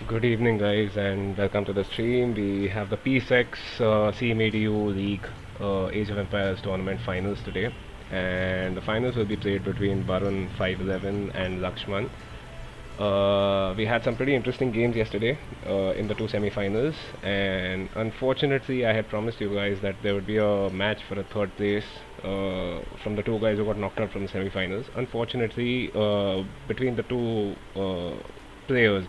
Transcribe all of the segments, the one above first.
Good evening, guys, and welcome to the stream. We have the PeaceX Seamedu League Age of Empires Tournament finals today, and the finals will be played between Barun 511 and Lakshman. We had some pretty interesting games yesterday in the two semi-finals, and unfortunately, I had promised you guys that there would be a match for a third place from the two guys who got knocked out from the semi-finals. Unfortunately, between the two players,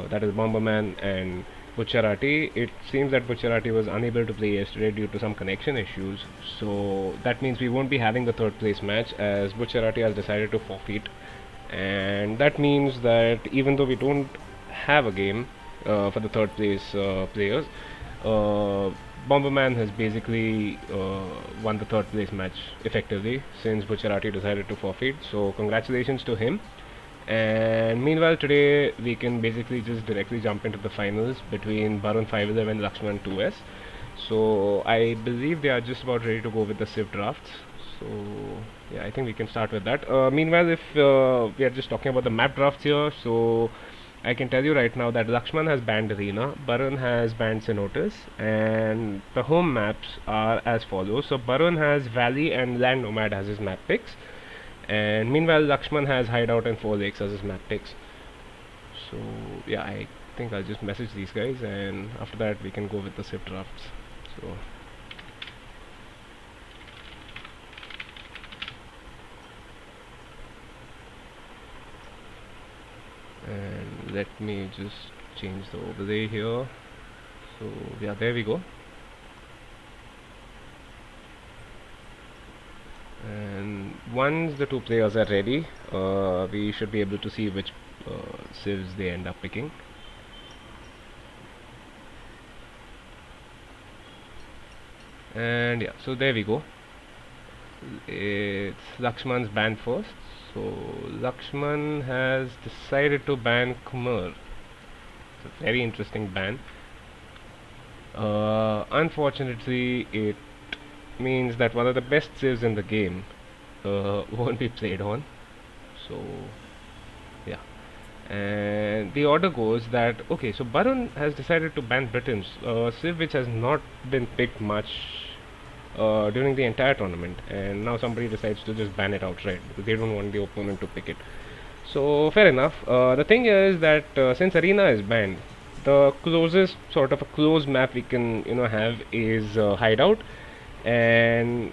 that is Bomberman and Bucciarati, it seems that Bucciarati was unable to play yesterday due to some connection issues. So that means we won't be having the third place match as Bucciarati has decided to forfeit, and that means that even though we don't have a game for the third place players, Bomberman has basically won the third place match effectively since Bucciarati decided to forfeit. So congratulations to him. And meanwhile, today we can basically just directly jump into the finals between Barun 511 and Lakshman 2S. So I believe they are just about ready to go with the Civ drafts. So yeah, I think we can start with that. Meanwhile, if we are just talking about the map drafts here, so I can tell you right now that Lakshman has banned Arena, Barun has banned Cenotes, and the home maps are as follows. So Barun has Valley and Land Nomad as his map picks, and meanwhile Lakshman has Hideout and Four Lakes as his map picks. So yeah, I think I'll just message these guys, and after that we can go with the Civ drafts. So and let me just change the overlay here. So yeah, there we go. And once the two players are ready, we should be able to see which civs they end up picking. And yeah, so there we go. It's Lakshman's ban first. So Lakshman has decided to ban Khmer. It's a very interesting ban. Unfortunately, it means that one of the best civs in the game won't be played on. So yeah, and the order goes that okay, so Barun has decided to ban Britons, civ which has not been picked much during the entire tournament, and now somebody decides to just ban it outright because they don't want the opponent to pick it. So fair enough. The thing is that since Arena is banned, the closest sort of a closed map we can have is Hideout, and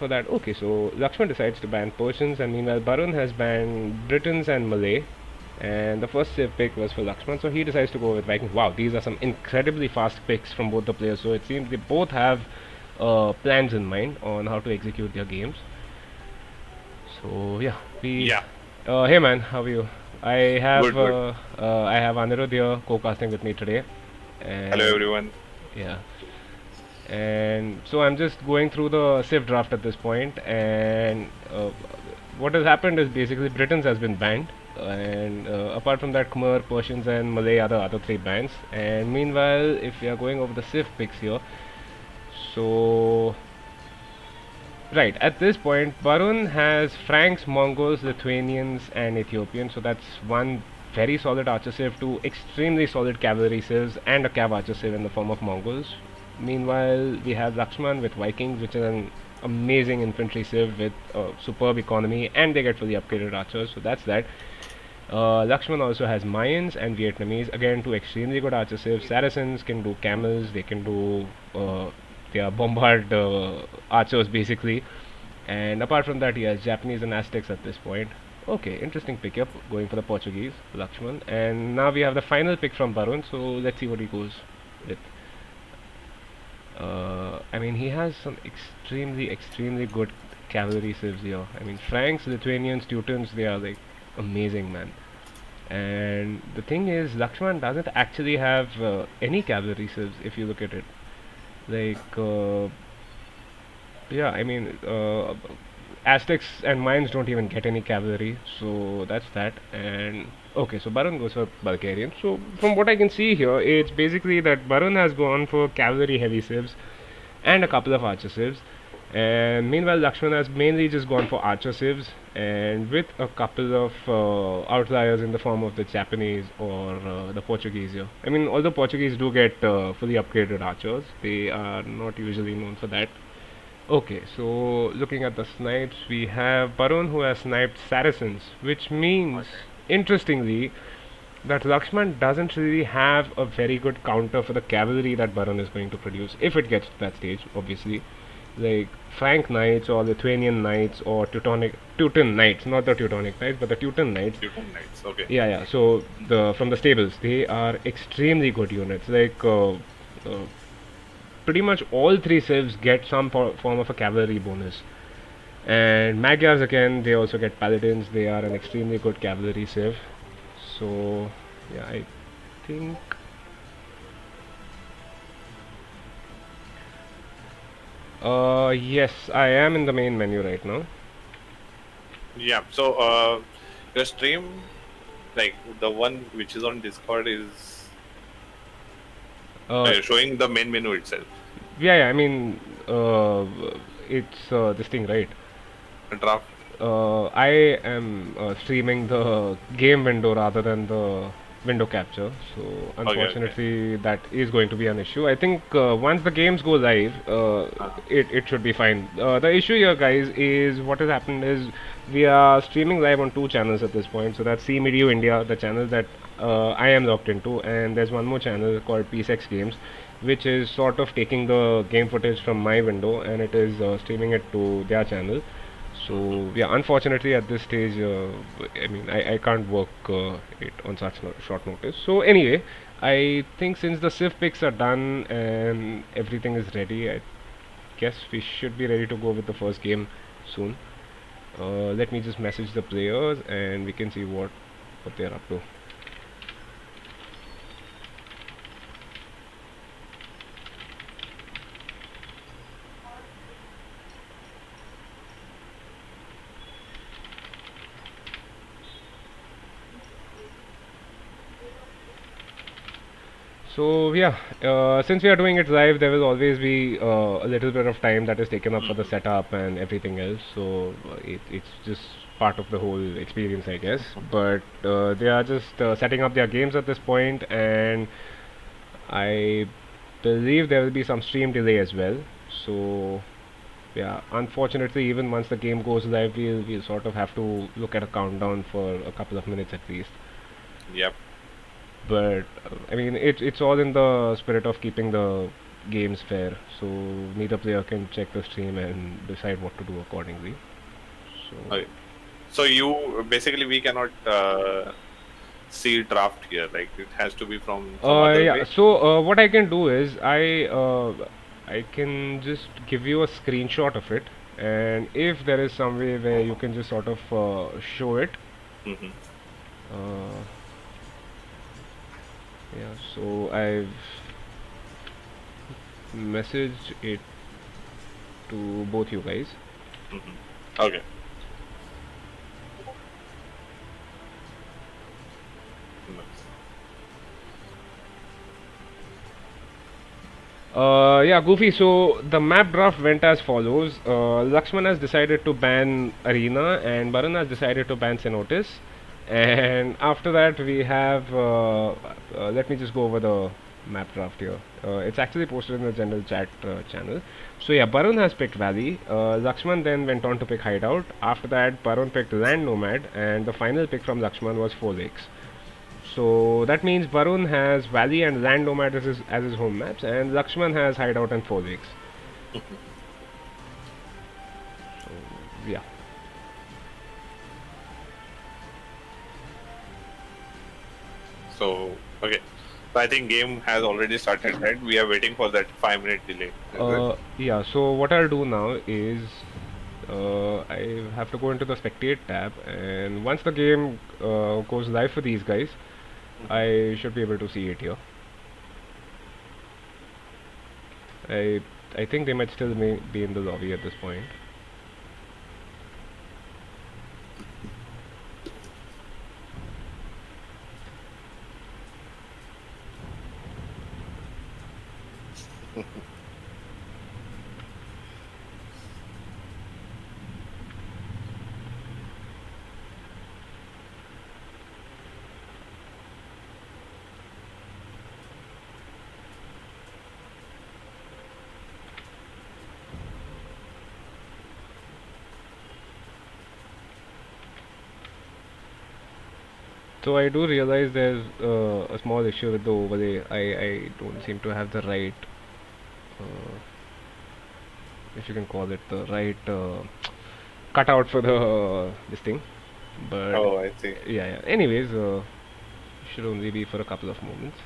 for that, okay, so Lakshman decides to ban Persians, and meanwhile Barun has banned Britons and Malay, and the first civ pick was for Lakshman, so he decides to go with Viking. Wow, these are some incredibly fast picks from both the players, so it seems they both have plans in mind on how to execute their games. So yeah, Yeah, hey man, how are you? I have good. I have Anirudh here co-casting with me today, Hello, and everyone. yeah, and so I'm just going through the Civ draft at this point, and what has happened is basically Britons has been banned, and apart from that, Khmer, Persians, and Malay are the other three bans. And meanwhile, if we are going over the Civ picks here, so right at this point, Barun has Franks, Mongols, Lithuanians, and Ethiopians. So that's one very solid archer civ, two extremely solid cavalry civs, and a cav archer civ in the form of Mongols. Meanwhile, we have Lakshman with Vikings, which is an amazing infantry civ with superb economy, and they get fully upgraded archers. So that's that. Lakshman also has Mayans and Vietnamese, again two extremely good archer civs. Saracens can do camels, they can do they are bombard archers basically, and apart from that he has Japanese and Aztecs at this point. Okay, interesting pickup going for the Portuguese, Lakshman. And now we have the final pick from Barun, so let's see what he goes with. I mean, he has some extremely good cavalry civs here. I mean, Franks, Lithuanians, Teutons, they are like amazing, man. And the thing is, Lakshman doesn't actually have any cavalry civs if you look at it. Like, yeah, I mean, Aztecs and Mayans don't even get any cavalry, so that's that. And okay, so Barun goes for Bulgarian. So from what I can see here, it's basically that Barun has gone for cavalry heavy civs and a couple of archer civs, And meanwhile, Lakshman has mainly just gone for archer civs, and with a couple of outliers in the form of the Japanese or the Portuguese here. I mean, although Portuguese do get fully upgraded archers, they are not usually known for that. Okay, so looking at the snipes, we have Barun who has sniped Saracens, which means, interestingly, that Lakshman doesn't really have a very good counter for the cavalry that Barun is going to produce, if it gets to that stage, obviously. Like Frank Knights or Lithuanian Knights or Teuton Knights, not the Teutonic Knights, but the Teuton Knights. Teuton Knights, okay. Yeah, yeah. So from the stables, they are extremely good units. Like pretty much all three civs get some form of a cavalry bonus. And Magyars again, they also get paladins. They are an extremely good cavalry civ. So yeah, I think. Yes, I am in the main menu right now. Yeah. So your stream, like the one which is on Discord, is showing the main menu itself. Yeah, yeah. I mean, it's this thing, right? A draft. I am streaming the game window rather than the window capture, so unfortunately that is going to be an issue. I think once the games go live, it should be fine. The issue here, guys, is what has happened is we are streaming live on two channels at this point. So that's Seamedu India, the channel that I am logged into, and there's one more channel called PeaceX Games, which is sort of taking the game footage from my window and it is streaming it to their channel. So yeah, unfortunately at this stage, I mean, I can't work it on such short notice. So anyway, I think since the Civ picks are done and everything is ready, I guess we should be ready to go with the first game soon. Let me just message the players and we can see what they're up to. So yeah, since we are doing it live, there will always be a little bit of time that is taken up for the setup and everything else. So it's just part of the whole experience, I guess. But they are just setting up their games at this point, and I believe there will be some stream delay as well. So yeah, unfortunately, even once the game goes live, we'll sort of have to look at a countdown for a couple of minutes at least. Yep. But I mean, it's all in the spirit of keeping the games fair, so neither player can check the stream and decide what to do accordingly. So okay. So you basically, we cannot see draft here, like it has to be from some other yeah, way. so what I can do is I can just give you a screenshot of it, and if there is some way where you can just sort of show it. Yeah, so I've messaged it to both you guys. Okay. Yeah, Goofy. So the map draft went as follows. Lakshman has decided to ban Arena, and Baran has decided to ban Cenotes. And after that, we have. Let me just go over the map draft here. It's actually posted in the general chat channel. So yeah, Barun has picked Valley. Lakshman then went on to pick Hideout. After that, Barun picked Land Nomad, and the final pick from Lakshman was 4 Lakes. So that means Barun has Valley and Land Nomad as his home maps, and Lakshman has Hideout and 4 Lakes. So yeah. So okay. So I think game has already started, right? We are waiting for that 5-minute delay. Yeah, so what I'll do now is I have to go into the spectate tab, and once the game goes live for these guys, I should be able to see it here. I think they might still be in the lobby at this point. So I do realize there's a small issue with the overlay. I don't seem to have the right, uh, if you can call it the right cutout for the this thing. But Oh, I see. yeah. Anyways, should only be for a couple of moments.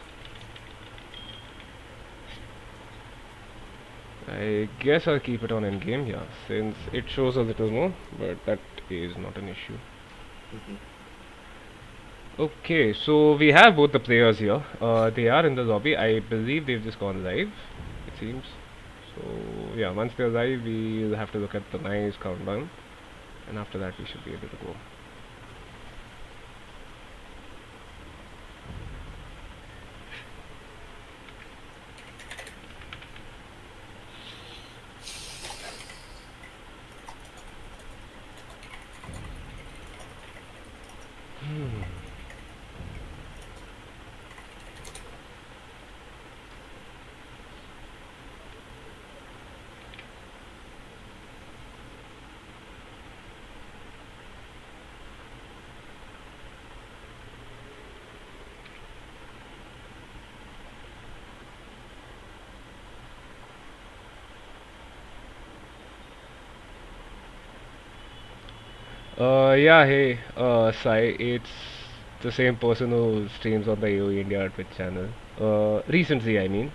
I guess I'll keep it on endgame, yeah, since it shows a little more, but that is not an issue. Mhm. Okay, so we have both the players here. They are in the lobby. I believe they've just gone live, it seems. So yeah, once they're live, we'll have to look at the nice countdown, and after that, we should be able to go. Yeah, hey, Sai, it's the same person who streams on the AOE India Twitch channel. Recently, I mean.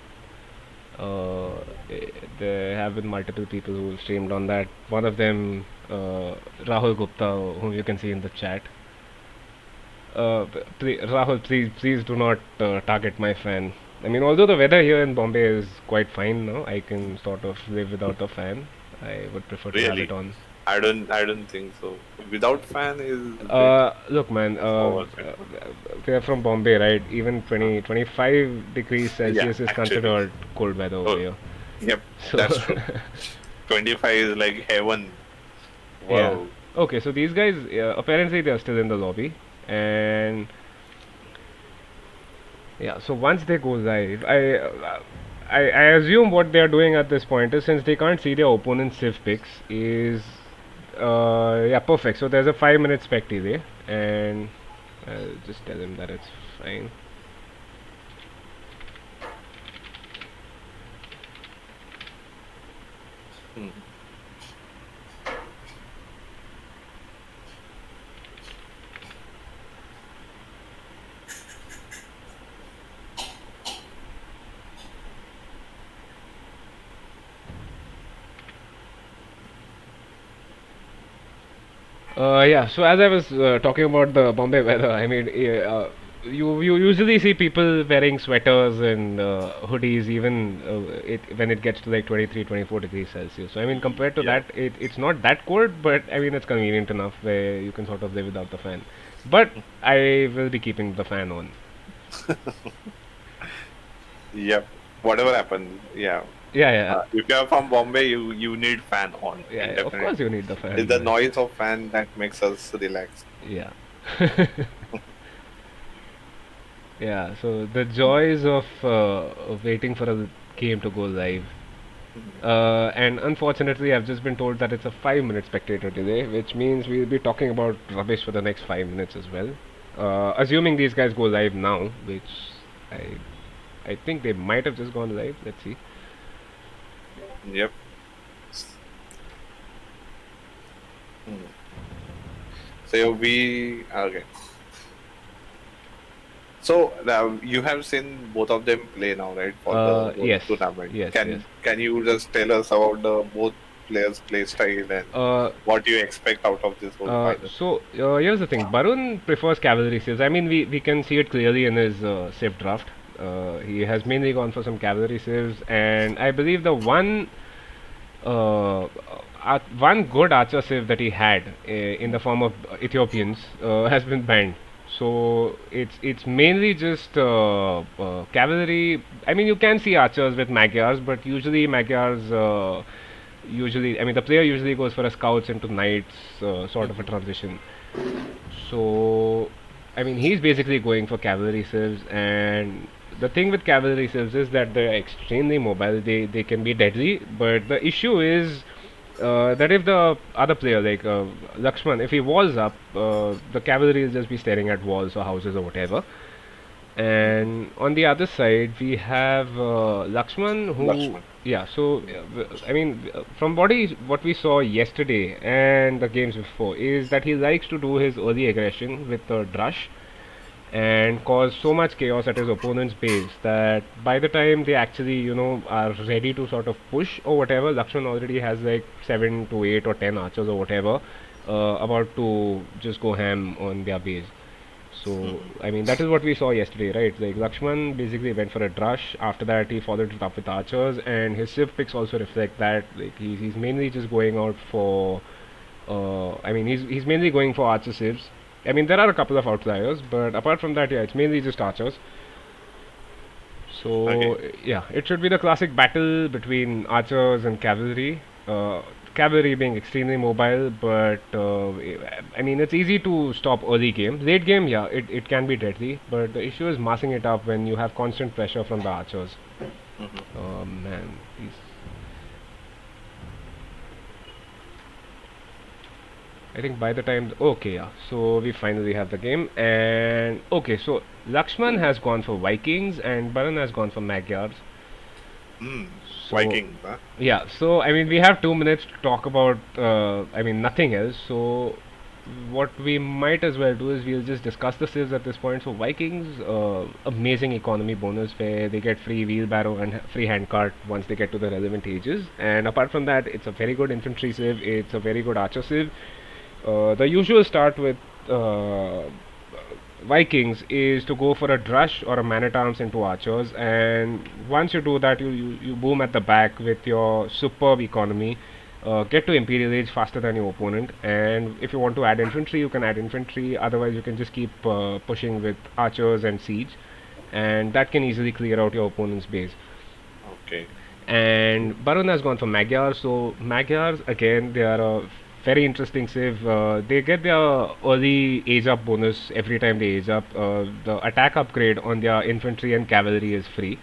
There have been multiple people who streamed on that. One of them, Rahul Gupta, whom you can see in the chat. Rahul, please do not target my fan. I mean, although the weather here in Bombay is quite fine now, I can sort of live without a fan. I would prefer to have it Really? on. I don't think so. Without fan is bit Look, man, overrated. we are from Bombay, right? Even 25 degrees Yeah, Celsius is actually. considered cold weather over Oh, here. yep, So, that's true. 25 is like heaven. yeah. Wow. Okay, so these guys, apparently they are still in the lobby, and yeah. So once they go live, I assume what they are doing at this point is, since they can't see their opponent's civ picks, is yeah, perfect. So there's a 5 minute spec delay, and I'll just tell him that it's fine. Hmm. Yeah, so as I was talking about the Bombay weather, I mean, you usually see people wearing sweaters and hoodies even when it gets to like 23, 24 degrees Celsius. So I mean, compared to Yeah. that, it's not that cold, but I mean, it's convenient enough where you can sort of live without the fan. But I will be keeping the fan on. Yep. Whatever happens, yeah. Yeah, yeah, If you are from Bombay, you need fan on yeah, yeah. Of course, indefinitely. you need the It's fan, the man. noise of fan that makes us relax. Yeah. Yeah, so the joys of waiting for a game to go live. And unfortunately, I've just been told that it's a 5 minute spectator delay, which means we'll be talking about rubbish for the next 5 minutes as well. Assuming these guys go live now, which I I think they might have just gone live. Let's see. Yep. Hmm. So we okay. So you have seen both of them play now, right? For the whole Yes, tournament. yes, yes. Can you just tell us about the both players' play style and Uh, what you expect out of this whole final? Here's the thing. Barun prefers cavalry sieves. I mean, we can see it clearly in his civ draft. He has mainly gone for some cavalry sieves, and I believe the uh, one good archer civ that he had in the form of Ethiopians has been banned. So it's mainly just cavalry. I mean, you can see archers with Magyars, but usually Magyars. Usually, I mean, the player usually goes for a scouts into knights sort of a transition. So, I mean, he's basically going for cavalry civs, and the thing with cavalry civs is that they're extremely mobile. They can be deadly, but the issue is that if the other player, like Lakshman, if he walls up, the cavalry will just be staring at walls or houses or whatever. And on the other side, we have Lakshman, who, Lakshman. yeah. So, I mean, from what we saw yesterday and the games before, is that he likes to do his early aggression with the drush and cause so much chaos at his opponent's base that by the time they actually, are ready to sort of push or whatever, Lakshman already has like 7 to 8 or 10 archers or whatever about to just go ham on their base. So, I mean, that is what we saw yesterday, right? Like, Lakshman basically went for a drush. After that, he followed it up with archers, and his civ picks also reflect that. Like, he's mainly just going out for. I mean, he's mainly going for archer civs. I mean, there are a couple of outliers, but apart from that, yeah, it's mainly just archers. So, Okay. yeah, it should be the classic battle between archers and cavalry. Cavalry being extremely mobile, but I mean, it's easy to stop early game. Late game, yeah, it can be deadly, but the issue is massing it up when you have constant pressure from the archers. Oh man, these. I think by the time, okay, yeah, so we finally have the game, and okay, so Lakshman has gone for Vikings and Baran has gone for Magyars. So Vikings, huh? yeah, so I mean, we have 2 minutes to talk about, I mean, nothing else. So, what we might as well do is we'll just discuss the civs at this point. So, Vikings, amazing economy bonus where they get free wheelbarrow and free handcart once they get to the relevant ages. And apart from that, it's a very good infantry civ, it's a very good archer civ. The usual start with Vikings is to go for a drush or a man at arms into archers, and once you do that, you boom at the back with your superb economy. Get to Imperial Age faster than your opponent, and if you want to add infantry, you can add infantry. Otherwise, you can just keep pushing with archers and siege, and that can easily clear out your opponent's base. Okay. And Barun has gone for Magyars. So Magyars again, they are a very interesting civ. They get their early age up bonus every time they age up. The attack upgrade on their infantry and cavalry is free.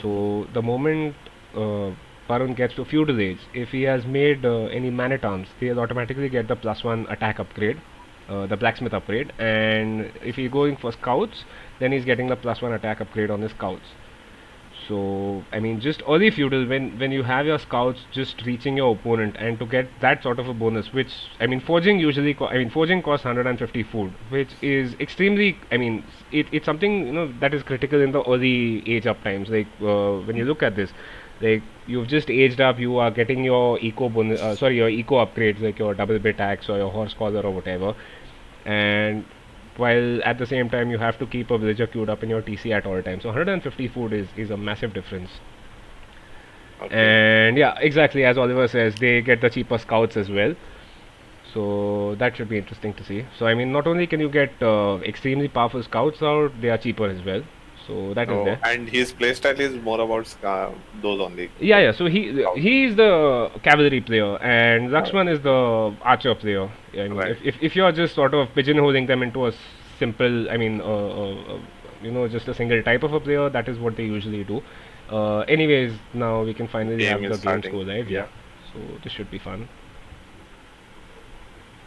So the moment Barun gets to feudal age, if he has made any man at arms, they'll automatically get the +1 attack upgrade. The blacksmith upgrade, and if he's going for scouts, then he's getting the +1 attack upgrade on his scouts. So, I mean, just early feudal, when you have your scouts just reaching your opponent, and to get that sort of a bonus, which, I mean, forging usually, forging costs 150 food, which is extremely, I mean, it's something, that is critical in the early age up times. Like, when you look at this, like, you've just aged up, you are getting your eco bonus, your eco upgrades, like your double bit axe or your horse collar or whatever, and while at the same time you have to keep a villager queued up in your TC at all times. So 150 food is a massive difference. Okay. And yeah, exactly as Oliver says, they get the cheaper scouts as well. So that should be interesting to see. So I mean, not only can you get extremely powerful scouts out, they are cheaper as well. So that is Oh, there. and his playstyle is more about those only. Yeah, yeah. So Scouts. he's the cavalry player, and Right. Lakshman is the archer player. Yeah, I mean, Right. if you're just sort of pigeonholing them into a simple, I mean, just a single type of a player, that is what they usually do. Anyways, now we can finally Game have is the games starting. go live. Yeah. Yeah. So this should be fun.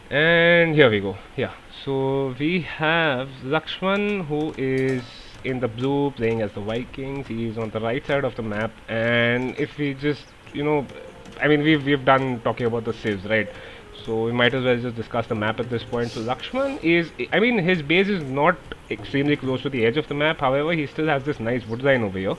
And here we go. Yeah. So we have Lakshman, who is in the blue playing as the Vikings. He's on the right side of the map. And if we just, I mean, we've done talking about the civs, right? So we might as well just discuss the map at this point. So Lakshman is, I mean, his base is not extremely close to the edge of the map. However, he still has this nice wood line over here.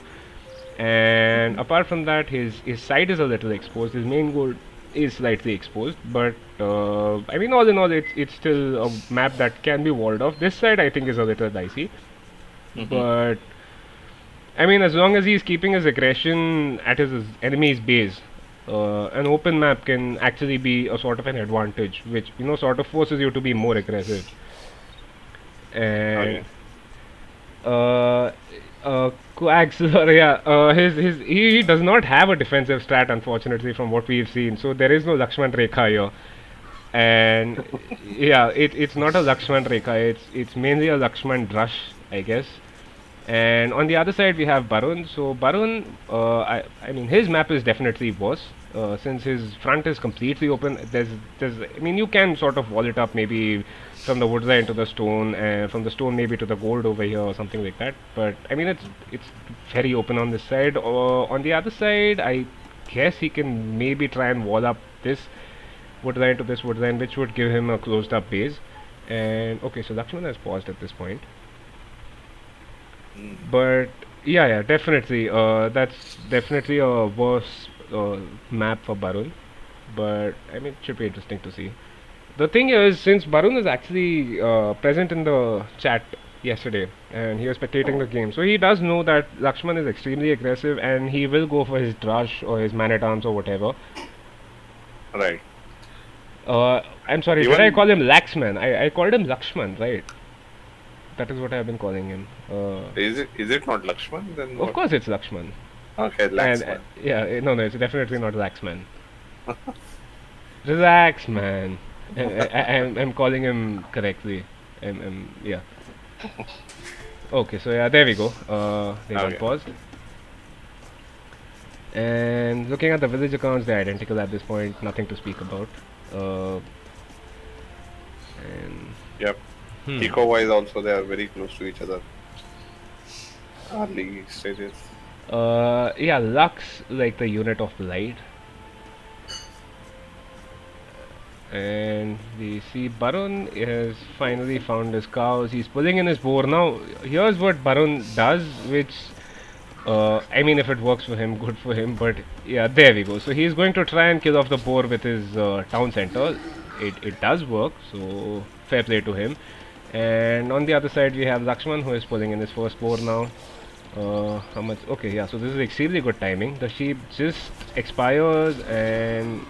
And apart from that, his side is a little exposed. His main goal is slightly exposed, but I mean, all in all, it's still a map that can be walled off. This side, I think, is a little dicey, Mm-hmm. but I mean, as long as he's keeping his aggression at his enemy's base, an open map can actually be a sort of an advantage, which sort of forces you to be more aggressive. And Okay. uh, Coaxler, yeah, he does not have a defensive strat, unfortunately, from what we've seen. So there is no Lakshman Rekha here, and yeah, it's not a Lakshman Rekha. It's mainly a Lakshman Drush, I guess. And on the other side we have Barun. So Barun, I mean his map is definitely worse since his front is completely open. I mean you can sort of wall it up maybe from the wood side to the stone, and from the stone maybe to the gold over here or something like that. But I mean it's very open on this side. On the other side, I guess he can maybe try and wall up this wood line to this wood line, which would give him a closed up base. And okay, so Lakshman has paused at this point. But yeah, definitely. That's definitely a worse map for Barun. But I mean, it should be interesting to see. The thing is, since Barun is actually present in the chat yesterday and he was spectating the game, so he does know that Lakshman is extremely aggressive and he will go for his Drush or his Man at Arms or whatever. Right. I'm sorry, did I call him Laxman? I called him Lakshman, right? That is what I've been calling him. Is it not Lakshman? Then Of what? course, it's Lakshman. Okay, And Lakshman. yeah, no, it's definitely not Laxman. Relax, man. I'm calling him correctly. Yeah. Okay, so yeah, there we go. They got Okay. paused. And looking at the village accounts, they're identical at this point. Nothing to speak about. And Yep. hmm. Eco-wise also they are very close to each other. Early stages. Yeah, Lux like the unit of light. And we see Barun has finally found his cows. He's pulling in his boar. Now, here's what Barun does, which, I mean, if it works for him, good for him. But yeah, there we go. So he's going to try and kill off the boar with his town center. It does work, so fair play to him. And on the other side, we have Lakshman who is pulling in his first boar now. How much? Okay, yeah, so this is extremely good timing. The sheep just expires, and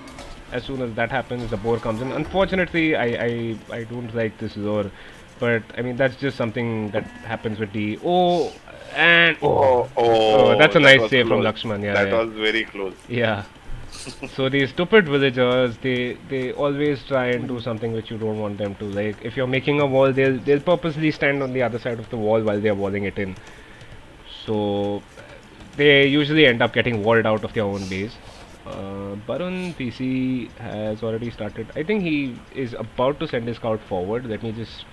as soon as that happens, the boar comes in. Unfortunately, I don't like this lure, but I mean that's just something that happens with the that's a That nice was save from close. Lakshman. Yeah, That yeah, was very close. yeah. So these stupid villagers, they always try and do something which you don't want them to. Like if you're making a wall, they'll purposely stand on the other side of the wall while they're walling it in. So they usually end up getting walled out of their own base. Barun PC has already started. I think he is about to send his scout forward. Let me just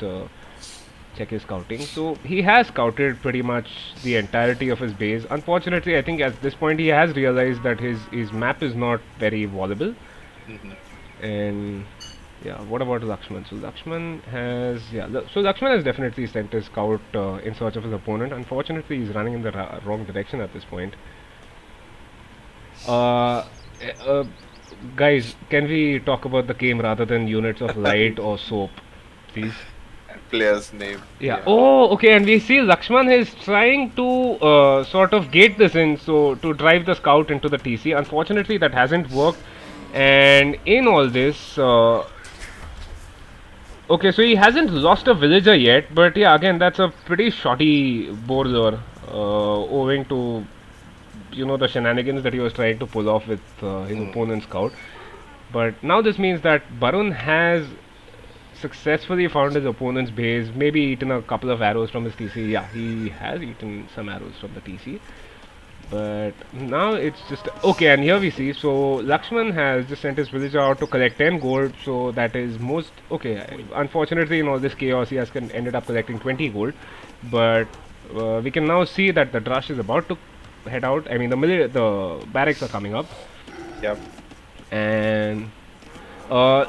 check his scouting. So he has scouted pretty much the entirety of his base. Unfortunately, I think at this point he has realized that his map is not very wallable. And yeah, what about Lakshman? So Lakshman has so Lakshman has definitely sent his scout in search of his opponent. Unfortunately, he's running in the wrong direction at this point. Uh, uh, Guys, can we talk about the game rather than units of light or soap, please? Player's name. Yeah. Oh, okay. And we see Lakshman is trying to sort of gate this in, so to drive the scout into the TC. Unfortunately, that hasn't worked. And in all this, okay, so he hasn't lost a villager yet, but yeah, again, that's a pretty shoddy bowler, owing to the shenanigans that he was trying to pull off with his opponent's scout. But now this means that Barun has successfully found his opponent's base, maybe eaten a couple of arrows from his TC. Yeah, he has eaten some arrows from the TC. But now it's just okay, and here we see so Lakshman has just sent his villager out to collect 10 gold, so that is most okay. Unfortunately, in all this chaos, he has ended up collecting 20 gold, but we can now see that the Drush is about to head out. I mean, the barracks are coming up, Yep. and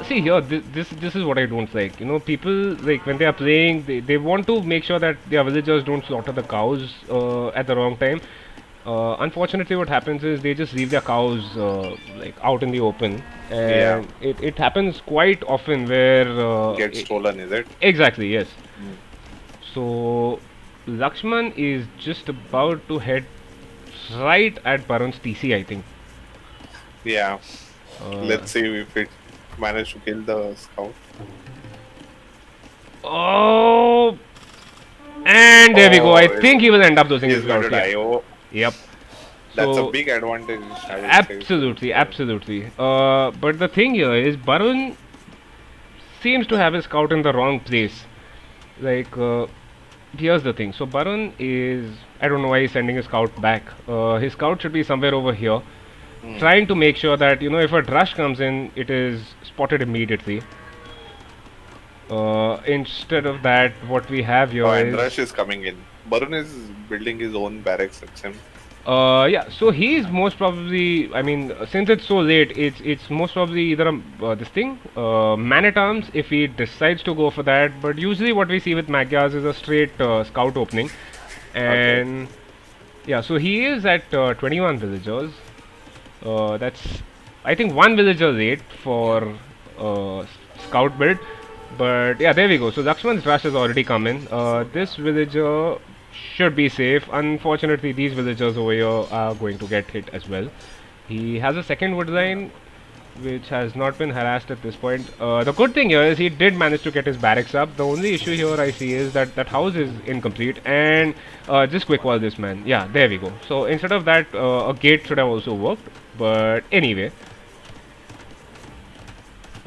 see here, this is what I don't like. People like when they are playing, they want to make sure that their villagers don't slaughter the cows at the wrong time. Unfortunately, what happens is they just leave their cows like out in the open, Yeah. and it happens quite often where Get stolen, is it? exactly, yes. So Lakshman is just about to head right at Barun's TC, I think. Yeah. Uh, Let's see if it managed to kill the scout. Oh, and there we go. I Oh, think he will end up losing He's his going scout. to Yeah. die. Oh, Yep. that's So a big advantage, I would say. absolutely, absolutely. But the thing here is Barun seems to have his scout in the wrong place. Like here's the thing. So Barun is, I don't know why he's sending his scout back. His scout should be somewhere over here, trying to make sure that, if a rush comes in, it is spotted immediately. Instead of that, what we have here Oh, and is, Rush is coming in. Barun is building his own barracks, it's him. yeah. So he's most probably, I mean, since it's so late, it's most probably either this thing, man at arms, if he decides to go for that. But usually, what we see with Magyars is a straight scout opening, and yeah. So he is at 21 villagers. That's, I think, one villager late for scout build. But yeah, there we go. So Lakshman's rush has already come in. This villager should be safe. Unfortunately, these villagers over here are going to get hit as well. He has a second wood line, which has not been harassed at this point. The good thing here is he did manage to get his barracks up. The only issue here I see is that that house is incomplete, and just quick wall this man. Yeah, there we go. So instead of that, a gate should have also worked. But anyway.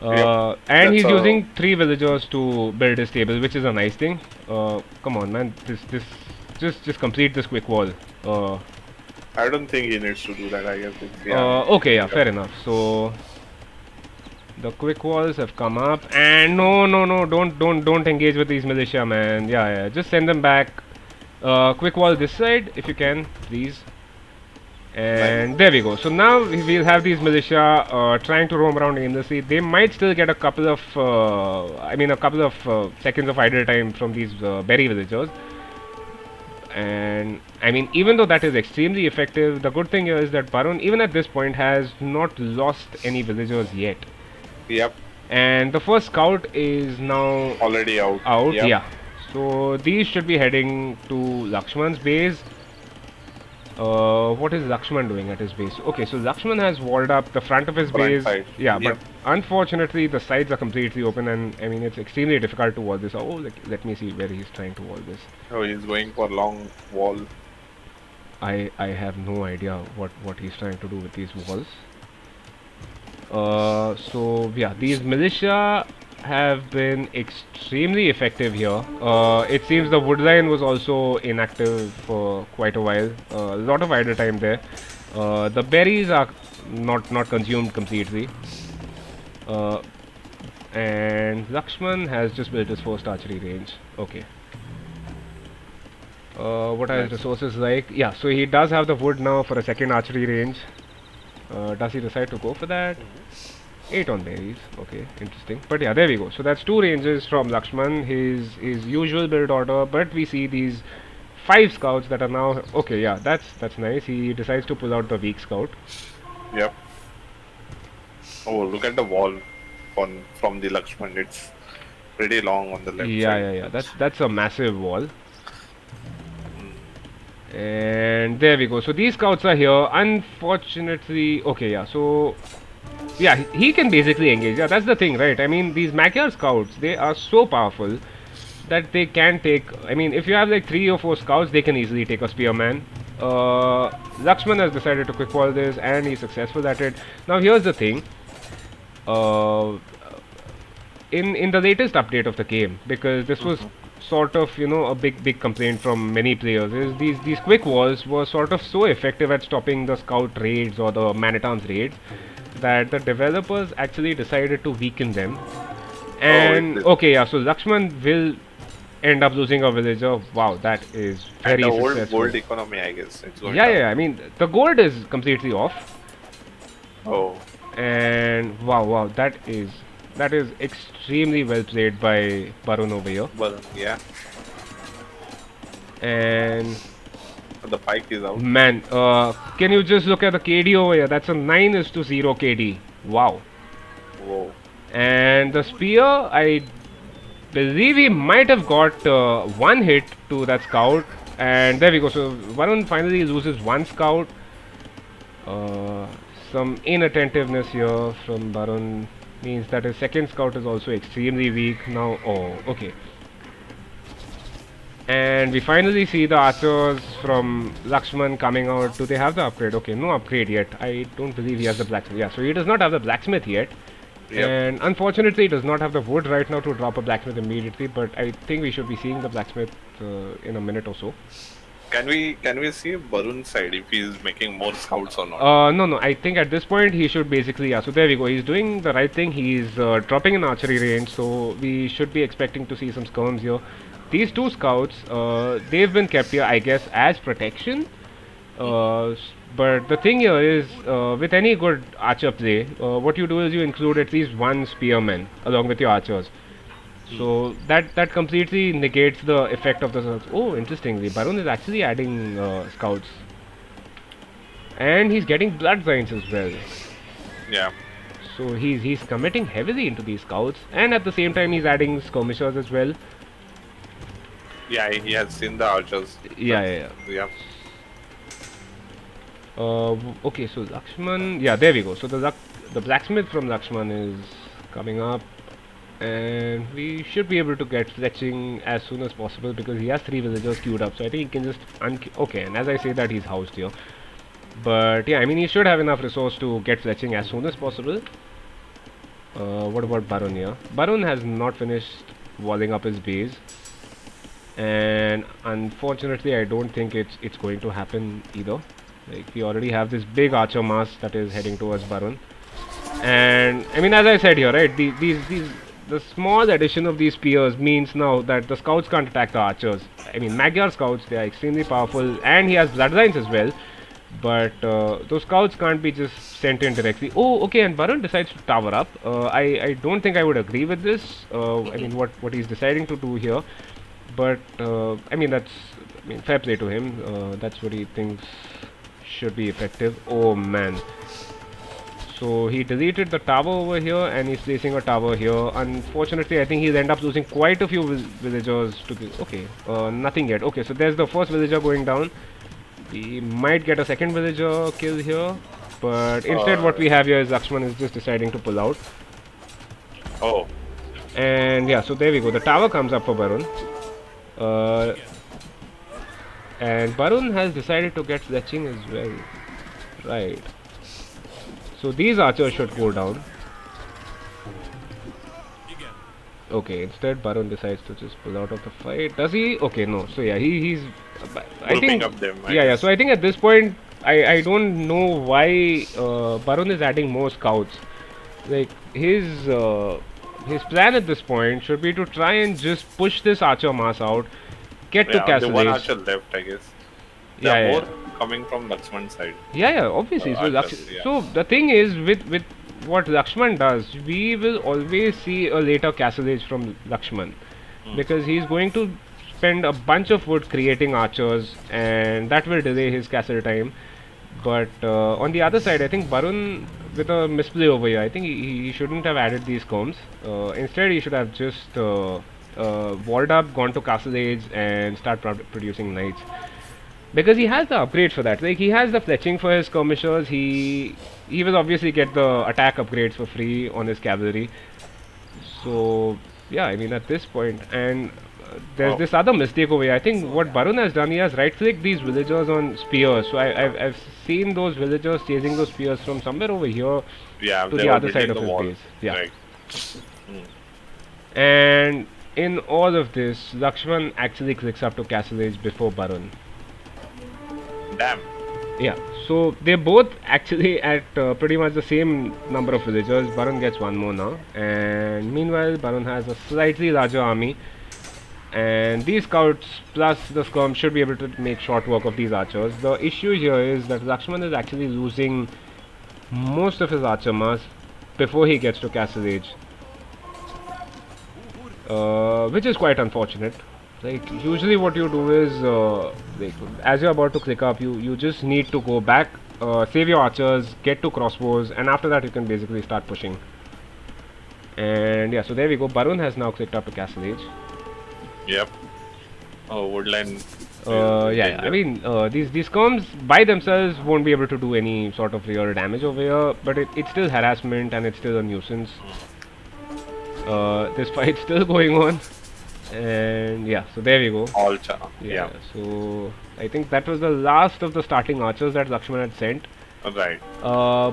And he's using 3 villagers to build his table, which is a nice thing. Come on, man, just complete this quick wall. I don't think he needs to do that, I guess. Okay, yeah, fair enough. So the quick walls have come up, and no, don't engage with these militia, man. Yeah, just send them back. Quick wall this side, if you can, please. And there we go. So now we'll have these militia trying to roam around aimlessly. They might still get a couple of, seconds of idle time from these berry villagers. And I mean, even though that is extremely effective, the good thing here is that Barun, even at this point, has not lost any villagers yet. Yep. And the first scout is now Already out. Yep. Yeah. So these should be heading to Lakshman's base. What is Lakshman doing at his base? Okay, so Lakshman has walled up the front of his base. Side. Yeah, but unfortunately the sides are completely open, and I mean it's extremely difficult to wall this. Oh, let me see where he's trying to wall this. Oh, he's going for long wall. I have no idea what he's trying to do with these walls. So yeah, these militia have been extremely effective here. It seems the wood line was also inactive for quite a while. A lot of idle time there. The berries are not consumed completely. And Lakshman has just built his first archery range. Okay. What are his resources like? Yeah, so he does have the wood now for a second archery range. Does he decide to go for that? 8 on berries. Okay, interesting. But yeah, there we go. So that's 2 ranges from Lakshman, his usual build order. But we see these 5 scouts that are now... Okay, yeah, that's nice. He decides to pull out the weak scout. Yep. Oh, look at the wall from the Lakshman. It's pretty long on the left side. Yeah. That's a massive wall. And there we go. So these scouts are here. Unfortunately... Okay, yeah, so... Yeah, he can basically engage. Yeah, that's the thing, right? I mean, these Magyar scouts, they are so powerful that they can take... I mean, if you have like 3 or 4 scouts, they can easily take a spearman. Lakshman has decided to quick wall this, and he's successful at it. Now, here's the thing. In the latest update of the game, because this was sort of, a big complaint from many players, is these quick walls were sort of so effective at stopping the scout raids or the man-at-arms raids that the developers actually decided to weaken them. And okay, yeah, so Lakshman will end up losing a villager. Wow, that is very successful. And the old gold economy, I guess. It's going yeah, down. I mean, the gold is completely off. Oh. And wow, that is extremely well played by Barun over here. Barun, yeah. And the pike is out. Man, can you just look at the KD over here? That's a 9:0 KD. Wow. Whoa. And the spear, I believe he might have got 1 hit to that scout. And there we go. So Varun finally loses 1 scout. Some inattentiveness here from Varun means that his second scout is also extremely weak. Now, oh, okay. And we finally see the archers from Lakshman coming out. Do they have the upgrade? Okay, no upgrade yet. I don't believe he has the blacksmith. Yeah, so he does not have the blacksmith yet. Yep. And unfortunately, he does not have the wood right now to drop a blacksmith immediately. But I think we should be seeing the blacksmith in a minute or so. Can we see Barun's side if he's making more scouts or not? No. I think at this point he should basically, yeah. So there we go. He's doing the right thing. He's dropping an archery range, so we should be expecting to see some skirms here. These two scouts, they've been kept here, I guess, as protection. But the thing here is, with any good archer play, what you do is you include at least one spearman along with your archers. So that completely negates the effect of the scouts. Oh, interestingly, Barun is actually adding scouts, and he's getting blood signs as well. Yeah. So he's committing heavily into these scouts, and at the same time he's adding skirmishers as well. Yeah, he has seen the archers. Yeah. Okay, so Lakshman, yeah, there we go. So the blacksmith from Lakshman is coming up, and we should be able to get fletching as soon as possible because he has 3 villagers queued up. So I think he can just okay. And as I say that, he's housed here. But yeah, I mean he should have enough resource to get fletching as soon as possible. What about Barun here? Barun has not finished walling up his base, and unfortunately, I don't think it's going to happen either. Like we already have this big archer mass that is heading towards Barun, and I mean as I said here, right? The small addition of these spears means now that the scouts can't attack the archers. I mean Magyar scouts, they are extremely powerful, and he has bloodlines as well. But those scouts can't be just sent in directly. Oh, okay, and Barun decides to tower up. I don't think I would agree with this. I mean what he's deciding to do here, but I mean fair play to him. That's what he thinks should be effective. Oh man. So he deleted the tower over here and he's placing a tower here. Unfortunately, I think he'll end up losing quite a few villagers to this. Okay, nothing yet. Okay, so there's the first villager going down. We might get a second villager kill here, but instead what we have here is Lakshman is just deciding to pull out. Oh. And yeah, so there we go. The tower comes up for Barun. And Barun has decided to get fletching as well. Right. So these archers should go down. Okay, instead Barun decides to just pull out of the fight. Does he? Okay, no. So yeah, he's I think up them, yeah. So I think at this point I don't know why Barun is adding more scouts. Like his plan at this point should be to try and just push this archer mass out, get to Castle the one Age. archer left, I guess. There are more coming from Lakshman's side. Yeah, obviously. So the thing is with what Lakshman does, we will always see a later Castle Age from Lakshman because he's going to spend a bunch of wood creating archers, and that will delay his castle time. But on the other side, I think Barun, with a misplay over here, I think he shouldn't have added these combs. Instead, he should have just walled up, gone to Castle Age, and start producing knights. Because he has the upgrades for that. Like he has the fletching for his skirmishers. He will obviously get the attack upgrades for free on his cavalry. So yeah, I mean at this point, and there's this other mistake over here. I think what Barun has done, he has right-clicked these villagers on spears. So I've seen those villagers chasing those spears from somewhere over here to the other side of his base. Yeah. Right. And in all of this, Lakshman actually clicks up to Castle Age before Barun. Damn. Yeah, so they're both actually at pretty much the same number of villagers. Barun gets one more now, and meanwhile Barun has a slightly larger army, and these scouts plus the skirm should be able to make short work of these archers. The issue here is that Lakshman is actually losing most of his archer mass before he gets to Castle Age, which is quite unfortunate. Like usually what you do is like as you're about to click up, you just need to go back, save your archers, get to crossbows, and after that you can basically start pushing. And yeah, so there we go. Barun has now clicked up to Castle Age. Yep. Oh, woodland. Yeah. I mean these skirms by themselves won't be able to do any sort of real damage over here, but it's still harassment and it's still a nuisance. This fight's still going on. And yeah, so there we go. Yeah. So I think that was the last of the starting archers that Lakshman had sent. Right.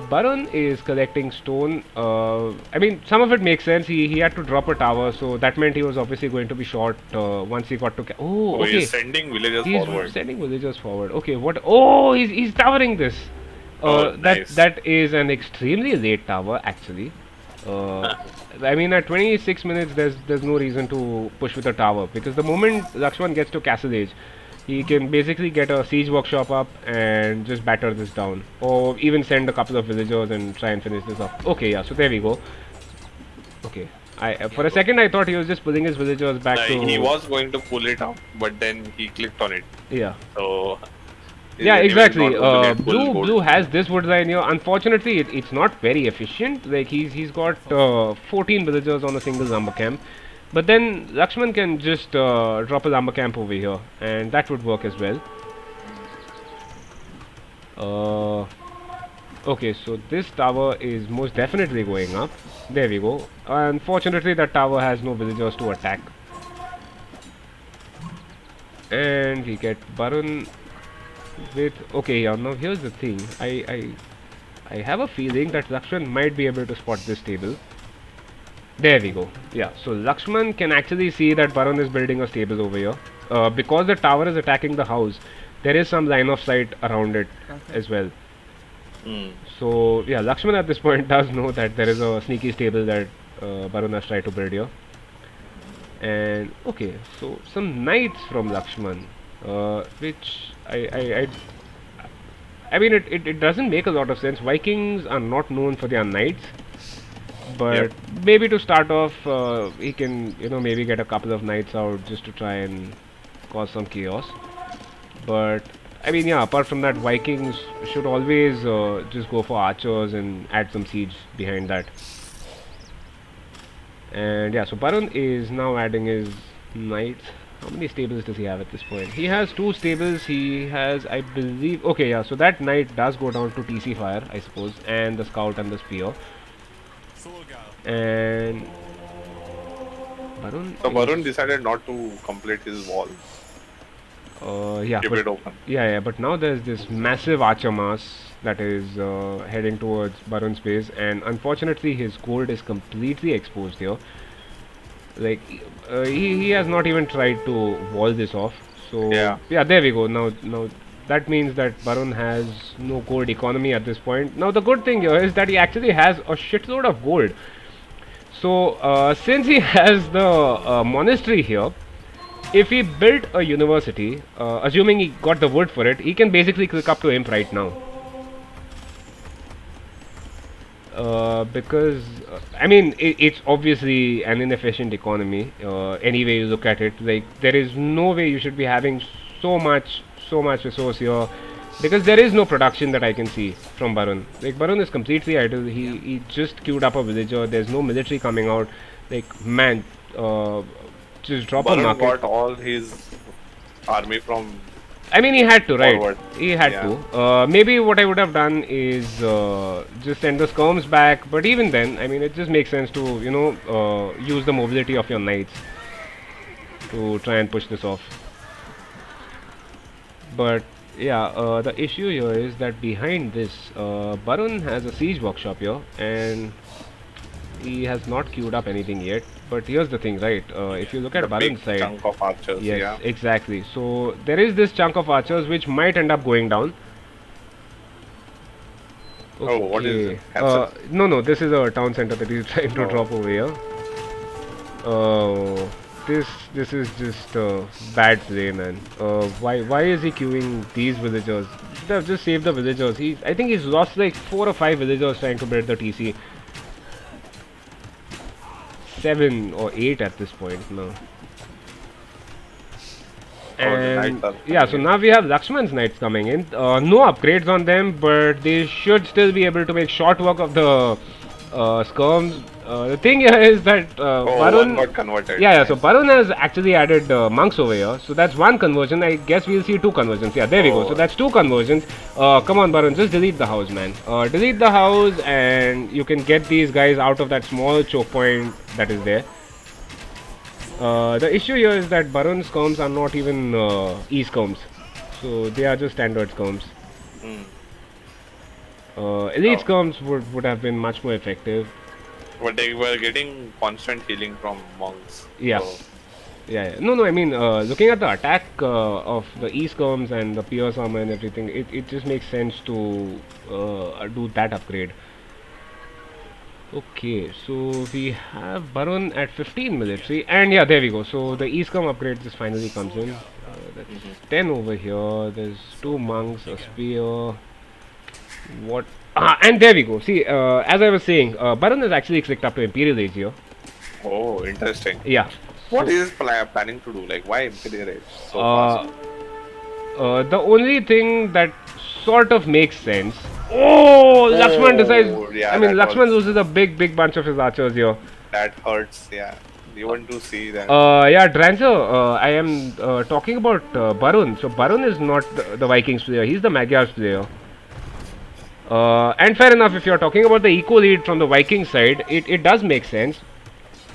Baron is collecting stone. I mean, some of it makes sense. He had to drop a tower, so that meant he was obviously going to be short once he got to. Oh, So he's okay. sending villagers He's forward. sending villagers forward. Okay, what? Oh, he's towering this. Oh, That nice. that is an extremely late tower, actually. Uh, I mean, at 26 minutes, there's no reason to push with a tower because the moment Lakshman gets to Castle Age, he can basically get a siege workshop up and just batter this down, or even send a couple of villagers and try and finish this off. Okay, yeah. So there we go. Okay. For a second I thought he was just pulling his villagers back to. He was going to pull it up, but then he clicked on it. Yeah. So Yeah, anyway, exactly. not going to get full Blue gold. has this wood line here. Unfortunately, it's not very efficient. Like he's got 14 villagers on a single lumber camp, but then Lakshman can just drop a lumber camp over here, and that would work as well. Okay, so this tower is most definitely going up. There we go. Unfortunately, that tower has no villagers to attack, and we get Barun with. Okay, yeah. Now here's the thing. I have a feeling that Lakshman might be able to spot this stable. There we go. Yeah, so Lakshman can actually see that Barun is building a stable over here. Because the tower is attacking the house, there is some line of sight around it as well. So, yeah, Lakshman at this point does know that there is a sneaky stable that Barun has tried to build here. And, okay, so some knights from Lakshman, which I mean, it doesn't make a lot of sense. Vikings are not known for their knights, but Yep. maybe to start off, he can, maybe get a couple of knights out just to try and cause some chaos. But I mean, yeah, apart from that, Vikings should always just go for archers and add some siege behind that. And yeah, so Barun is now adding his knights. How many stables does he have at this point? He has 2 stables. He has, I believe, okay, yeah, so that knight does go down to TC fire, I suppose, and the scout and the spear. And Barun So is, Varun decided not to complete his wall. yeah, Keep but it open. yeah, but now there's this massive archer mass that is heading towards Barun's base, and unfortunately his gold is completely exposed here. Like he has not even tried to wall this off. So Yeah. there we go. Now that means that Barun has no gold economy at this point. Now the good thing here is that he actually has a shitload of gold. So since he has the monastery here, if he built a university, assuming he got the wood for it, he can basically click up to imp right now. Because I mean it's obviously an inefficient economy. Any way you look at it, like there is no way you should be having so much resource here, because there is no production that I can see from Barun. Like Barun is completely idle. He just queued up a villager. There's no military coming out. Like man, just drop a Varun market. got all his army from I mean, he had to, right? forward. He had Yeah. to. Maybe what I would have done is just send the skirms back. But even then, I mean, it just makes sense to, use the mobility of your knights to try and push this off. But yeah, the issue here is that behind this, Barun has a siege workshop here, and he has not queued up anything yet. But here's the thing, right? If you look at The big Barun's side, chunk of archers. yes, Yeah. exactly. So there is this chunk of archers which might end up going down. Oh, what is Okay. it? Castle? No, this is a town center that he's trying to Oh. drop over here. Oh, this is just bad play, man. Why is he queuing these villagers? Should have just saved the villagers. I think he's lost like 4 or 5 villagers trying to build the TC. 7 or 8 at this point now. the And knights are yeah, so coming in. now we have Lakshman's knights coming in. No upgrades on them, but they should still be able to make short work of the skirms. The thing here is that Oh, Barun. one got converted. Yeah, so Barun has actually added monks over here. So that's 1 conversion. I guess we'll see 2 conversions. Yeah, there we go. So Oh. that's 2 conversions. Come on, Barun, just delete the house, man. Delete the house, and you can get these guys out of that small choke point that is there. The issue here is that Barun's skirms are not even E skirms. So they are just standard skirms. Elite Oh. skirms would have been much more effective. But they were getting constant healing from monks. Yeah. So Yeah. No, no. I mean, looking at the attack of the E-skirms and the Pierce armor and everything, it just makes sense to do that upgrade. Okay, so we have Baron at 15 military, and yeah, there we go. So the E-scum upgrade just finally comes in. That's 10 over here. There's two monks, a spear. What? Ah, and there we go. See, as I was saying, Baron is actually clicked up to Imperial Age here. oh, interesting. Yeah. What So, is planning to do? Like, why Imperial Age so uh, fast? the only thing that sort of makes sense. Oh, Lakshman decides. Oh, yeah, I mean, that Lakshman was loses a big bunch of his archers here. that hurts. Yeah, you want to see that? Yeah, Drancer, I am talking about Barun. So Barun is not the Vikings player; he's the Magyars player. And fair enough, if you're talking about the eco lead from the Viking side, it does make sense.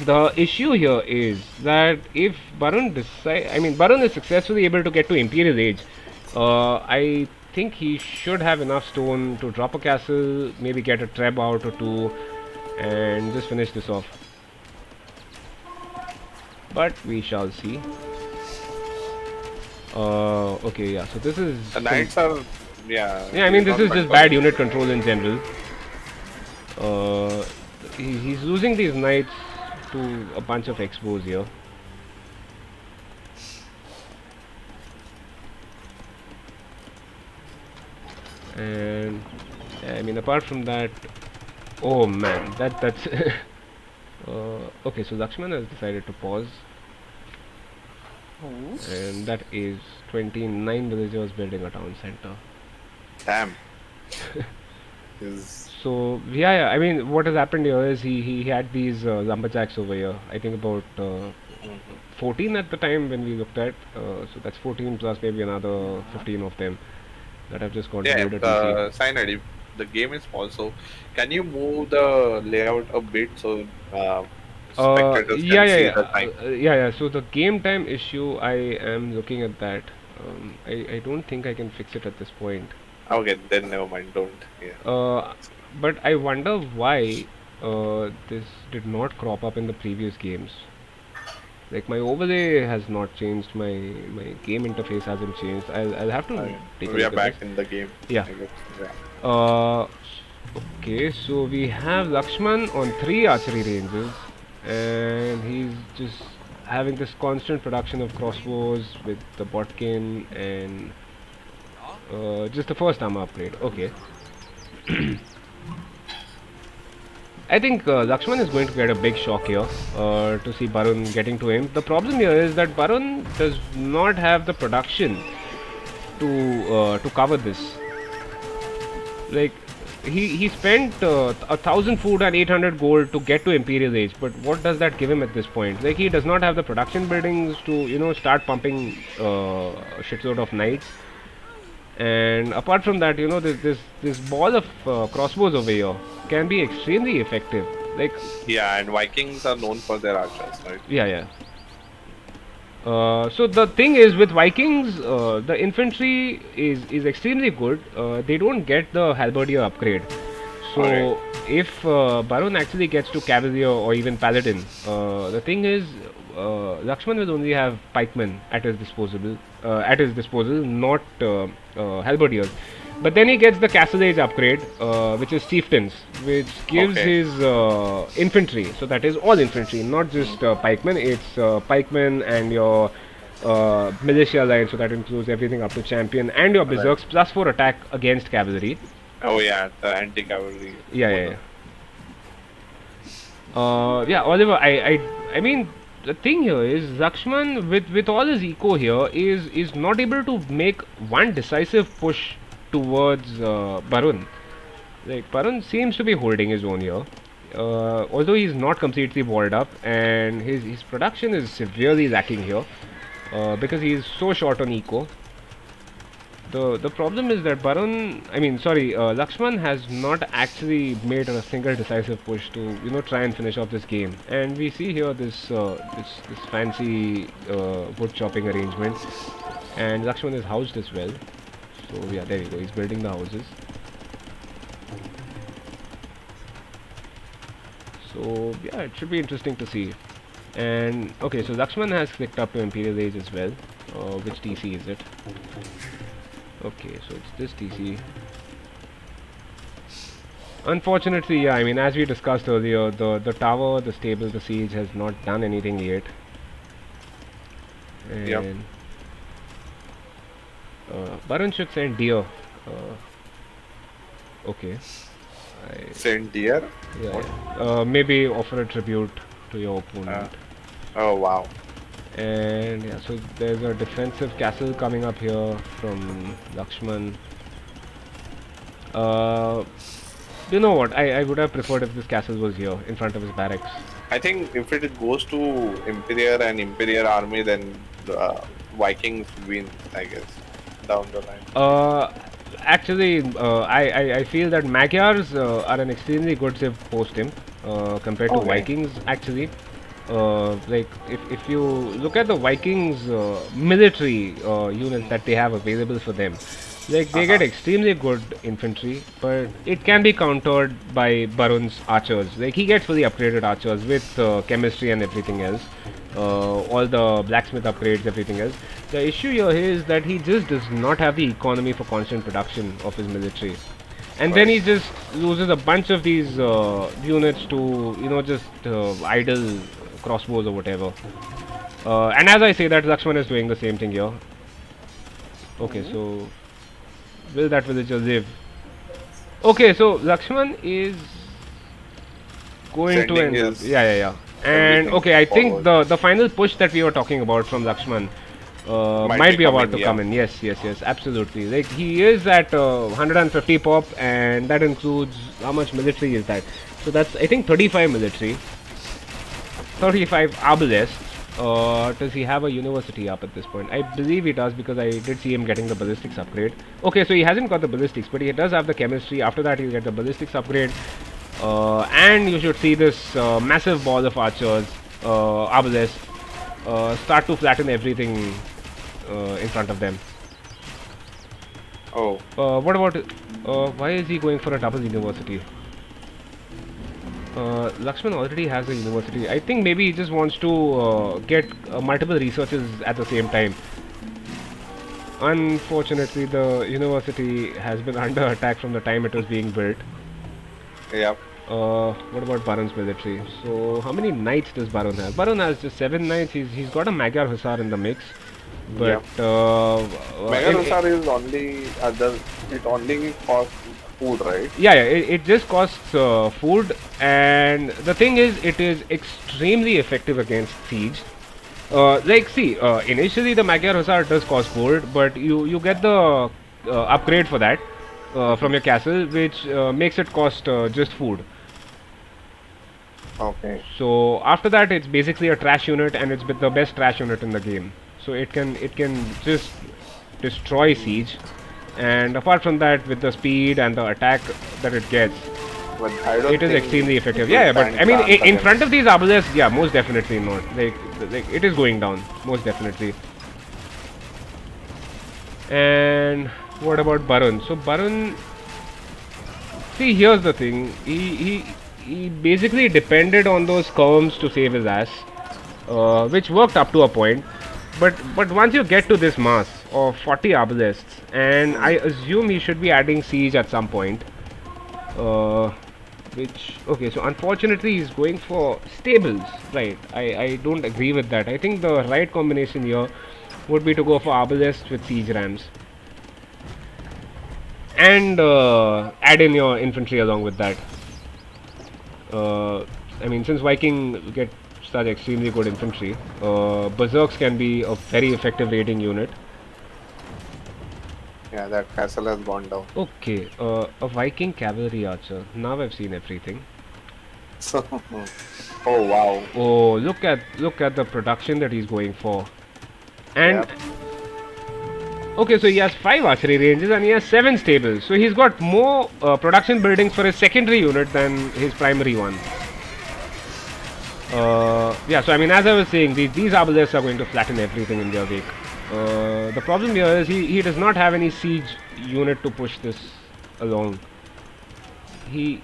The issue here is that if Barun decide, I mean, Barun is successfully able to get to Imperial Age, I think he should have enough stone to drop a castle, maybe get a treb out or two, and just finish this off. But we shall see. Okay, yeah. So this is The knights are, yeah. yeah. I mean, this not is just control. bad unit control in general. Uh, he's losing these knights to a bunch of expos here. And I mean, apart from that, oh man, that's okay. So Lakshman has decided to pause, and that is 29 villagers building a town center. Damn. Is So yeah, I mean, what has happened here is he had these lumberjacks over here. I think about 14 at the time when we looked at. So that's 14 plus maybe another 15 of them that have just yeah. contributed to see. Cyanide. The game is also. Can you move the layout a bit so spectators Yeah, can yeah, see yeah, the time? yeah. So the game time issue, I am looking at that. I don't think I can fix it at this point. Okay, then never mind. Don't. Yeah. Uh, but I wonder why this did not crop up in the previous games. Like my overlay has not changed, my game interface hasn't changed. I'll have to Okay. take a We are look at back this. in the game. Yeah. I guess. Yeah. Uh, okay, so we have Lakshman on 3 archery ranges, and he's just having this constant production of crossbows with the botkin and just the first armor upgrade. Okay. I think Lakshman is going to get a big shock here to see Barun getting to him. The problem here is that Barun does not have the production to cover this. Like he spent 1,000 food and 800 gold to get to Imperial Age, but what does that give him at this point? Like he does not have the production buildings to start pumping shitload of knights. And apart from that, this ball of crossbows over here can be extremely effective. Like Yeah, and Vikings are known for their archers, right? yeah, yeah. So the thing is with Vikings, the infantry is extremely good. They don't get the halberdier upgrade. So Alright. if Baron actually gets to cavalier or even paladin, the thing is Lakshman will only have pikemen at his disposal, not halberdiers. But then he gets the castle age upgrade, which is chieftains, which gives Okay. his infantry. So that is all infantry, not just pikemen. It's pikemen and your militia line. So that includes everything up to champion and your berserks plus 4 attack against cavalry. Oh yeah, the anti-cavalry. Yeah, yeah, yeah. Yeah, Oliver. I mean, the thing here is Lakshman with all his eco here is not able to make one decisive push towards Barun. Like Barun seems to be holding his own here, although he's not completely walled up, and his production is severely lacking here because he is so short on eco. The problem is that Lakshman has not actually made a single decisive push to try and finish off this game. And we see here this fancy wood chopping arrangement, and Lakshman is housed as well. So yeah, there you go. He's building the houses. So yeah, it should be interesting to see. And okay, so Lakshman has clicked up to Imperial Age as well. Which TC is it? Okay, so it's this TC. Unfortunately, yeah, I mean, as we discussed earlier, the tower, the stable, the siege has not done anything yet. Yep. And Barun should send deer. Okay. Send deer? Yeah, What? yeah. Maybe offer a tribute to your opponent. Oh wow. And yeah, so there's a defensive castle coming up here from Lakshman. You know what? I would have preferred if this castle was here in front of his barracks. I think if it goes to Imperial and Imperial army, then Vikings win, I guess, down the line. Actually, I feel that Magyars are an extremely good civ post imp compared to Okay. Vikings. Actually, like if you look at the Vikings military units that they have available for them, like they get extremely good infantry, but it can be countered by Barun's archers. Like he gets fully upgraded archers with chemistry and everything else, all the blacksmith upgrades, everything else. The issue here is that he just does not have the economy for constant production of his military. And then he just loses a bunch of these units to, you know, just idle crossbows or whatever. And as I say that, Lakshman is doing the same thing here. Okay, so will that villager live? Okay, so Lakshman is going Sending to end. his Yeah. And everything okay, I think forward. the final push that we were talking about from Lakshman might be about to come in. Yes, absolutely. Like he is at 150 pop, and that includes how much military is that? So that's I think 35 military, 35 arbalests. Does he have a university up at this point? I believe he does because I did see him getting the ballistics upgrade. Okay, so he hasn't got the ballistics, but he does have the chemistry. After that, he'll get the ballistics upgrade. And you should see this massive ball of archers, arbalists, start to flatten everything in front of them. Oh, What about why is he going for a double university? Lakshman already has a university. I think maybe he just wants to get multiple researches at the same time. Unfortunately, the university has been under attack from the time it was being built. yeah. What about Baron's military? So, how many knights does Baron have? Baron has just 7 knights. He's got a Magyar Hussar in the mix. But Mega Hussar is only it only costs food, right? yeah, it just costs food, and the thing is, it is extremely effective against siege. Like, see, initially the Magyar Hussar does cost gold, but you get the upgrade for that from your castle, which makes it cost just food. Okay. So after that, it's basically a trash unit, and it's the best trash unit in the game. So it can just destroy siege, and apart from that, with the speed and the attack that it gets, But I don't it is think extremely effective. it Yeah, will but stand I mean, chance in front against- of these arbalests, yeah, most definitely not. Like it is going down, most definitely. And what about Barun? So Barun, see, here's the thing. He basically depended on those curves to save his ass, which worked up to a point. But once you get to this mass of 40 arbalests, and I assume he should be adding siege at some point. Which okay, so unfortunately he's going for stables, right? I don't agree with that. I think the right combination here would be to go for arbalests with siege rams, and add in your infantry along with that. I mean, since Viking get such extremely good infantry, berserks can be a very effective raiding unit. Yeah, that castle has gone down. Okay, a Viking cavalry archer. Now I've seen everything. So, oh wow. Oh, look at the production that he's going for. And okay, so he has 5 archery ranges and he has 7 stables. So he's got more production buildings for his secondary unit than his primary one. Yeah, so I mean, as I was saying, these arbalests are going to flatten everything in their wake. The problem here is he does not have any siege unit to push this along. He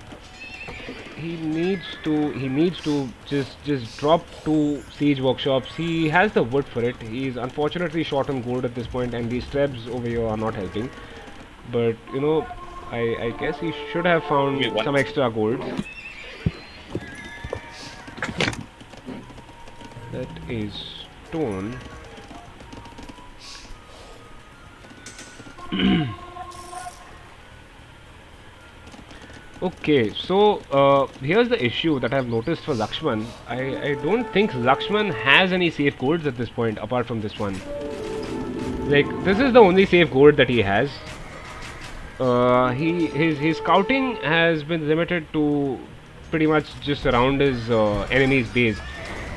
he needs to just drop 2 siege workshops. He has the wood for it. He's unfortunately short on gold at this point, and these trebs over here are not helping. But I guess he should have found Give me some one. extra gold. That is stone. Okay, so here's the issue that I've noticed for Lakshman. I don't think Lakshman has any safe gourds at this point, apart from this one. Like, this is the only safe gourd that he has. His scouting has been limited to pretty much just around his enemy's base.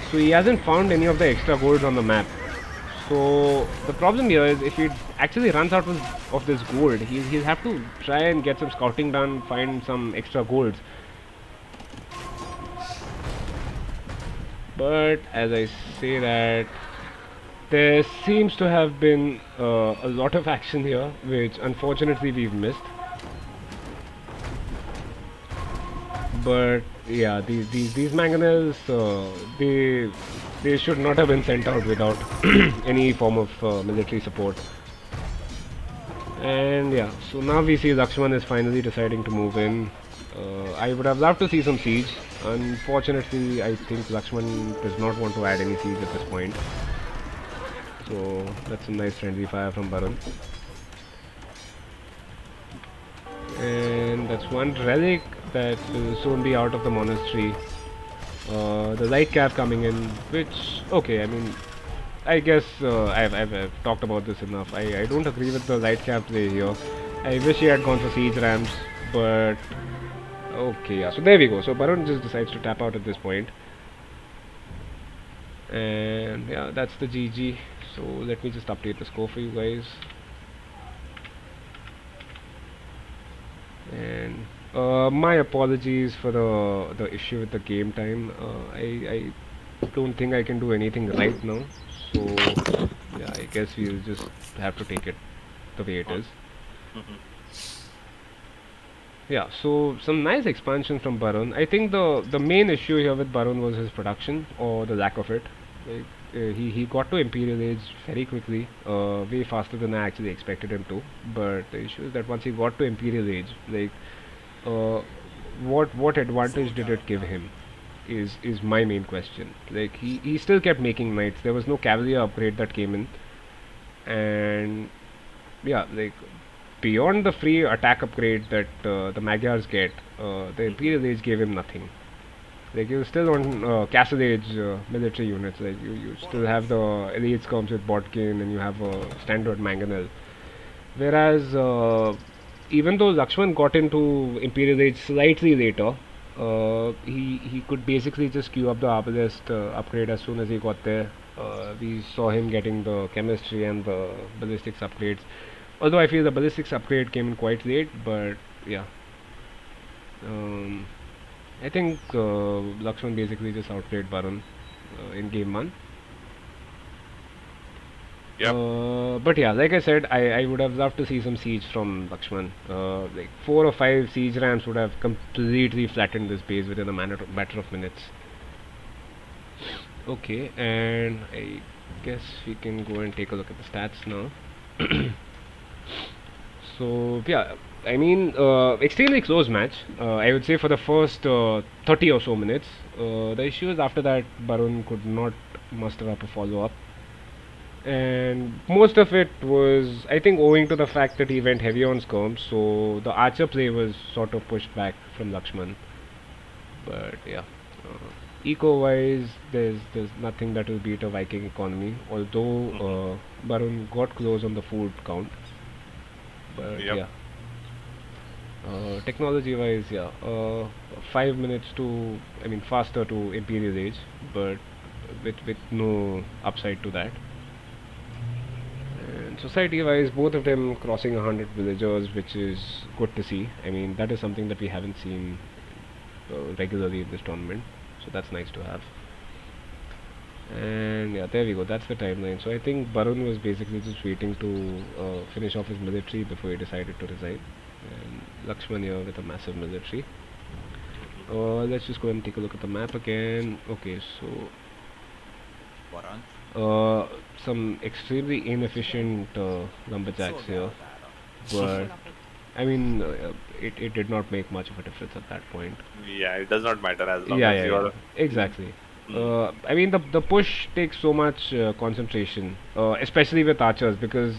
So he hasn't found any of the extra gourds on the map. So the problem here is if he actually runs out of this gold, he'll have to try and get some scouting done, find some extra golds. But as I say that, there seems to have been a lot of action here, which unfortunately we've missed. But yeah, these mangonels, they should not have been sent out without any form of military support. And yeah, so now we see Lakshman is finally deciding to move in. I would have loved to see some siege. Unfortunately, I think Lakshman does not want to add any siege at this point. So that's a nice friendly fire from Barun. And that's one relic that will soon be out of the monastery. The light cap coming in, which, okay, I mean, I guess I've talked about this enough. I don't agree with the light cap play here. I wish he had gone for siege rams, but okay, yeah. So there we go. So Barun just decides to tap out at this point. And yeah, that's the GG. So let me just update the score for you guys. And my apologies for the issue with the game time. I don't think I can do anything right now. So yeah, I guess we'll just have to take it the way it is. Yeah, so some nice expansion from Barun. I think the main issue here with Barun was his production or the lack of it. Like, he got to Imperial Age very quickly, way faster than I actually expected him to. But the issue is that once he got to Imperial Age, like, uh, what advantage did it give him? Is my main question. Like, he still kept making knights. There was no cavalry upgrade that came in, and yeah, like, beyond the free attack upgrade that the Magyars get, the Imperial Age gave him nothing. Like, you still on Castle Age military units. Like, you still have the elites comes with Bodkin, and you have a standard mangonel. Whereas even though Lakshman got into Imperial Age slightly later, he could basically just queue up the Arbalest upgrade as soon as he got there. We saw him getting the chemistry and the ballistics upgrades. Although I feel the ballistics upgrade came in quite late, but yeah. I think Lakshman basically just outplayed Barun in game 1. But yeah, like I said, I would have loved to see some siege from Lakshman. Like 4 or 5 siege rams would have completely flattened this base within a matter of minutes. Okay, and I guess we can go and take a look at the stats now. So yeah, I mean, extremely close match. I would say for the first 30 or so minutes. The issue is after that, Barun could not muster up a follow-up, and most of it was, I think, owing to the fact that he went heavy on skirms. So the archer play was sort of pushed back from Lakshman. But yeah, eco-wise, there's nothing that will beat a Viking economy. Although Barun got close on the food count. But yeah, technology-wise, yeah, 5 minutes to, I mean, faster to Imperial Age, but with no upside to that. And society-wise, both of them crossing 100 villagers, which is good to see. I mean, that is something that we haven't seen regularly in this tournament, so that's nice to have. And yeah, there we go, that's the timeline. So I think Barun was basically just waiting to finish off his military before he decided to resign. And Lakshman here with a massive military. Let's just go and take a look at the map again. Okay, so some extremely inefficient lumberjacks here, but I mean, it did not make much of a difference at that point. Yeah, it does not matter as long Yeah, as yeah, you yeah. are. Exactly. Mm. I mean, the push takes so much concentration, especially with archers, because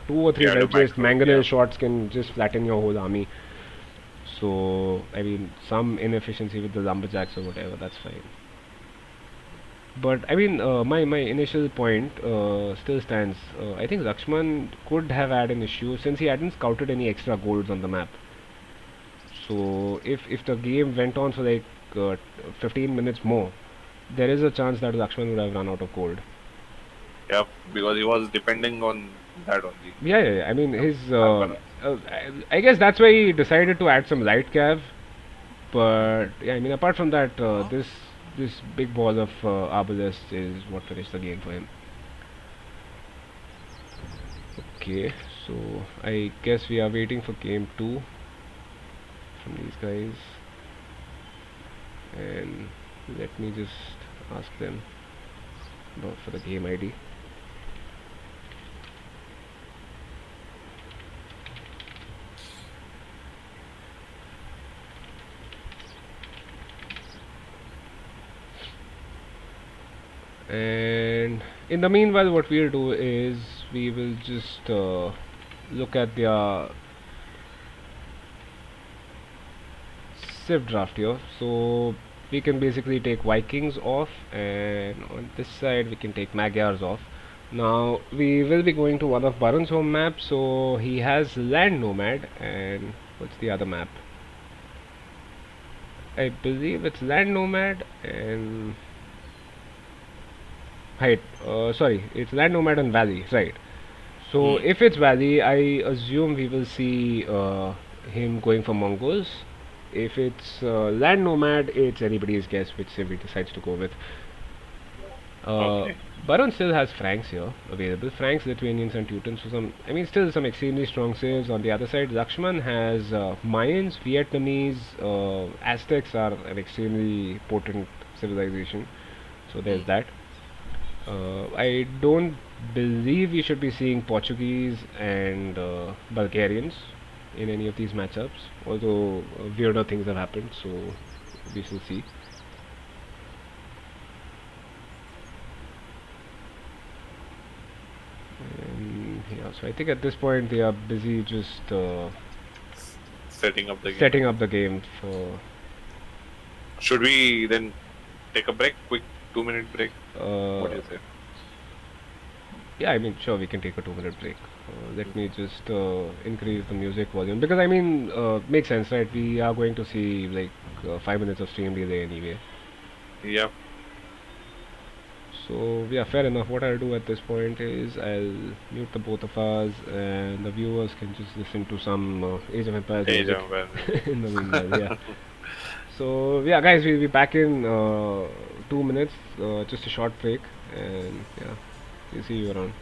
two or three You have to well-placed micro. Yeah. mangonel shots can just flatten your whole army. So, I mean, some inefficiency with the lumberjacks or whatever, that's fine. But I mean, my initial point still stands. I think Lakshman could have had an issue since he hadn't scouted any extra golds on the map. So if the game went on for like 15 minutes more, there is a chance that Lakshman would have run out of gold. Yep, because he was depending on that only. Yeah, yeah, yeah. I mean, Yep. his. Alpana. I guess that's why he decided to add some light cav. But yeah, I mean, apart from that, this big ball of Arbalest is what finished the game for him. Okay, so I guess we are waiting for game 2 from these guys, and let me just ask them for the game ID. And in the meanwhile, what we'll do is we will just look at their Civ draft here. So we can basically take Vikings off, and on this side we can take Magyars off. Now we will be going to one of Baron's home maps. So he has Land Nomad, and what's the other map? I believe it's Land Nomad and Height. Sorry, it's Land Nomad and Valley, right? So Hmm. if it's Valley, I assume we will see him going for Mongols. If it's Land Nomad, it's anybody's guess which civ he decides to go with. Uh, Okay. Baron still has Franks here available. Franks, Lithuanians, and Teutons. So some, I mean, still some extremely strong civs. On the other side, Lakshman has Mayans, Vietnamese, Aztecs are an extremely potent civilization. So there's Hmm. that. I don't believe we should be seeing Portuguese and Bulgarians in any of these matchups, although weirder things have happened, so we shall see. And yeah, so I think at this point they are busy just Setting up the game, I setting up guess. the game for. Should we then take a break? Quick 2 minute break? What do Uh, you say? yeah, I mean, sure, we can take a 2 minute break. Let me just increase the music volume because I mean, makes sense, right? We are going to see like 5 minutes of stream delay anyway. Yep. So yeah, fair enough. What I'll do at this point is I'll mute the both of us, and the viewers can just listen to some Age of Empires Age music of Empires. in the meanwhile. Yeah. So yeah, guys, we'll be back in 2 minutes. Just a short break, and yeah, we'll see you around.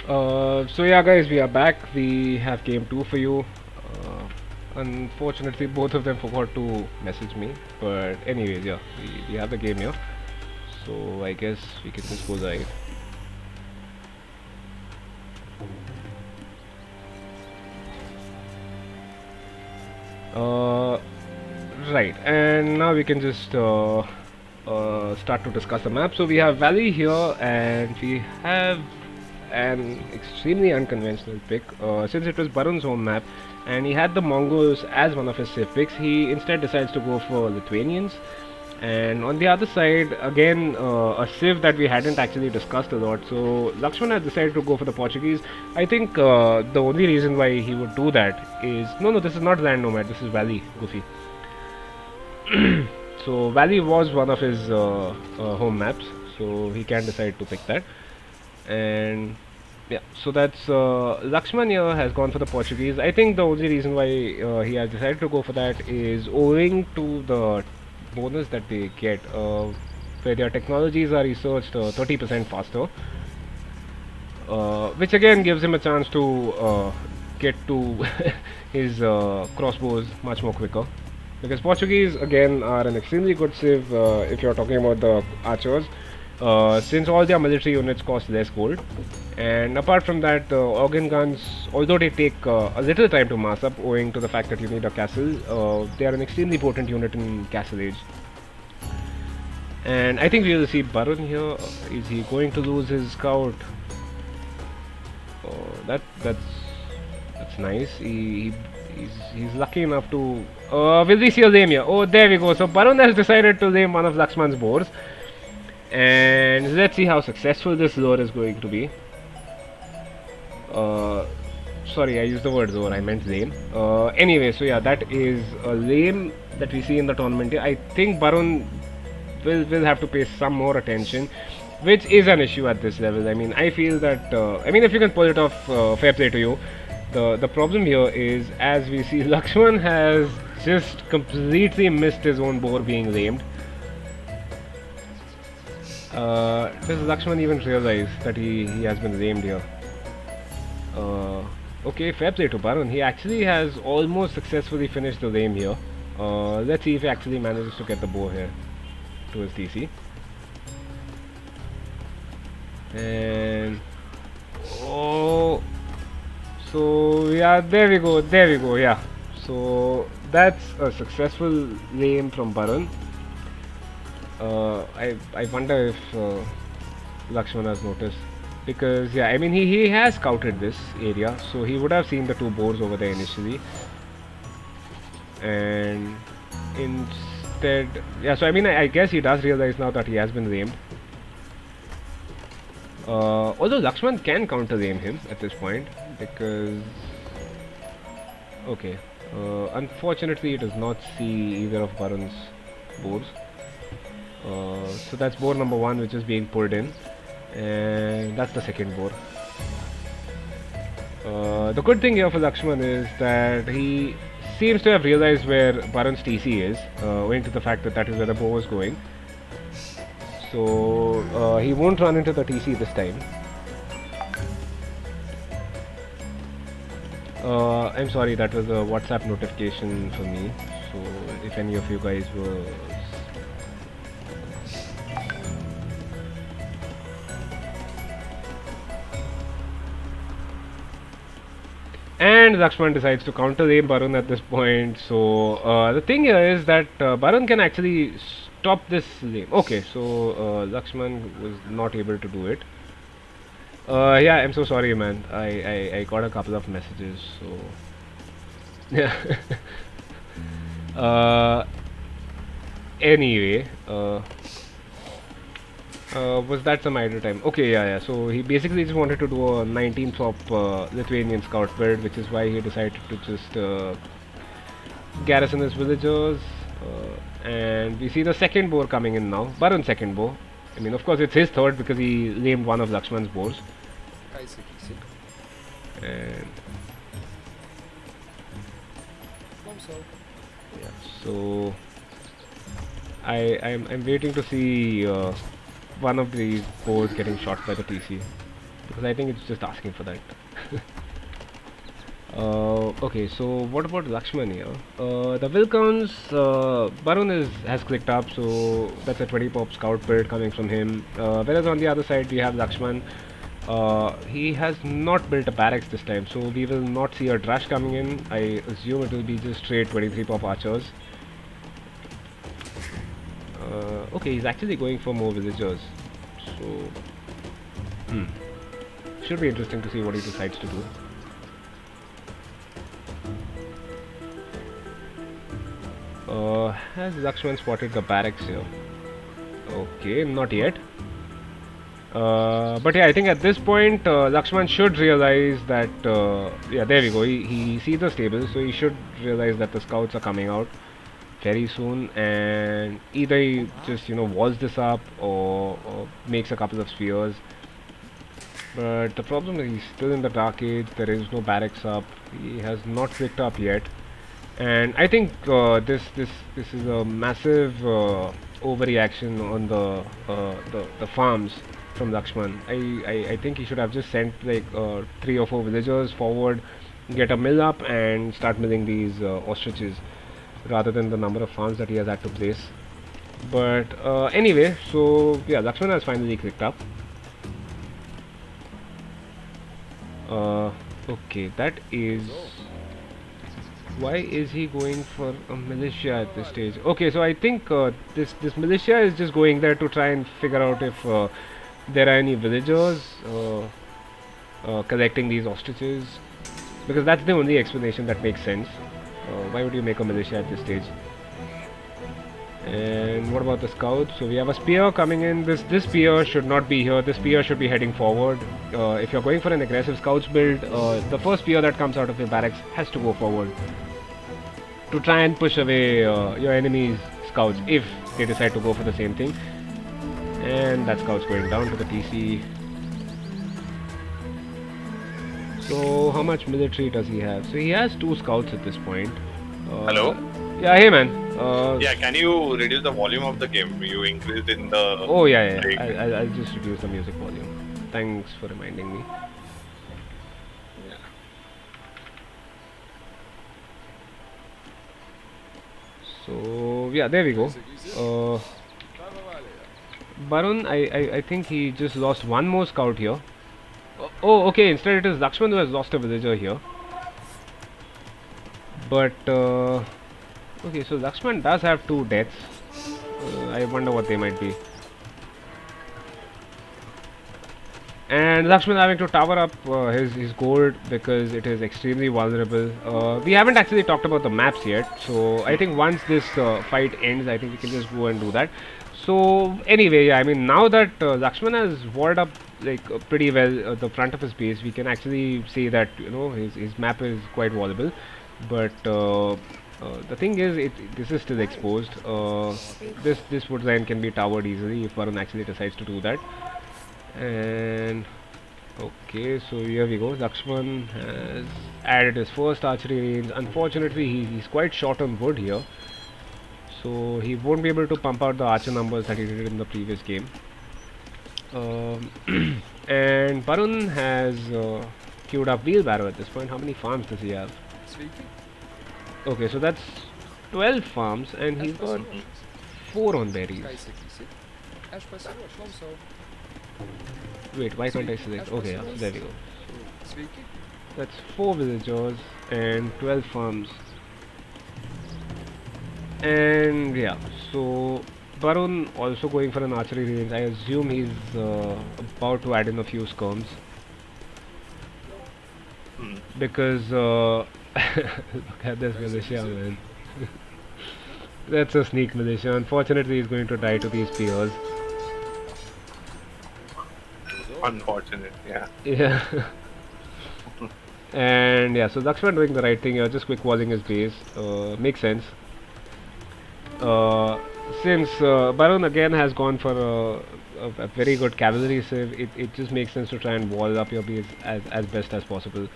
So yeah, guys, we are back. We have game 2 for you. Unfortunately, both of them forgot to message me. But anyways, yeah, we have the game here. So I guess we can just go live. Right, and now we can just start to discuss the map. So we have Valley here, and we have an extremely unconventional pick. Since it was Barun's home map, and he had the Mongols as one of his safe picks, he instead decides to go for Lithuanians. And on the other side, again, a civ that we hadn't actually discussed a lot. So Lakshman has decided to go for the Portuguese. I think the only reason why he would do that is no, this is not Land Nomad. This is Valley, Goofy. So Valley was one of his home maps, so he can decide to pick that. And yeah, so that's Lakshman here has gone for the Portuguese. I think the only reason why he has decided to go for that is owing to the bonus that they get, where their technologies are researched 30% faster, which again gives him a chance to get to his crossbows much more quicker. Because Portuguese again are an extremely good civ if you're talking about the archers, since all their military units cost less gold. And apart from that, the organ guns, although they take a little time to mass up owing to the fact that you need a castle, they are an extremely potent unit in Castle Age. And I think we will see Barun here. Is he going to lose his scout? Oh, that's nice. He's lucky enough to. Will we see a lame here? Oh, there we go. So Barun has decided to lame one of Lakshman's boars, and let's see how successful this lure is going to be. Sorry, I used the word lure. I meant lame. Anyway, so yeah, that is a lame that we see in the tournament here. I think Barun will have to pay some more attention, which is an issue at this level. I mean, I feel that if you can pull it off, fair play to you. The problem here is, as we see, Lakshman has just completely missed his own boar being lamed. Does Lakshman even realize that he has been lamed here? Okay, fair play to Barun. He actually has almost successfully finished the lame here. Let's see if he actually manages to get the boar here to his TC. And oh, so yeah, there we go, yeah. So that's a successful lame from Barun. I wonder if Lakshman has noticed, because yeah, I mean he has scouted this area, so he would have seen the two boars over there initially, and instead, yeah, so I mean I guess he does realize now that he has been lamed. Although Lakshman can counter lame him at this point, because okay, unfortunately he does not see either of Barun's boars. So that's boar number 1 which is being pulled in, and that's the second boar. The good thing here for Lakshman is that he seems to have realized where Barun's TC is, owing to the fact that is where the boar is going. So he won't run into the TC this time. I'm sorry, that was a WhatsApp notification for me. So if any of you guys were and Lakshman decides to counter lame Barun at this point. So the thing here is that Barun can actually stop this lame. Okay, so Lakshman was not able to do it. Yeah, I'm so sorry, man. I got a couple of messages, so yeah. Anyway, was that some idle time? Okay, yeah. So he basically just wanted to do a 19 flop Lithuanian scout build, which is why he decided to just garrison his villagers. And we see the second boar coming in now. Barun's second boar. I mean, of course, it's his third because he lamed one of Lakshman's boars. And yeah, so I'm waiting to see one of these boars getting shot by the TC. because I think it's just asking for that. Okay, so what about Lakshman here? The will counts, Barun has clicked up, so that's a 20 pop scout build coming from him. Whereas on the other side we have Lakshman. He has not built a barracks this time, so we will not see a Drash coming in. I assume it will be just straight 23 pop archers. Okay, he's actually going for more villagers, so should be interesting to see what he decides to do. Has Lakshman spotted the barracks here? Okay, not yet. But yeah, I think at this point Lakshman should realize that yeah, there we go. He sees the stable, so he should realize that the scouts are coming out very soon, and either he just walls this up or makes a couple of spears. But the problem is he's still in the Dark Age. There is no barracks up. He has not picked up yet. And I think this is a massive overreaction on the farms from Lakshman. I think he should have just sent like 3 or 4 villagers forward, get a mill up, and start milling these ostriches, rather than the number of farms that he has had to place. But anyway, so yeah, Lakshman has finally clicked up. Okay, that is. Why is he going for a militia at this stage? Okay, so I think this militia is just going there to try and figure out if there are any villagers collecting these ostriches, because that's the only explanation that makes sense. Why would you make a militia at this stage? And what about the scouts? So we have a spear coming in. This spear should not be here. This spear should be heading forward. If you're going for an aggressive scouts build, the first spear that comes out of your barracks has to go forward to try and push away your enemy's scouts if they decide to go for the same thing. And that scout's going down to the TC. So how much military does he have? So he has 2 scouts at this point. Hello? Yeah, hey man. Yeah, can you reduce the volume of the game? You increased in the... Oh yeah. I'll just reduce the music volume. Thanks for reminding me. Yeah. So yeah, there we go. Barun, I think he just lost 1 more scout here. Oh, okay. Instead, it is Lakshman who has lost a villager here. But okay, so Lakshman does have 2 deaths. I wonder what they might be. And Lakshman having to tower up his gold because it is extremely vulnerable. We haven't actually talked about the maps yet, so I think once this fight ends, I think we can just go and do that. So anyway, yeah, I mean, now that Lakshman has walled up like pretty well the front of his base, we can actually say that his map is quite wallable. But the thing is, this is still exposed. This wood line can be towered easily if Varun actually decides to do that. And okay, so here we go. Lakshman has added his first archery range. Unfortunately, he's quite short on wood here, so he won't be able to pump out the archer numbers that he did in the previous game. And Varun has queued up wheelbarrow at this point. How many farms does he have? Okay, so that's 12 farms, and he's got 4 on berries. Wait, why can't I select? Okay, yeah, there we go. That's 4 villagers and 12 farms. And yeah, so Barun also going for an archery range. I assume he's about to add in a few skirms. Because look at this militia, man. That's a sneak militia. Unfortunately, he's going to die to these spears. Unfortunate, yeah. Yeah. And yeah, so Lakshman doing the right thing here, just quick walling his base. Makes sense. Since Barun again has gone for a very good cavalry sieve, it just makes sense to try and wall up your base as best as possible.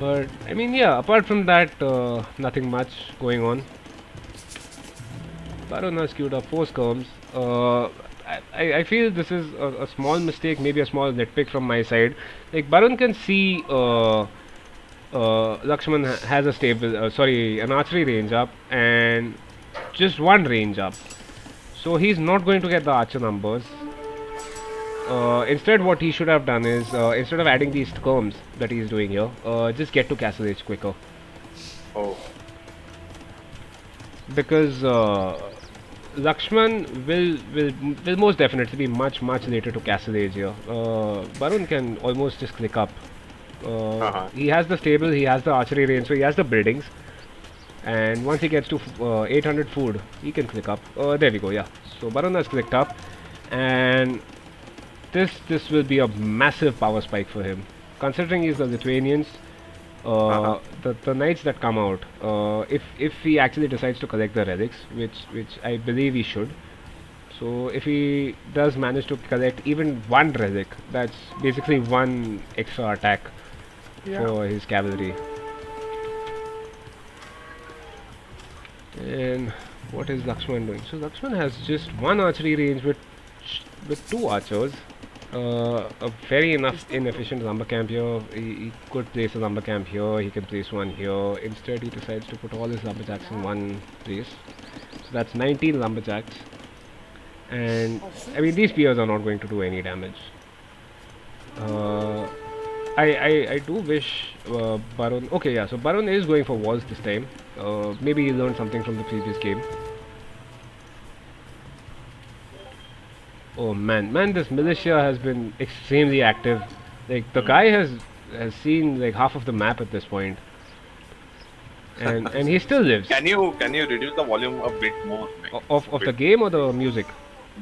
But I mean, yeah, apart from that, nothing much going on. Barun has queued up 4 skirms. I feel this is a small mistake, maybe a small nitpick from my side. Like Barun can see Lakshman has a stable, sorry, an archery range up and just one range up. So he's not going to get the archer numbers. Instead, what he should have done is, instead of adding these skirms that he's doing here, just get to Castle Age quicker. Oh. Because Lakshman will most definitely be much later to Castle Age here. Barun can almost just click up. He has the stable, he has the archery range, so he has the buildings. And once he gets to 800 food, he can click up. There we go, yeah. So Barun has clicked up, and this will be a massive power spike for him. Considering he's the Lithuanians, the knights that come out, if he actually decides to collect the relics, which I believe he should. So if he does manage to collect even one relic, that's basically one extra attack for his cavalry. And what is Lakshman doing? So Lakshman has just one archery range with two archers. A very inefficient lumber camp here. He could place a lumber camp here. He can place one here. Instead, he decides to put all his lumberjacks in one place. So that's 19 lumberjacks. And I mean, these spears are not going to do any damage. I do wish Barun. Okay, yeah. So Barun is going for walls this time. Maybe he learned something from the previous game. Oh man, this militia has been extremely active. Like the guy has seen like half of the map at this point, and he still lives. Can you reduce the volume a bit more? Like, of the game or the music?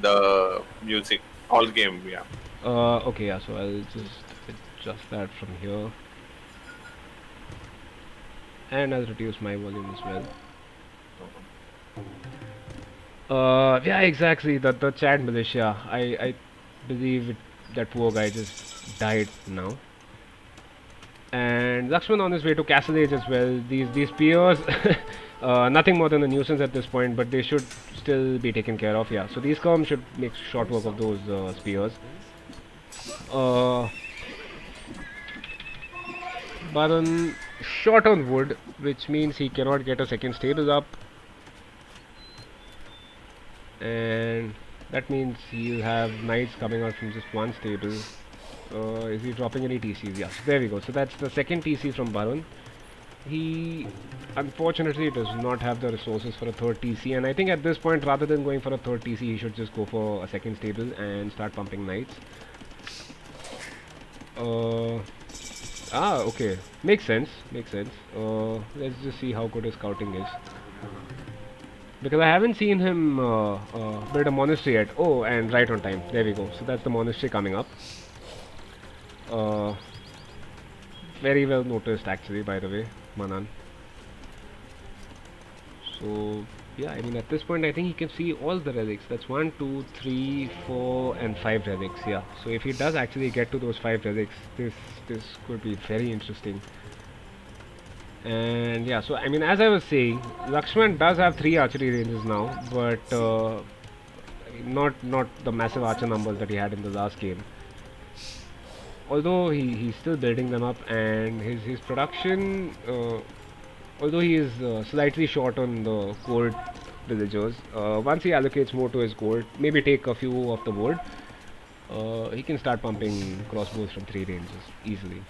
The music, all game, yeah. Okay, yeah. So I'll just adjust that from here, and I'll reduce my volume as well. Yeah, exactly. The Chad militia. I believe that poor guy just died now. And Lakshman on his way to Castle Age as well. These spears, nothing more than a nuisance at this point, but they should still be taken care of. Yeah. So these skirms should make short work of those spears. Barun short on wood, which means he cannot get a second stable up. And that means he'll have knights coming out from just one stable. Is he dropping any TCs? Yes, there we go. So that's the second TC from Barun. He unfortunately does not have the resources for a third TC, and I think at this point, rather than going for a third TC, he should just go for a second stable and start pumping knights. Okay, makes sense. Let's just see how good his scouting is. Because I haven't seen him build a monastery yet. Oh, and right on time. There we go. So that's the monastery coming up. Very well noticed actually, by the way, Manan. So, yeah, I mean at this point I think he can see all the relics. That's 1, 2, 3, 4 and 5 relics, yeah. So if he does actually get to those 5 relics, this could be very interesting. And yeah, so I mean, as I was saying, Lakshman does have 3 archery ranges now, but not the massive archer numbers that he had in the last game. Although he's still building them up, and his production, although he is slightly short on the gold villagers, once he allocates more to his gold, maybe take a few of the wood, he can start pumping crossbows from 3 ranges easily.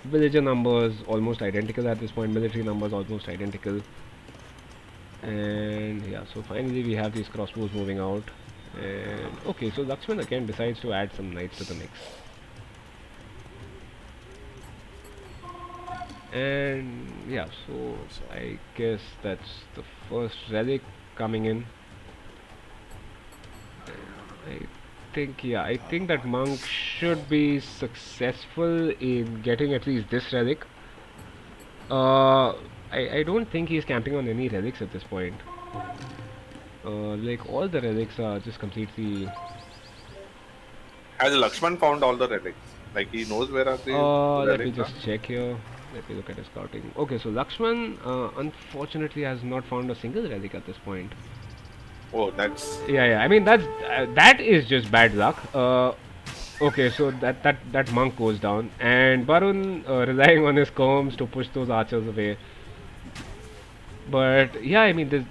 Villager numbers almost identical at this point, military numbers almost identical. And yeah, so finally we have these crossbows moving out. And okay, so Lakshman again decides to add some knights to the mix. And yeah, so I guess that's the first relic coming in. I think that monk should be successful in getting at least this relic. I don't think he's camping on any relics at this point. Like all the relics are just completely... Has Lakshman found all the relics? Like he knows where are the relics? Let me just check here. Let me look at his scouting. Okay, so Lakshman unfortunately has not found a single relic at this point. Oh, that's Yeah. I mean that is just bad luck. Okay, so that monk goes down, and Barun relying on his combs to push those archers away. But yeah, I mean, this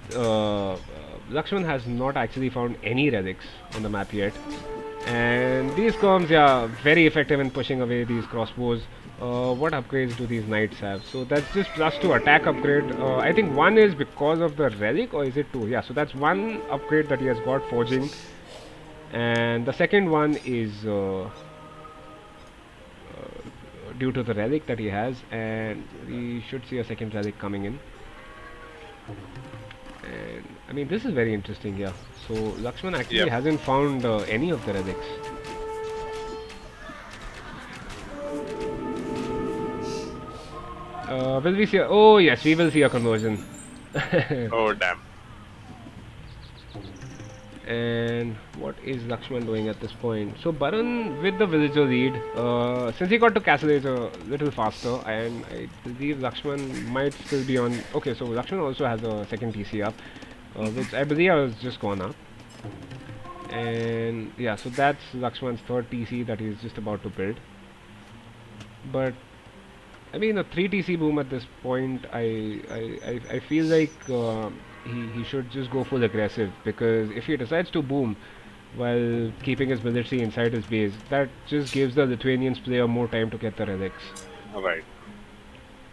Lakshman has not actually found any relics on the map yet, and these comms, yeah, very effective in pushing away these crossbows. What upgrades do these knights have? So that's just +2 attack upgrade. I think one is because of the relic, or is it two? Yeah, so that's one upgrade that he has got, forging, and the second one is due to the relic that he has, and we should see a second relic coming in. And I mean, this is very interesting, yeah. So Lakshman actually yep. hasn't found any of the relics. Will we see? Oh yes, we will see a conversion. Oh damn. And what is Lakshman doing at this point? So Baran with the villager lead, since he got to Castle Age a little faster, and I believe Lakshman might still be on. Okay, so Lakshman also has a second TC up, which I believe has just gone up. And yeah, so that's Lakshman's third TC that he's just about to build. But I mean, a 3 TC boom at this point, I feel like he should just go full aggressive, because if he decides to boom while keeping his military inside his base, that just gives the Lithuanians player more time to get the relics. Right.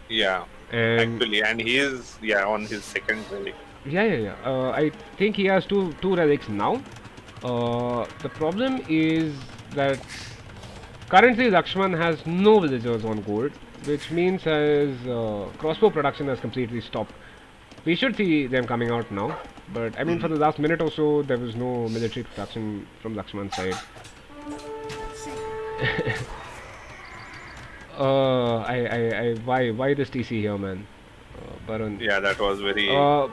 Yeah. And actually, and he is on his second relic. Yeah. I think he has two relics now. The problem is that currently Lakshman has no villagers on gold, which means his crossbow production has completely stopped. We should see them coming out now, but I mean, for the last minute or so, there was no military production from Lakshman's side. Why this TC here, man? Baron. Yeah, that was very.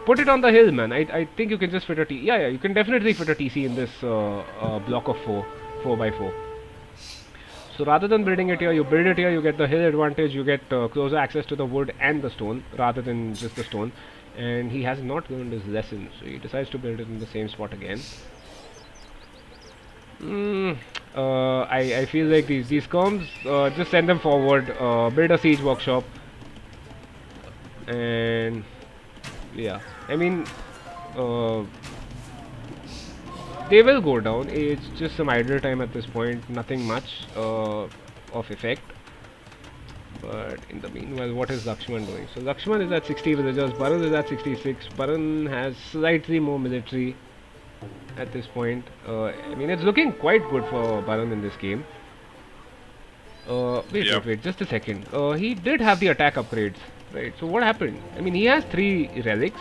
Put it on the hill, man. I think you can just fit a TC. Yeah, you can definitely fit a TC in this block of 4x4. So rather than building it here, you build it here, you get the hill advantage, you get closer access to the wood and the stone, rather than just the stone. And he has not learned his lesson, so he decides to build it in the same spot again. I feel like these comms, just send them forward, build a siege workshop, and yeah, I mean, they will go down. It's just some idle time at this point, nothing much of effect. But in the meanwhile, what is Lakshman doing? So Lakshman is at 60 villagers, Baran is at 66. Baran has slightly more military at this point. I mean, it's looking quite good for Baran in this game. Wait, just a second. He did have the attack upgrades, right? So what happened? I mean, he has 3 relics.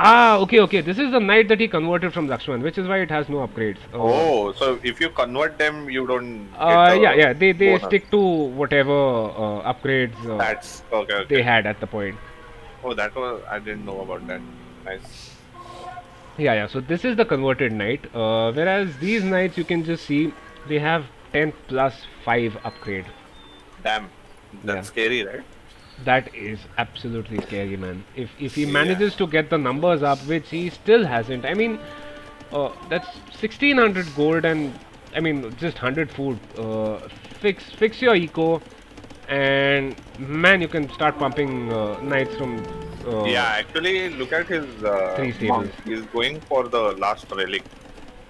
Okay. This is the knight that he converted from Lakshman, which is why it has no upgrades. So if you convert them, you don't. Yeah. They stick to whatever upgrades that's okay. They had at the point. Oh, that was, I didn't know about that. Nice. Yeah. So this is the converted knight. Whereas these knights, you can just see they have 10 plus 5 upgrade. Damn, that's scary, right? That is absolutely scary, man. If he manages to get the numbers up, which he still hasn't. I mean, that's 1600 gold, and I mean just 100 food. Fix your eco, and man, you can start pumping knights from. Actually, look at his 3 stables. He's going for the last relic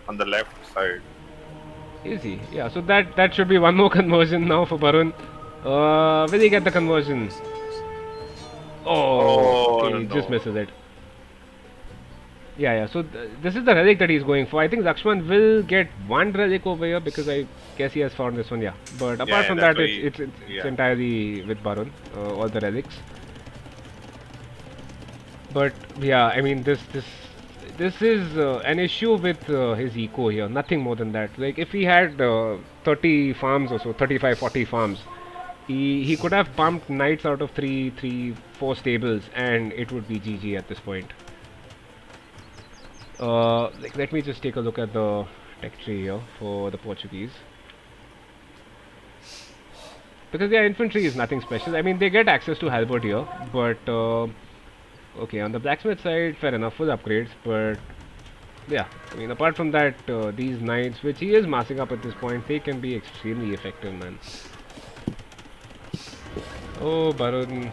on the left side. Is he? Yeah. So that should be one more conversion now for Barun. Will he get the conversion? He just misses it. Yeah. So this is the relic that he's going for. I think Lakshman will get 1 relic over here, because I guess he has found this one. Yeah. But apart from that, it's entirely with Barun, all the relics. But yeah, I mean this is an issue with his eco here. Nothing more than that. Like if he had 30 farms or so, 35, 40 farms. He could have pumped knights out of 4 stables, and it would be GG at this point. Let me just take a look at the tech tree here for the Portuguese. Because their infantry is nothing special. I mean, they get access to halberd here, but Okay, on the blacksmith side, fair enough, full upgrades, but yeah, I mean, apart from that, these knights, which he is massing up at this point, they can be extremely effective, man. Oh, Barun,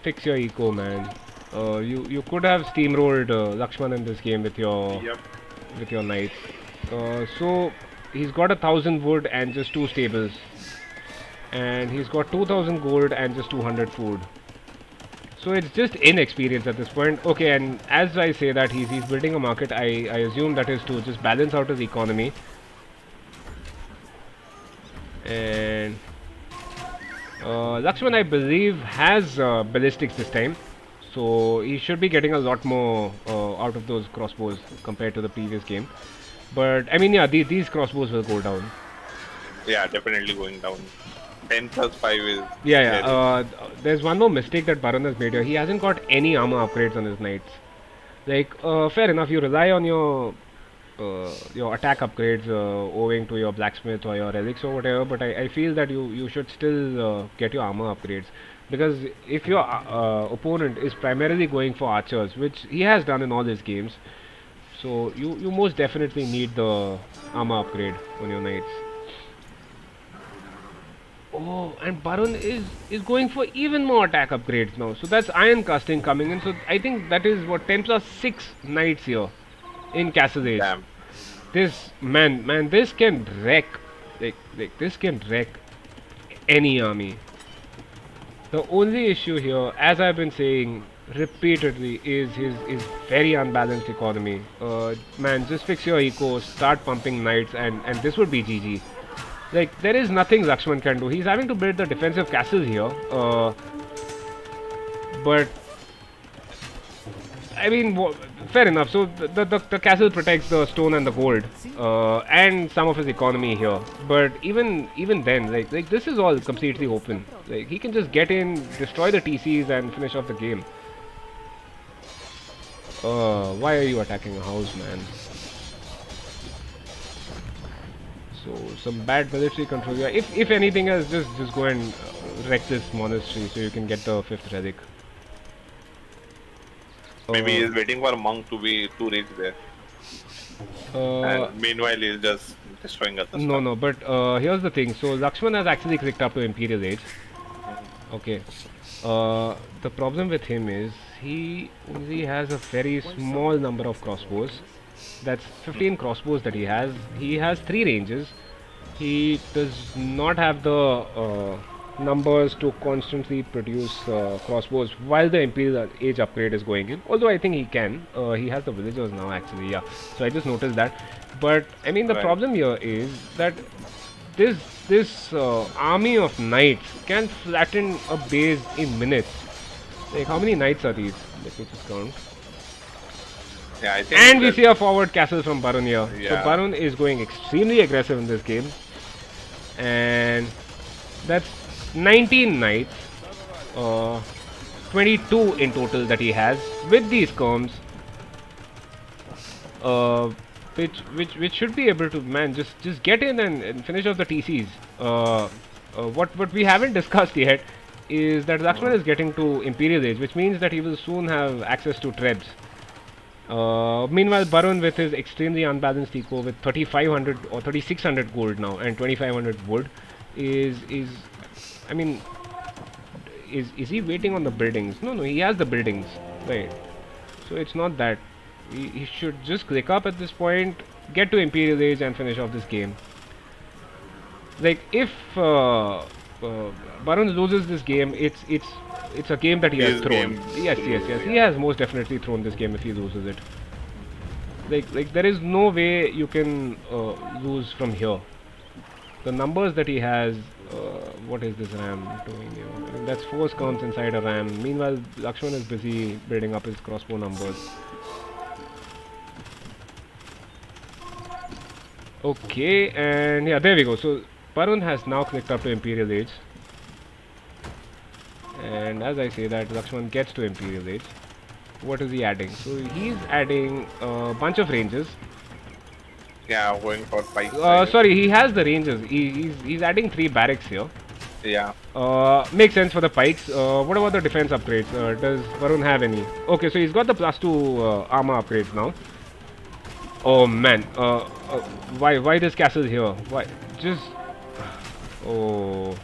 fix your eco, man. You could have steamrolled Lakshman in this game Yep. with your knights. So he's got 1,000 wood and just 2 stables, and he's got 2,000 gold and just 200 food. So it's just inexperience at this point. Okay, and as I say that he's building a market, I assume that is to just balance out his economy. And Lakshman, I believe, has ballistics this time, so he should be getting a lot more out of those crossbows compared to the previous game. But I mean, yeah, these crossbows will go down. Yeah, definitely going down. 10 plus 5 is. Yeah, yeah. Very- There's one more mistake that Baron has made here. He hasn't got any armor upgrades on his knights. Like, fair enough, you rely on your attack upgrades owing to your blacksmith or your relics or whatever, but I feel that you should still get your armor upgrades, because if your opponent is primarily going for archers, which he has done in all his games, so you most definitely need the armor upgrade on your knights. Oh, and Baron is going for even more attack upgrades now. So that's iron casting coming in. So I think that is what 10 plus 6 knights here in Castle Age. Damn. This man, this can wreck, like this can wreck any army. The only issue here, as I've been saying repeatedly, is his very unbalanced economy. Man, just fix your eco, start pumping knights, and this would be GG. Like, there is nothing Lakshman can do. He's having to build the defensive castle here. But I mean, fair enough. So the castle protects the stone and the gold, and some of his economy here. But even then, like this is all completely open. Like, he can just get in, destroy the TCs, and finish off the game. Why are you attacking a house, man? So some bad military control. Yeah, if anything else, just go and wreck this monastery so you can get the 5th relic. Maybe he's waiting for a monk to reach there. And meanwhile, he's just destroying others. No, but here's the thing. So Lakshman has actually clicked up to Imperial Age. Okay. The problem with him is he only has a very small number of crossbows. That's 15 crossbows that he has. He has 3 ranges. He does not have the numbers to constantly produce crossbows while the Imperial Age upgrade is going in. Although I think he can. He has the villagers now, actually, yeah. So I just noticed that. But I mean, the problem here is that this army of knights can flatten a base in minutes. Like, how many knights are these? Let me just count. Yeah, I think And we see a forward castle from Barun here. Yeah. So Barun is going extremely aggressive in this game. And that's 19 knights. 22 in total that he has with these comms. Which should be able to, man, just get in and finish off the TCs. What we haven't discussed yet is that Lakshman is getting to Imperial Age, which means that he will soon have access to trebs. Meanwhile, Barun, with his extremely unbalanced eco, with 3,500 or 3,600 gold now and 2,500 wood, is I mean, is he waiting on the buildings? No, he has the buildings, right? So it's not that. He should just click up at this point, get to Imperial Age, and finish off this game. Like, if Barun loses this game, it's a game that he has thrown. Yes. He has most definitely thrown this game if he loses it. Like there is no way you can lose from here. The numbers that he has. What is this ram doing here? I mean, that's 4 scums inside a ram. Meanwhile, Lakshman is busy building up his crossbow numbers. Okay, and yeah, there we go. So Barun has now clicked up to Imperial Age. And as I say that, Lakshman gets to Imperial Age. What is he adding? So he's adding a bunch of ranges. Yeah, going for 5. Sorry, he has the ranges. He's adding 3 barracks here. Yeah. Makes sense for the pikes. What about the defense upgrades? Does Varun have any? Okay, so he's got the +2 armor upgrades now. Oh man, why this castle here? Why? Just oh,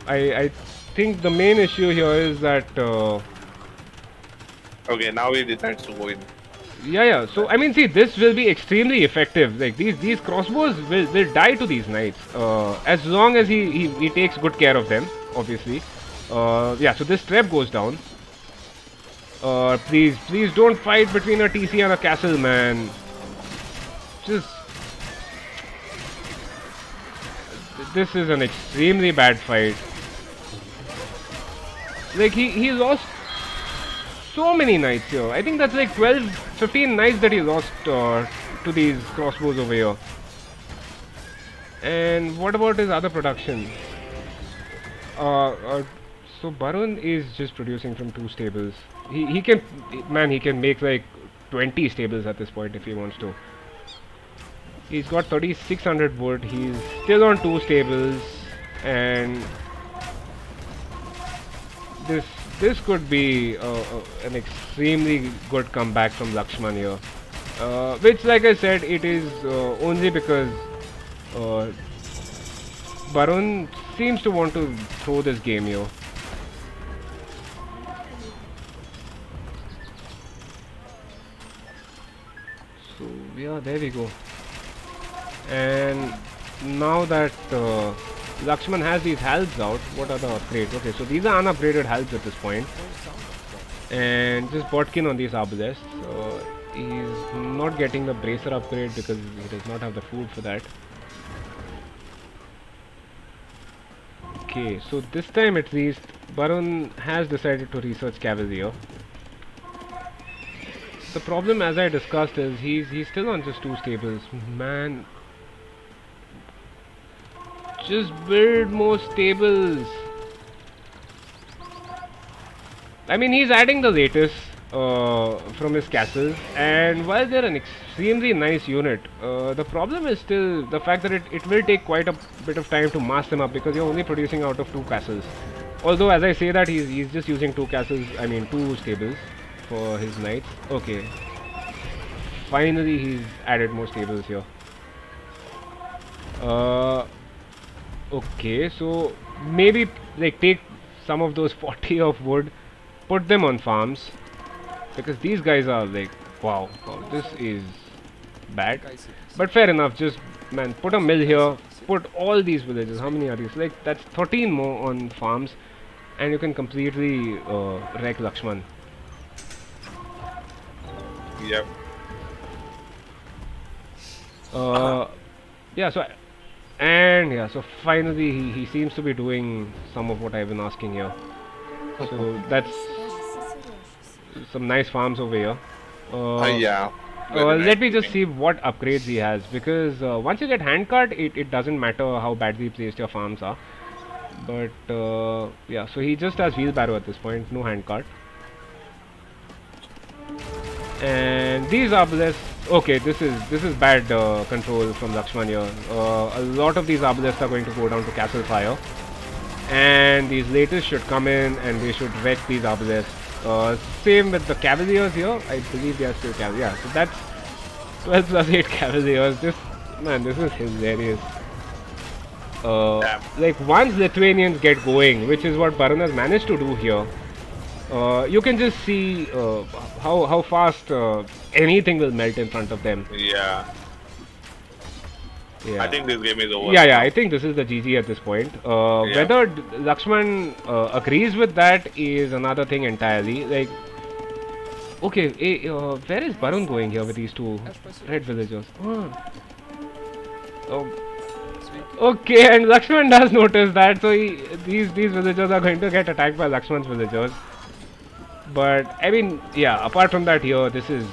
I think the main issue here is that Okay, now he decides to go in. yeah. So I mean, see, this will be extremely effective. Like these crossbows will die to these knights as long as he takes good care of them. Obviously, yeah. So this trap goes down. Please don't fight between a TC and a castle, man. Just this is an extremely bad fight. Like he lost so many knights here. I think that's like 12, 15 knights that he lost to these crossbows over here. And what about his other production? So Barun is just producing from 2 stables. He can, man, he can make like 20 stables at this point if he wants to. He's got 3600 wood. He's still on 2 stables, and this could be an extremely good comeback from Lakshman here. Which, like I said, it is only because Barun seems to want to throw this game here. So yeah, there we go. And now that Lakshman has these halbs out, what are the upgrades? Okay, so these are unupgraded halbs at this point. And just Botkin on these arbalests. He's not getting the bracer upgrade because he does not have the food for that. Okay, so this time at least Barun has decided to research Cavalier. The problem, as I discussed, is he's still on just 2 stables. Man, just build more stables. I mean, he's adding the latest from his castles, and while they're an extremely nice unit, the problem is still the fact that it will take quite a bit of time to mass them up because you're only producing out of 2 castles. Although, as I say that, he's just using 2 castles, I mean 2 stables for his knights. Okay. Finally, he's added more stables here. Okay, so maybe like take some of those 40 of wood, put them on farms, because these guys are like, wow, this is bad. But fair enough, just man, put a mill here, put all these villages. How many are these? Like that's 13 more on farms, and you can completely wreck Lakshman. Yep. Yeah, so and yeah, so finally he seems to be doing some of what I've been asking here. So that's some nice farms over here. Yeah. Let me just see what upgrades he has, because once you get handcart, it doesn't matter how badly placed your farms are. But yeah, so he just has wheelbarrow at this point, no handcart. And these arbalests, okay, this is bad control from Lakshman here. A lot of these arbalests are going to go down to castle fire, and these latest should come in and they should wreck these arbalests. Same with the cavaliers here. I believe they are still cavaliers. Yeah, so that's 12 plus 8 cavaliers. This is hilarious. Like once Lithuanians get going, which is what Barun has managed to do here, you can just see how fast anything will melt in front of them. Yeah. Yeah. I think this game is over. Yeah, I think this is the GG at this point. Whether Lakshman agrees with that is another thing entirely. Like, okay, where is Barun going here with these 2 red villagers? Okay, and Lakshman does notice that, so these villagers are going to get attacked by Lakshman's villagers. But I mean, yeah, apart from that, here this is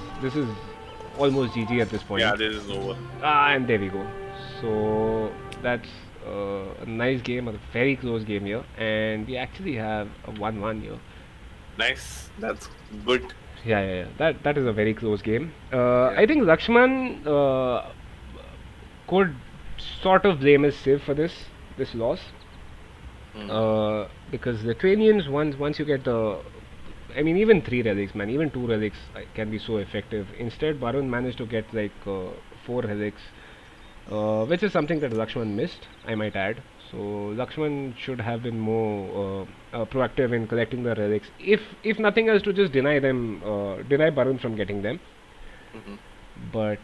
almost GG at this point. Yeah, this is over. And there we go. So that's a nice game, a very close game here, and we actually have a 1-1 here. Nice, that's good. Yeah. That is a very close game. I think Lakshman could sort of blame his Civ for this loss. Because the Lithuanians, once you get the, I mean, even three relics, man, even two relics can be so effective. Instead, Barun managed to get like four relics, which is something that Lakshman missed, I might add. So Lakshman should have been more proactive in collecting the relics, if nothing else, to just deny them, deny Barun from getting them. But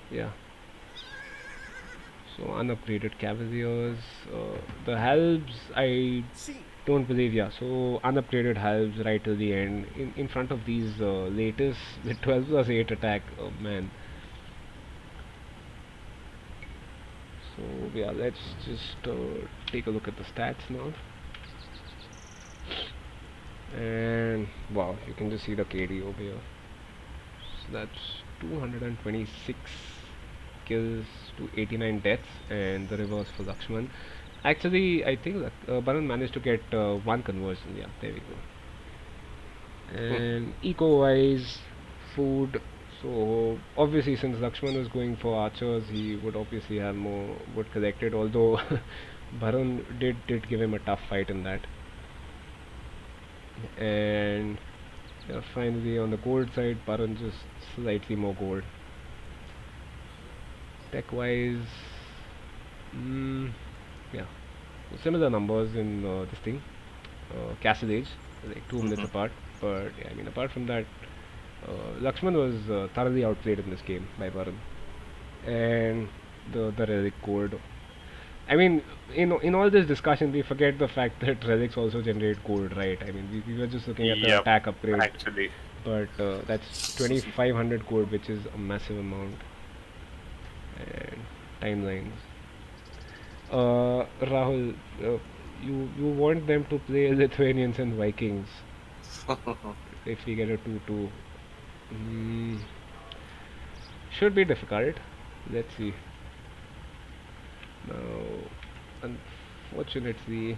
yeah. So unupgraded Cavaliers, the halves I don't believe, yeah. So unupgraded halves right till the end, in front of these latest with 12 plus 8 attack. Oh man. So yeah, let's just take a look at the stats now. And wow, you can just see the KD over here. So that's 226 kills to 89 deaths, and the reverse for Lakshman. Actually, I think Baran managed to get one conversion. Yeah, there we go. And eco-wise, food. So obviously, since Lakshman was going for archers, he would obviously have more wood collected. Although Baran did give him a tough fight in that. And yeah, finally on the gold side, Baran just slightly more gold. Tech-wise, yeah, similar numbers in this thing, Castle Age, like 2 minutes apart. But yeah, I mean, apart from that, Lakshman was thoroughly outplayed in this game by Varun, and the relic gold. I mean, in all this discussion, we forget the fact that relics also generate gold, right? I mean, we were just looking at the Yep, attack upgrade, actually. but that's 2,500 gold, which is a massive amount. And timelines. Rahul, you want them to play Lithuanians and Vikings if we get a 2-2. Should be difficult. Let's see. Now, unfortunately,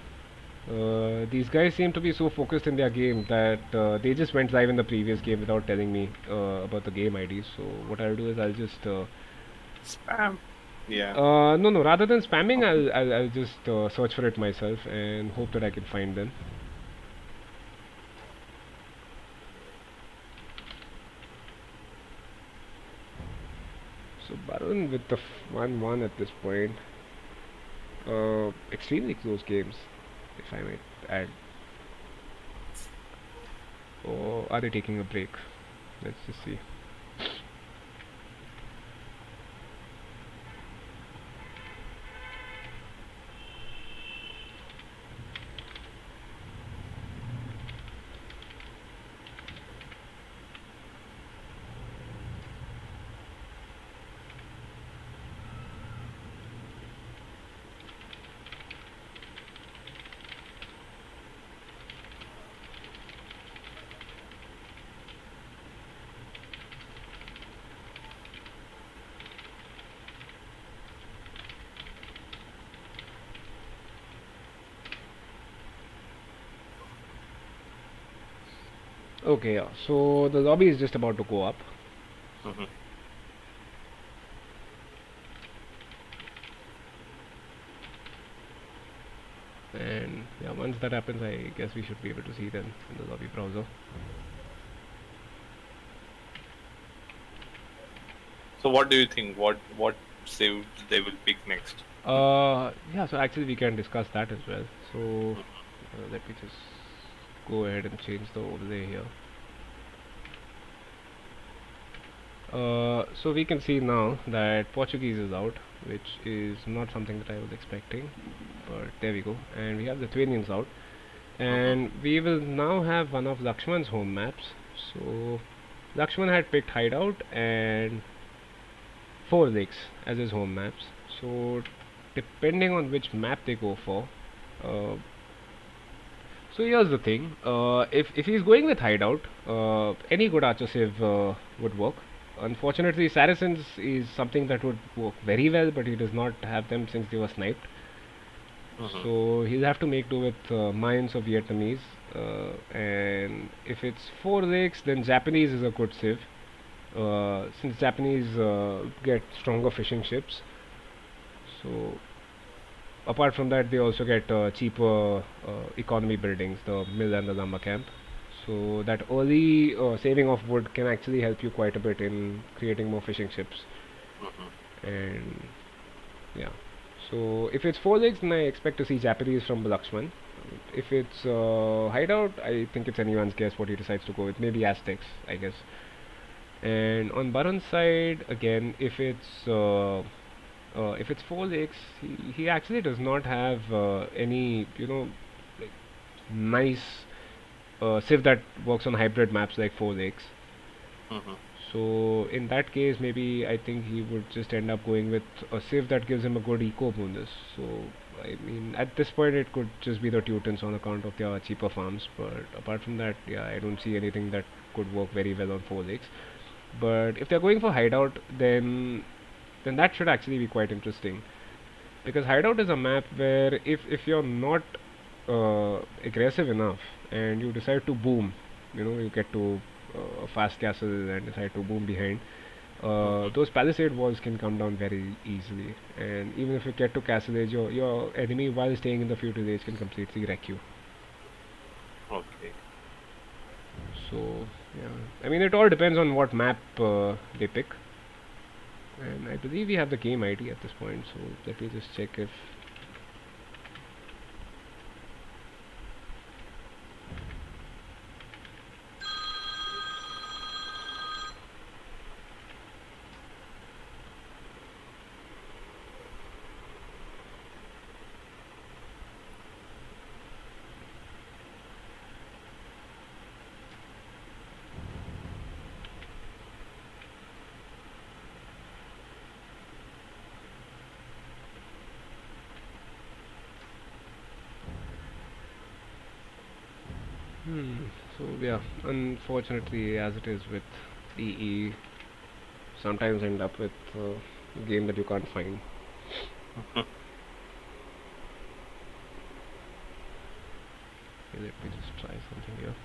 these guys seem to be so focused in their game that they just went live in the previous game without telling me about the game IDs. So what I'll do is I'll just spam. Yeah. No. Rather than spamming, I'll just search for it myself and hope that I can find them. So Barun with the 1-1 at this point. Extremely close games, if I might add. Or are they taking a break? Let's just see. Okay, yeah. So the lobby is just about to go up. And yeah, once that happens, I guess we should be able to see them in the lobby browser. So what do you think? What save they will pick next? Yeah, so actually we can discuss that as well. So let me just go ahead and change the overlay here. So we can see now that Portuguese is out, which is not something that I was expecting, but there we go. And we have the Lithuanians out, and we will now have one of Lakshman's home maps. So Lakshman had picked Hideout and 4 lakes as his home maps. So depending on which map they go for, so here's the thing, if he's going with Hideout, any good archer save would work. Unfortunately, Saracens is something that would work very well, but he does not have them since they were sniped. So he'll have to make do with Mayans or Vietnamese. And if it's 4 lakes, then Japanese is a good save. Since Japanese get stronger fishing ships. So Apart from that, they also get cheaper economy buildings, the mill and the lumber camp. So that early saving of wood can actually help you quite a bit in creating more fishing ships. And yeah. So if it's 4 legs, then I expect to see Japanese from Lakshman. If it's hideout, I think it's anyone's guess what he decides to go with. Maybe Aztecs, I guess. And on Baron's side, again, if it's 4 legs, he actually does not have any, like nice Civ that works on hybrid maps like 4 legs. So in that case, maybe I think he would just end up going with a Civ that gives him a good eco bonus. So I mean, at this point, it could just be the Teutons on account of their cheaper farms. But apart from that, yeah, I don't see anything that could work very well on 4 legs. But if they're going for hideout, then that should actually be quite interesting, because hideout is a map where if you're not aggressive enough and you decide to boom, you get to a fast castle and decide to boom behind, those palisade walls can come down very easily, and even if you get to castle age, your enemy while staying in the feudal age can completely wreck you. Okay. So yeah, I mean, it all depends on what map they pick. And I believe we have the game ID at this point, so let me just check if. So yeah, unfortunately, as it is with EE, sometimes end up with a game that you can't find. Okay, let me just try something here.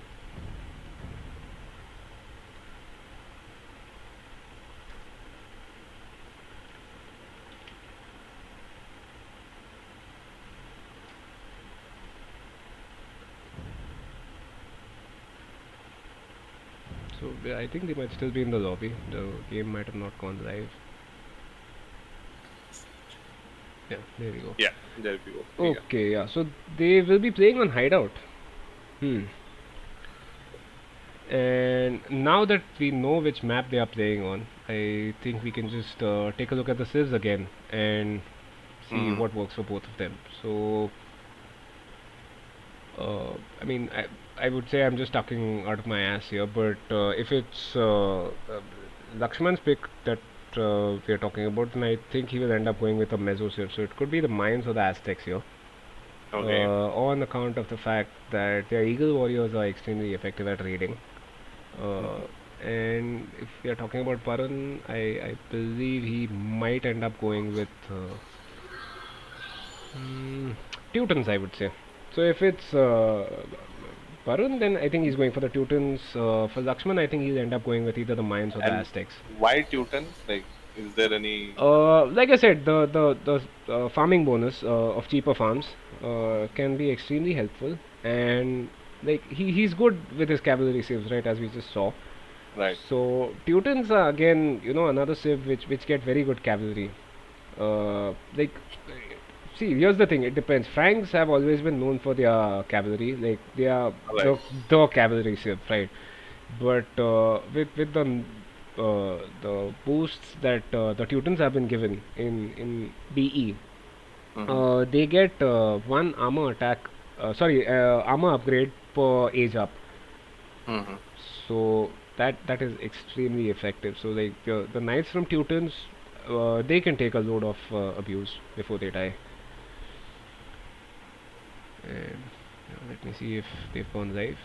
So yeah, I think they might still be in the lobby. The game might have not gone live. Yeah, there we go. Yeah, there we go. Okay, yeah. So they will be playing on Hideout. And now that we know which map they are playing on, I think we can just take a look at the civs again and see what works for both of them. So, I mean, I would say I'm just talking out of my ass here, but if it's Lakshman's pick that we are talking about, then I think he will end up going with a Meso civ. So it could be the Mayans or the Aztecs here. Okay. On account of the fact that their Eagle Warriors are extremely effective at raiding. And if we are talking about Paran, I believe he might end up going with Teutons, I would say. So if it's Paran, then I think he's going for the Teutons. For Lakshman, I think he'll end up going with either the Mayans or the And Aztecs. why Teutons? Like, is there any? Like I said, the farming bonus of cheaper farms can be extremely helpful, and like he's good with his cavalry saves, right? As we just saw. Right. So Teutons are again, another civ which get very good cavalry. Like, see, here's the thing. It depends. Franks have always been known for their cavalry. Like they are Right. the cavalry civ, right? But with the boosts that the Teutons have been given in BE, they get one armor attack. Armor upgrade per age up. So that is extremely effective. So like the knights from Teutons, they can take a load of abuse before they die. And let me see if they've gone live.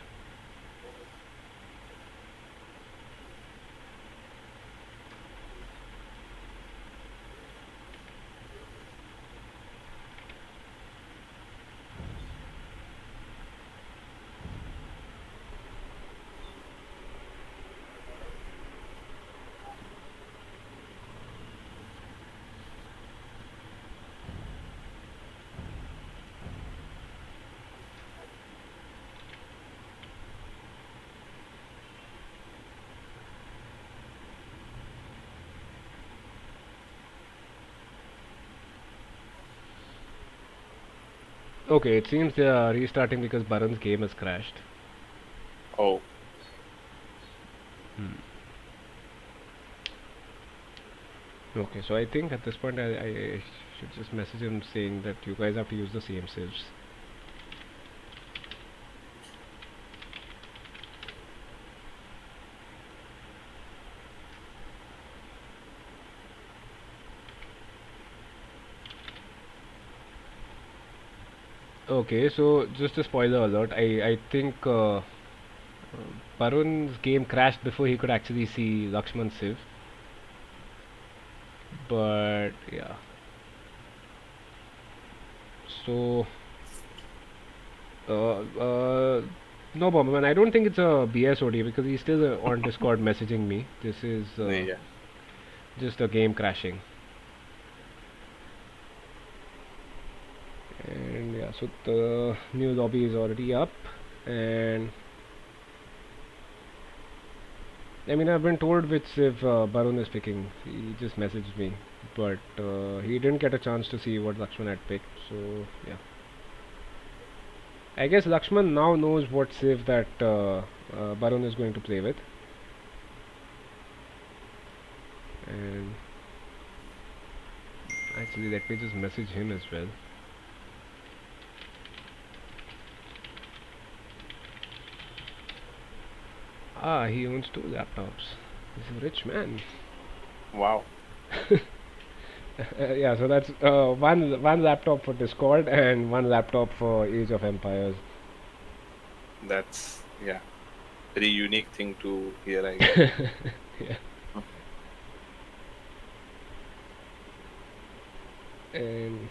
Okay, it seems they are restarting because Baron's game has crashed. Oh, Okay, so I think at this point I should just message him saying that you guys have to use the same civs. Okay, so just a spoiler alert. I think Barun's game crashed before he could actually see Lakshman's civ. But yeah, so uh, uh, no problem. And I don't think it's a BSOD because he's still on Discord messaging me. This is yeah. just a game crashing. And yeah, so the new lobby is already up, and I mean I've been told which civ Barun is picking. He just messaged me, but he didn't get a chance to see what Lakshman had picked. So yeah, I guess Lakshman now knows what civ that Barun is going to play with, and actually let me just message him as well. Ah, he owns 2 laptops. He's a rich man. Wow. Yeah, so that's one laptop for Discord and one laptop for Age of Empires. That's very unique thing to hear, I guess. Yeah, and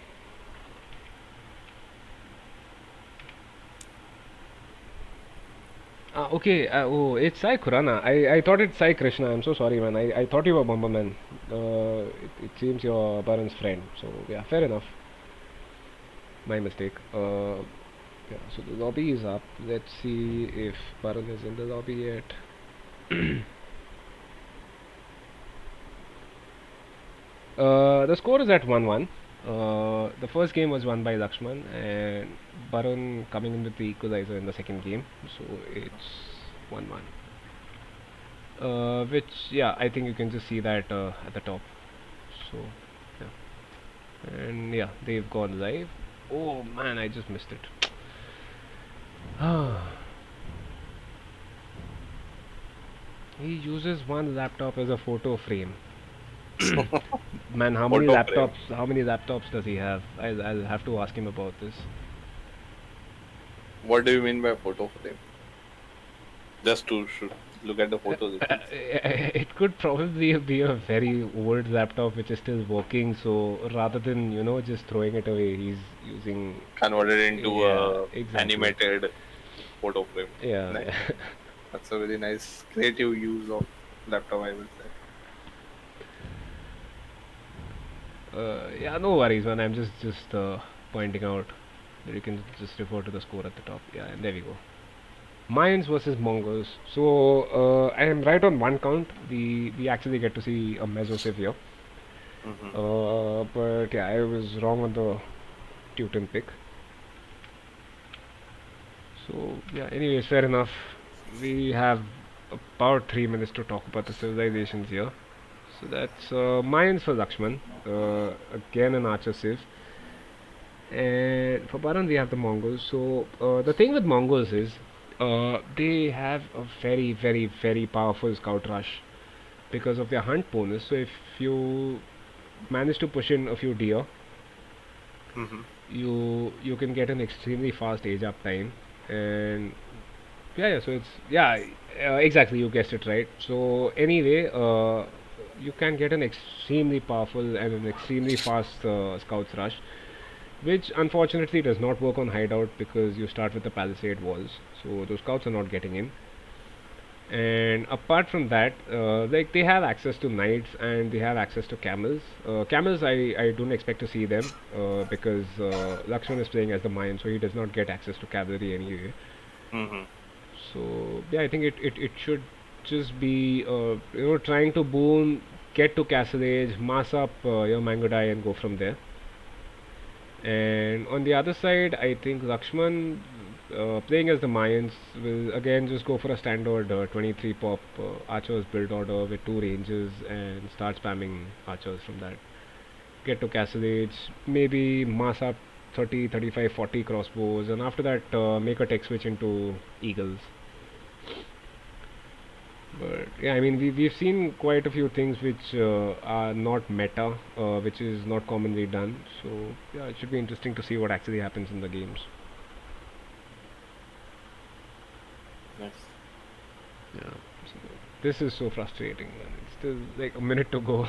okay. Oh, it's Sai Kurana. I thought it's Sai Krishna. I'm so sorry, man. I thought you were Bomberman. It seems you're Baron's friend. So yeah, fair enough. My mistake. Yeah. So the lobby is up. Let's see if Baron is in the lobby yet. The score is at 1-1. The first game was won by Lakshman and Barun coming in with the equalizer in the second game. So it's 1-1. Which, yeah, I think you can just see that at the top. So, yeah. And yeah, they've gone live. Oh man, I just missed it. He uses one laptop as a photo frame. Man, how many Photo frame. laptops? How many laptops does he have? I'll have to ask him about this. What do you mean by photo frame? Just to look at the photos. It could probably be a very old laptop which is still working. So rather than just throwing it away, he's using. Converted into Yeah, a exactly. animated photo frame. Yeah, Nice. yeah. That's a very nice creative use of laptop, I will say. Yeah, no worries, man. I'm just pointing out that you can just refer to the score at the top. Yeah, and there we go. Mayans versus Mongols. So I am right on one count. We actually get to see a Meso here. But yeah, I was wrong on the Teuton pick. So yeah, anyways, fair enough. We have about 3 minutes to talk about the civilizations here. So that's Mayans for Lakshman. Again an archer civ. And for Baran we have the Mongols. So the thing with Mongols is they have a very very very powerful scout rush because of their hunt bonus. So if you manage to push in a few deer, you can get an extremely fast age up time. And yeah, so it's exactly, you guessed it right. So anyway, you can get an extremely powerful and an extremely fast scouts rush, which unfortunately does not work on hideout because you start with the palisade walls, so those scouts are not getting in. And apart from that, like they have access to knights and they have access to camels. Camels, I don't expect to see them because Lakshman is playing as the Mayan, so he does not get access to cavalry anyway. So yeah, I think it should just be trying to boom, get to Castle Age, mass up your Mango Die and go from there. And on the other side, I think Lakshman, playing as the Mayans, will again just go for a standard 23 pop archers build order with 2 ranges and start spamming archers from that. Get to Castle Age, maybe mass up 30, 35, 40 crossbows, and after that make a tech switch into eagles. But yeah, I mean, we've seen quite a few things which are not meta, which is not commonly done. So yeah, it should be interesting to see what actually happens in the games. Nice. Yeah, so this is so frustrating, man. It's still like a minute to go.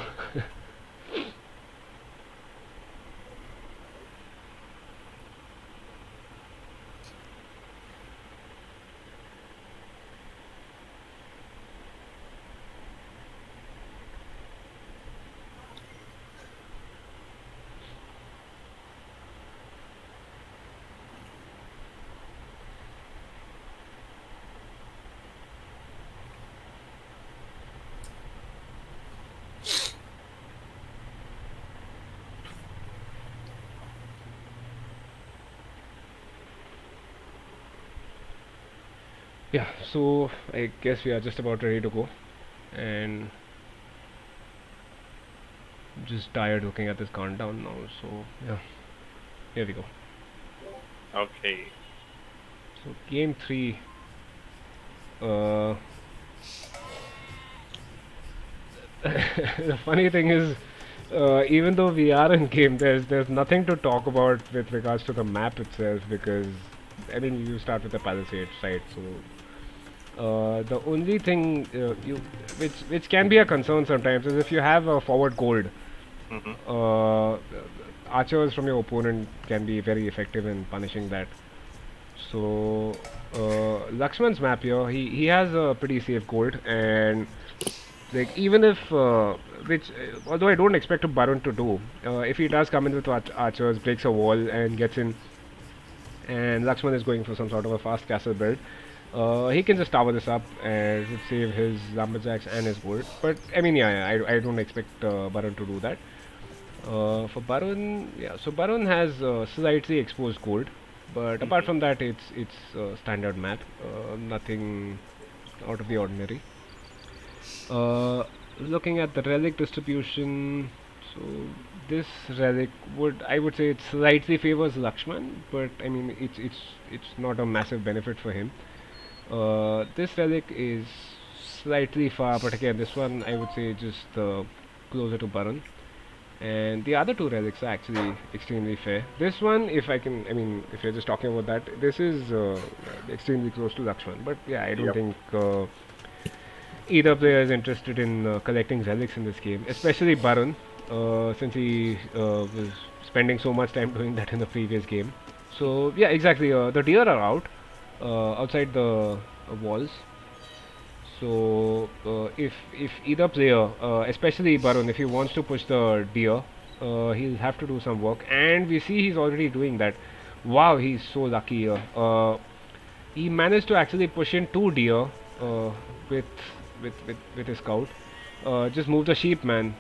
Yeah, so I guess we are just about ready to go, and just tired looking at this countdown now. So yeah, here we go. Okay. So game 3. Uh, the funny thing is, even though we are in game, there's nothing to talk about with regards to the map itself, because I mean you start with the palisade site, so the only thing which can be a concern sometimes is if you have a forward gold, Mm-hmm. uh, archers from your opponent can be very effective in punishing that. So Lakshman's map here, he has a pretty safe gold, and like even if which although I don't expect Barun to do, if he does come in with archers, breaks a wall and gets in, and Lakshman is going for some sort of a fast castle build, he can just tower this up and it would save his lumberjacks and his gold. But I mean, yeah, I don't expect Barun to do that. For Barun, yeah, so Barun has slightly exposed gold, but apart Mm-hmm. from that, it's standard map, nothing out of the ordinary. Uh, Looking at the relic distribution, so this relic I would say it slightly favors Lakshman, but I mean it's not a massive benefit for him. This relic is slightly far, but again this one I would say just closer to Baran. And the other 2 relics are actually extremely fair. This one, if I can, I mean, if you're just talking about that, this is extremely close to Lakshman. But yeah, I don't Yep. think either player is interested in collecting relics in this game, especially Baron, since he was spending so much time doing that in the previous game. So yeah, exactly. The deer are out outside the walls. So if either player, especially Baron, if he wants to push the deer, he'll have to do some work, and we see he's already doing that. Wow, he's so lucky here. He managed to actually push in 2 deer with with his scout. Just move the sheep, man.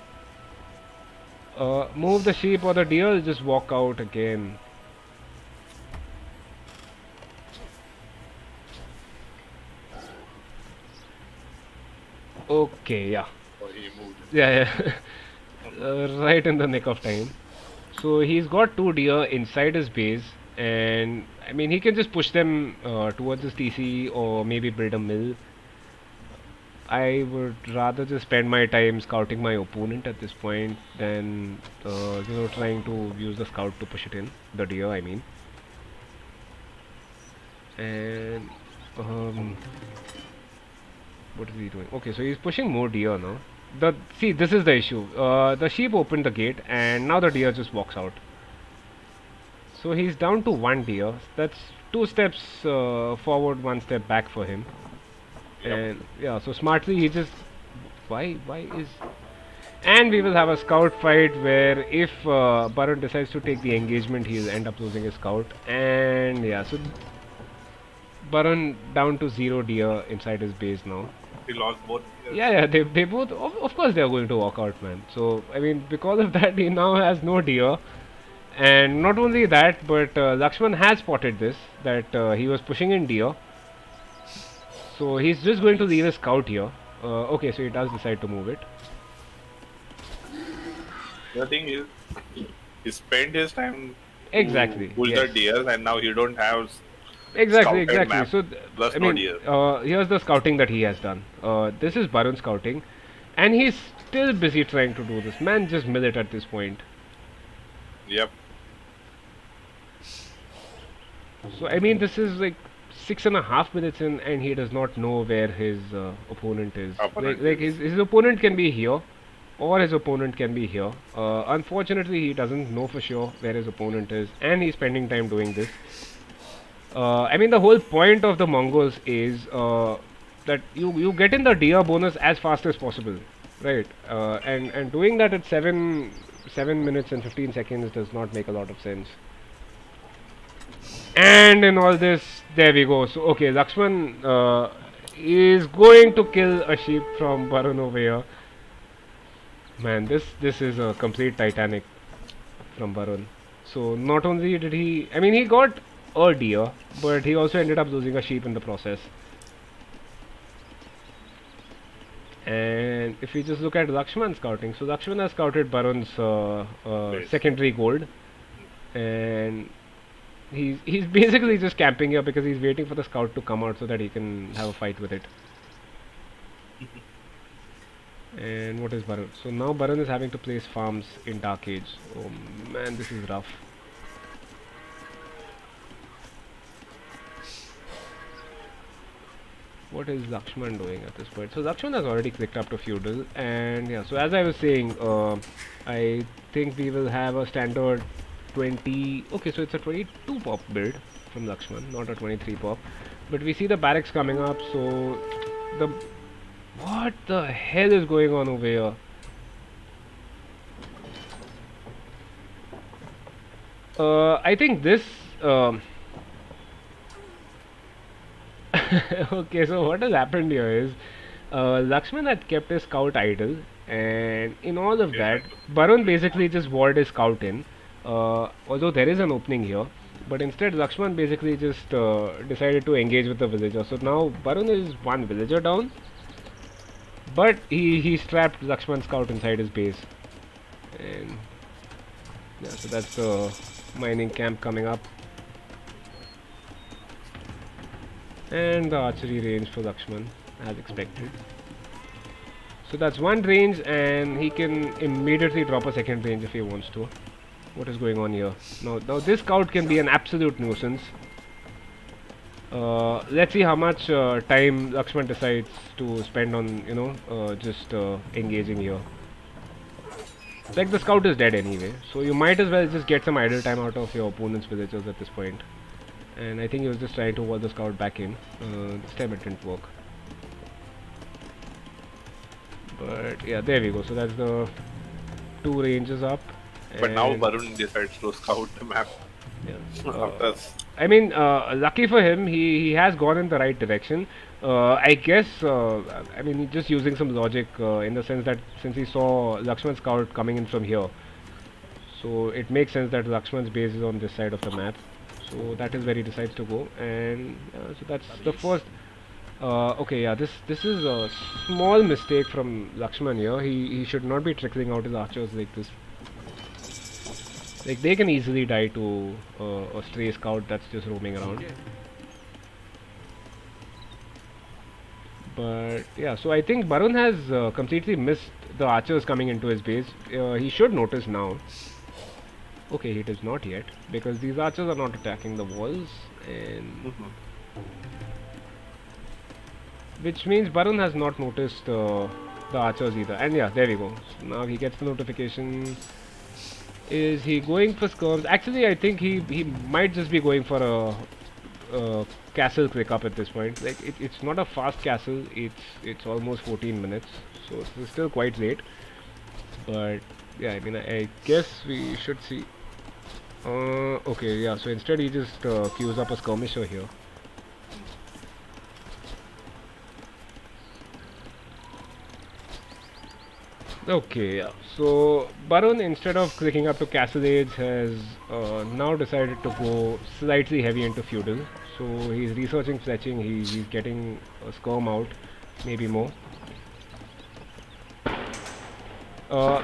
Move the sheep, or the deer will just walk out again. Okay, yeah. Oh, he moved. Yeah, yeah. Right in the nick of time. So he's got 2 deer inside his base, and I mean he can just push them towards his TC or maybe build a mill. I would rather just spend my time scouting my opponent at this point than trying to use the scout to push it in the deer. I mean, and what is he doing? Okay, so he's pushing more deer now. This is the issue. The sheep opened the gate, and now the deer just walks out. So he's down to 1 deer. That's 2 steps forward, 1 step back for him. Yep. And yeah, so smartly he just why is and we will have a scout fight where if Baron decides to take the engagement, he'll end up losing his scout. And yeah, so Baron down to 0 deer inside his base now. He lost both. Yeah, they both, of course, they are going to walk out, man. So, I mean, because of that, he now has no deer. And not only that, but Lakshman has spotted this, that he was pushing in deer. So he's just going to leave a scout here. Okay, so he does decide to move it. The thing is, he spent his time to Exactly, pull the yes. deer, and now you don't have Exactly, scouted exactly. map So, plus I no mean, deer. here's the scouting that he has done. This is Barun scouting, and he's still busy trying to do this. Man, just mill it at this point. Yep. So, I mean, this is like 6.5 minutes in, and he does not know where his opponent is. Opponent Like is. his opponent can be here, or his opponent can be here. Unfortunately, he doesn't know for sure where his opponent is, and he's spending time doing this. I mean, the whole point of the Mongols is that you get in the deer bonus as fast as possible, right? And doing that at 7 minutes and 15 seconds does not make a lot of sense. And in all this, there we go. So okay, Lakshman is going to kill a sheep from Varun over here. Man, this is a complete Titanic from Varun. So not only did he, I mean, he got a deer, but he also ended up losing a sheep in the process. And if we just look at Lakshman scouting, so Lakshman has scouted Barun's Place. secondary gold, and he's basically just camping here because he's waiting for the scout to come out so that he can have a fight with it. And what is Barun? So now Barun is having to place farms in Dark Age. Oh man, this is rough. What is Lakshman doing at this point? So Lakshman has already clicked up to feudal, and yeah. So as I was saying, I think we will have a standard 20. Okay, so it's a 22 pop build from Lakshman, not a 23 pop. But we see the barracks coming up. So the what the hell is going on over here? I think this. Okay, so what has happened here is Lakshman had kept his scout idle, and in all of that, Barun basically just walled his scout in. Although there is an opening here, but instead Lakshman basically just decided to engage with the villager. So now Barun is one villager down, but he strapped Lakshman's scout inside his base, and yeah, so that's the mining camp coming up. And the archery range for Lakshman, as expected. So that's one range, and he can immediately drop a second range if he wants to. What is going on here? Now this scout can be an absolute nuisance. Let's see how much time Lakshman decides to spend on, just engaging here. Like, the scout is dead anyway, so you might as well just get some idle time out of your opponent's villagers at this point. And I think he was just trying to wall the scout back in. This time it didn't work. But yeah, there we go. So that's the two ranges up. But now Barun decides to scout the map. Yeah. I mean, lucky for him, he has gone in the right direction. I guess, I mean, he's just using some logic in the sense that since he saw Lakshman's scout coming in from here, so it makes sense that Lakshman's base is on this side of the map. So that is where he decides to go, and so that's the first. Okay, yeah, this is a small mistake from Lakshman here. He should not be trickling out his archers like this. Like, they can easily die to a stray scout that's just roaming around. But yeah, so I think Barun has completely missed the archers coming into his base. He should notice now. Okay, he does not yet, because these archers are not attacking the walls, and which means Barun has not noticed the archers either. And yeah, there we go. So now he gets the notification. Is he going for skirms? Actually, I think he might just be going for a castle quick up at this point. Like, it's not a fast castle. It's almost 14 minutes, so it's still quite late. But yeah, I mean, I guess we should see. Okay, yeah, so instead he just queues up a skirmisher here. Okay, yeah. So Baron, instead of clicking up to Castle Age, has now decided to go slightly heavy into feudal. So he's researching fletching. He's getting a skirm out, maybe more,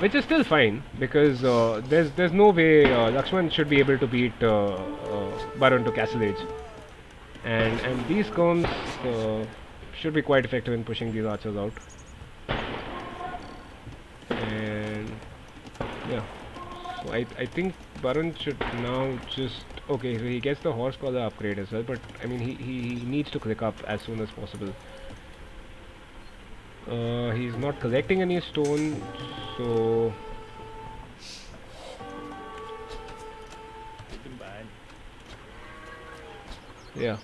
which is still fine because there's no way Lakshman should be able to beat Baron to Castle Age, and these skirms should be quite effective in pushing these archers out. And yeah. So I think Baron should now just okay. So he gets the horse collar upgrade as well, but I mean he needs to click up as soon as possible. He's not collecting any stone, so yeah.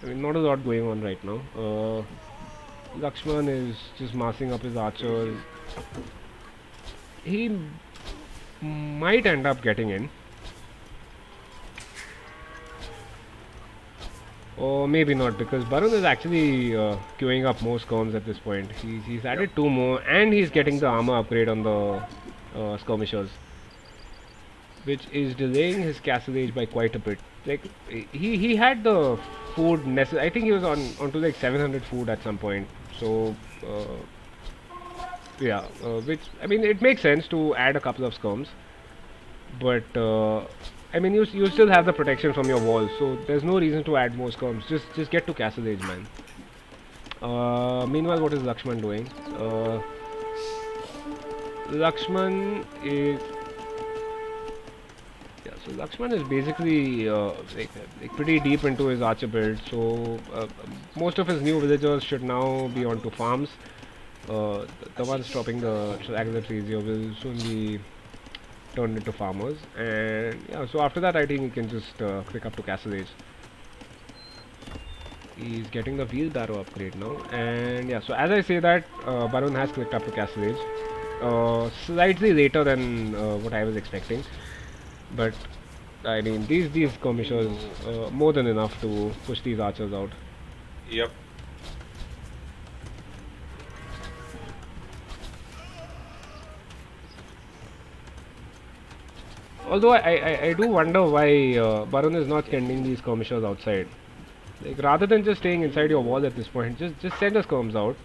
I mean not a lot going on right now. Lakshman is just massing up his archers. He might end up getting in. Or maybe not, because Barun is actually queuing up more skirms at this point. He's added two more, and he's getting the armor upgrade on the skirmishers, which is delaying his castle age by quite a bit. Like he had the food necessary. I think he was onto like 700 food at some point. So yeah, which I mean it makes sense to add a couple of skirms, but I mean you still have the protection from your walls, so there's no reason to add more skirms. Just get to castle age, man. Meanwhile, what is Lakshman doing? Lakshman is yeah. So Lakshman is basically like pretty deep into his archer build. So most of his new villagers should now be onto farms. The ones chopping the regular trees here will soon be turned into farmers, and yeah. So after that, I think he can just click up to castle age. He's getting the wheelbarrow upgrade now, and yeah. So as I say that, Barun has clicked up to castle age, slightly later than what I was expecting, but I mean these skirmishers more than enough to push these archers out. Yep. Although I do wonder why Barun is not sending these skirmishers outside. Like rather than just staying inside your wall at this point, just send the skirms out,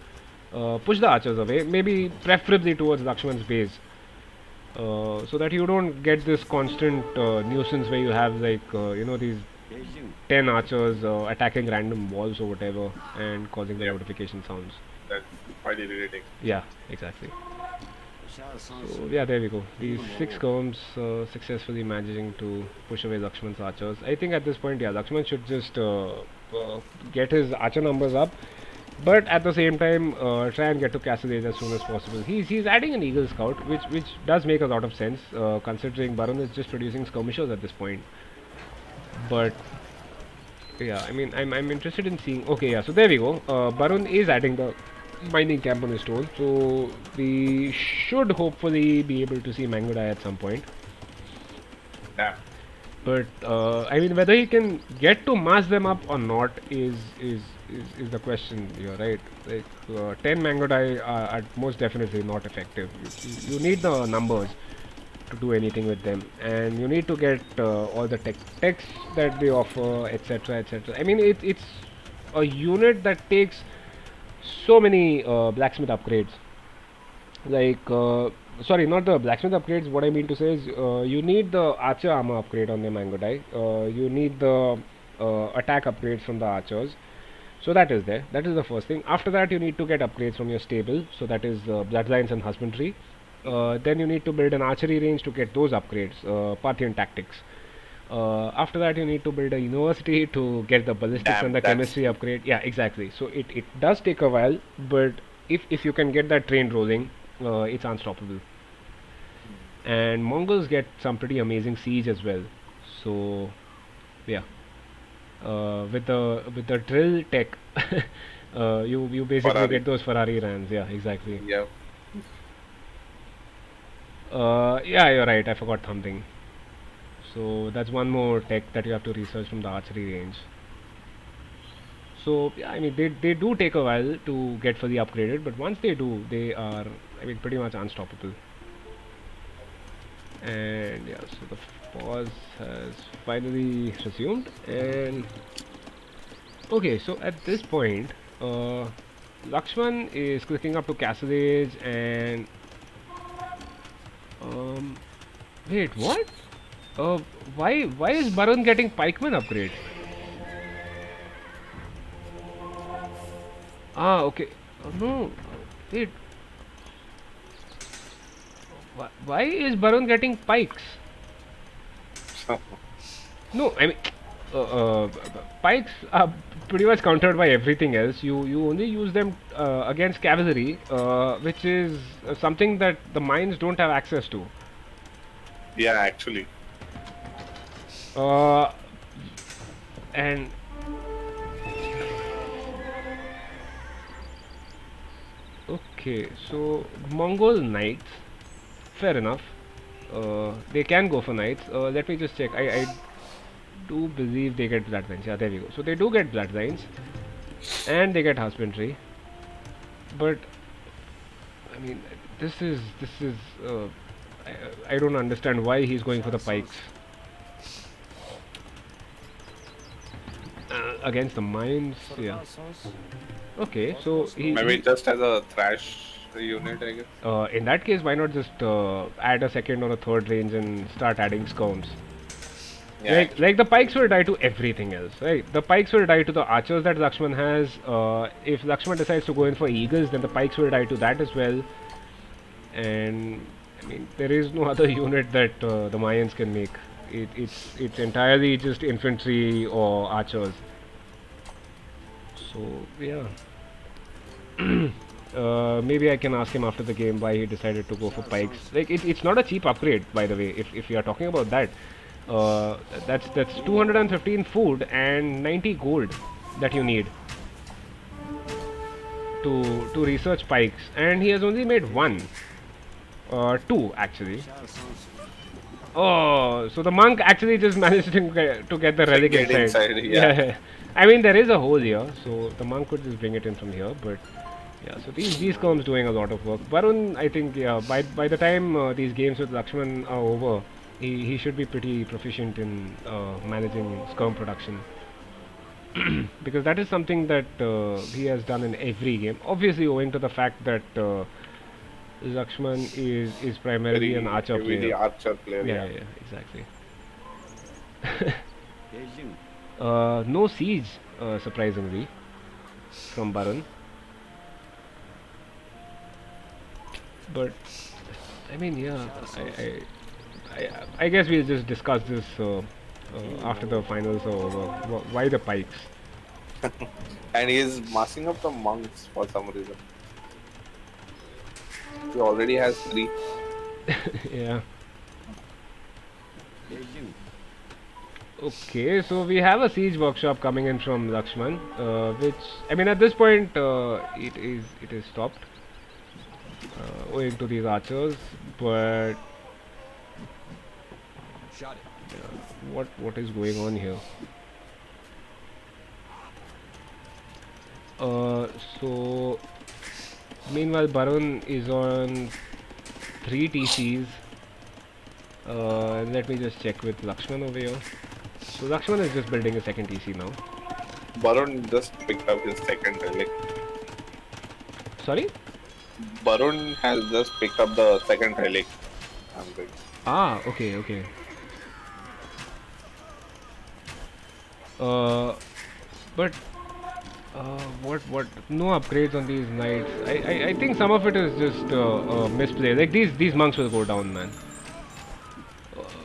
push the archers away, maybe preferably towards Lakshman's base, so that you don't get this constant nuisance where you have like you know these 10 archers attacking random walls or whatever and causing the Yep. notification sounds. That's quite irritating. Yeah, exactly. So yeah, there we go. These 6 skirms successfully managing to push away Lakshman's archers. I think at this point, yeah, Lakshman should just get his archer numbers up, but at the same time try and get to castle age as soon as possible. He's adding an eagle scout, which does make a lot of sense considering Barun is just producing skirmishers at this point. But yeah, I mean I'm interested in seeing. Okay, yeah, so there we go. Barun is adding the mining camp on his stone, so we should hopefully be able to see Mango die at some point. Damn. But I mean, whether he can get to mass them up or not is the question here, right? Like 10 Mango die are most definitely not effective. You need the numbers to do anything with them, and you need to get all the techs that they offer, etc., etc. I mean, it's a unit that takes so many blacksmith upgrades. Like, sorry, not the blacksmith upgrades. What I mean to say is, you need the archer armor upgrade on the Mango die. You need the attack upgrades from the archers. So that is there. That is the first thing. After that, you need to get upgrades from your stable. So that is bloodlines and husbandry. Then you need to build an archery range to get those upgrades, Parthian tactics. After that, you need to build a university to get the ballistics Damn, and the that's chemistry upgrade. Yeah, exactly. So it does take a while, but if you can get that train rolling, it's unstoppable. And Mongols get some pretty amazing siege as well. So yeah, with the drill tech, you basically Ferrari. get those Ferrari runs. Yeah, exactly. Yep. Yeah, you're right. I forgot something. So that's one more tech that you have to research from the archery range. So yeah, I mean they do take a while to get fully upgraded, but once they do, they are, I mean, pretty much unstoppable. And yeah, so the pause has finally resumed. And okay, so at this point, Lakshman is clicking up to Castle Age, and um, wait, what? Uh, why is Barun getting pikeman upgrade? Ah, okay. Oh, no, wait. Why is Barun getting pikes? No, I mean, pikes are pretty much countered by everything else. You only use them against cavalry, which is something that the mines don't have access to. Yeah, actually. Uh, and okay, so Mongol knights, fair enough. They can go for knights. Let me just check. I do believe they get bloodlines. Yeah, there we go. So they do get bloodlines, and they get husbandry. But I mean, this is. I don't understand why he's going for the pikes against the mines. Yeah. Okay, so Maybe just as a thrash unit, I guess. in that case, why not just add a second or a third range and start adding scones? Yeah, Like the pikes will die to everything else, right? The pikes will die to the archers that Lakshman has. If Lakshman decides to go in for eagles, then the pikes will die to that as well. And I mean, there is no other unit that the Mayans can make. It's entirely just infantry or archers. So yeah. Maybe I can ask him after the game why he decided to go for pikes. Like it's not a cheap upgrade, by the way. If you are talking about that, that's 215 food and 90 gold that you need to research pikes, and he has only made two actually. Oh, so the monk actually just managed to get the relic get inside. inside, yeah. I mean there is a hole here, so the monk could just bring it in from here, but. Yeah, so these comes doing a lot of work. Varun, I think, yeah, by the time these games with Lakshman are over, he should be pretty proficient in managing skirm production. Because that is something that he has done in every game. Obviously, owing to the fact that Lakshman is primarily an archer Heavily player. archer player, Yeah, yeah. exactly. No siege, surprisingly, from Barun. But I mean, yeah, I guess we'll just discuss this after the finals are over. Why the pikes? And he is massing up the monks for some reason. He already has 3. Yeah. Okay, so we have a siege workshop coming in from Lakshman, which I mean at this point it is stopped owing to these archers, but what is going on here? So meanwhile Barun is on 3 TCs. Let me just check with Lakshman over here. So Lakshman is just building a second TC now. Barun just picked up his second relic. Sorry? Barun has just picked up the second relic. I'm good. Ah, okay. But what? No upgrades on these knights. I think some of it is just misplay. Like these monks will go down, man.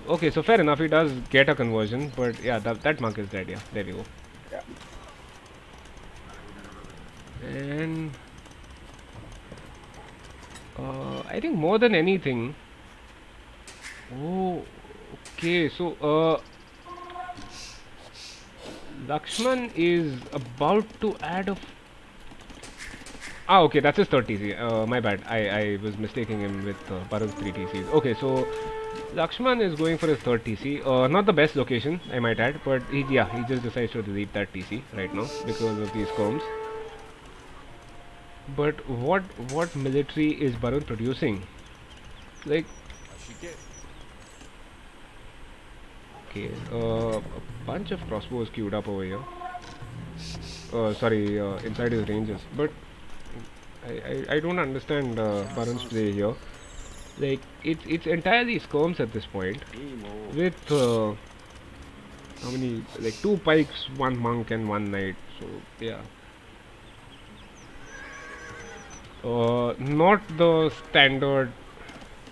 Okay, so fair enough. He does get a conversion, but yeah, that monk is dead. Yeah, there we go. Yeah. And I think more than anything. Oh, okay. So Lakshman is about to add a Ah, okay, that's his third TC. My bad. I was mistaking him with Barun's 3 TCs. Okay, so Lakshman is going for his third TC. Not the best location, I might add, but he just decides to delete that TC right now because of these combs. But what military is Barun producing? Like, okay, a bunch of crossbows queued up over here. Sorry, inside his ranges. But I don't understand Barun's play here. Like, it's entirely skirms at this point with how many, like, 2 pikes, 1 monk and 1 knight. So yeah, not the standard.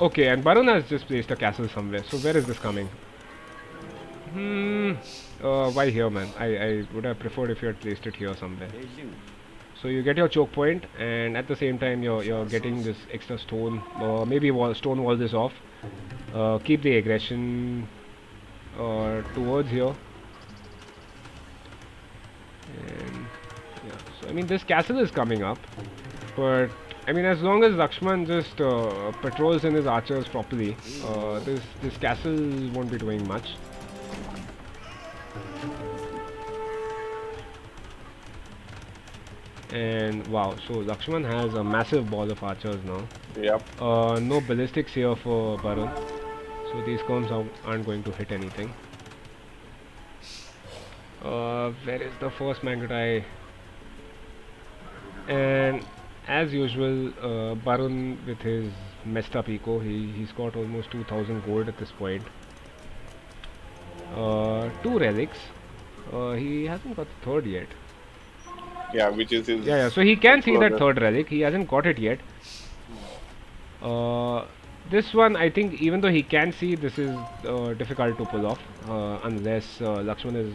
Okay, and Barun has just placed a castle somewhere. So where is this coming? Hmm. Why here, man? I would have preferred if you had placed it here somewhere. So you get your choke point, and at the same time you're getting this extra stone. Maybe stone wall this off. Keep the aggression towards here. And yeah, so I mean this castle is coming up, but I mean as long as Lakshman just patrols in his archers properly, this castle won't be doing much. And wow, so Lakshman has a massive ball of archers now. Yep. No ballistics here for Barun, so these combs aren't going to hit anything. Where is the first Mangatai? And as usual, Barun with his messed up eco, he's got almost 2000 gold at this point. 2 relics. He hasn't got the third yet. Yeah, which is his. Yeah, so he can see that third relic. He hasn't got it yet. This one, I think, even though he can see, this is difficult to pull off unless Lakshman is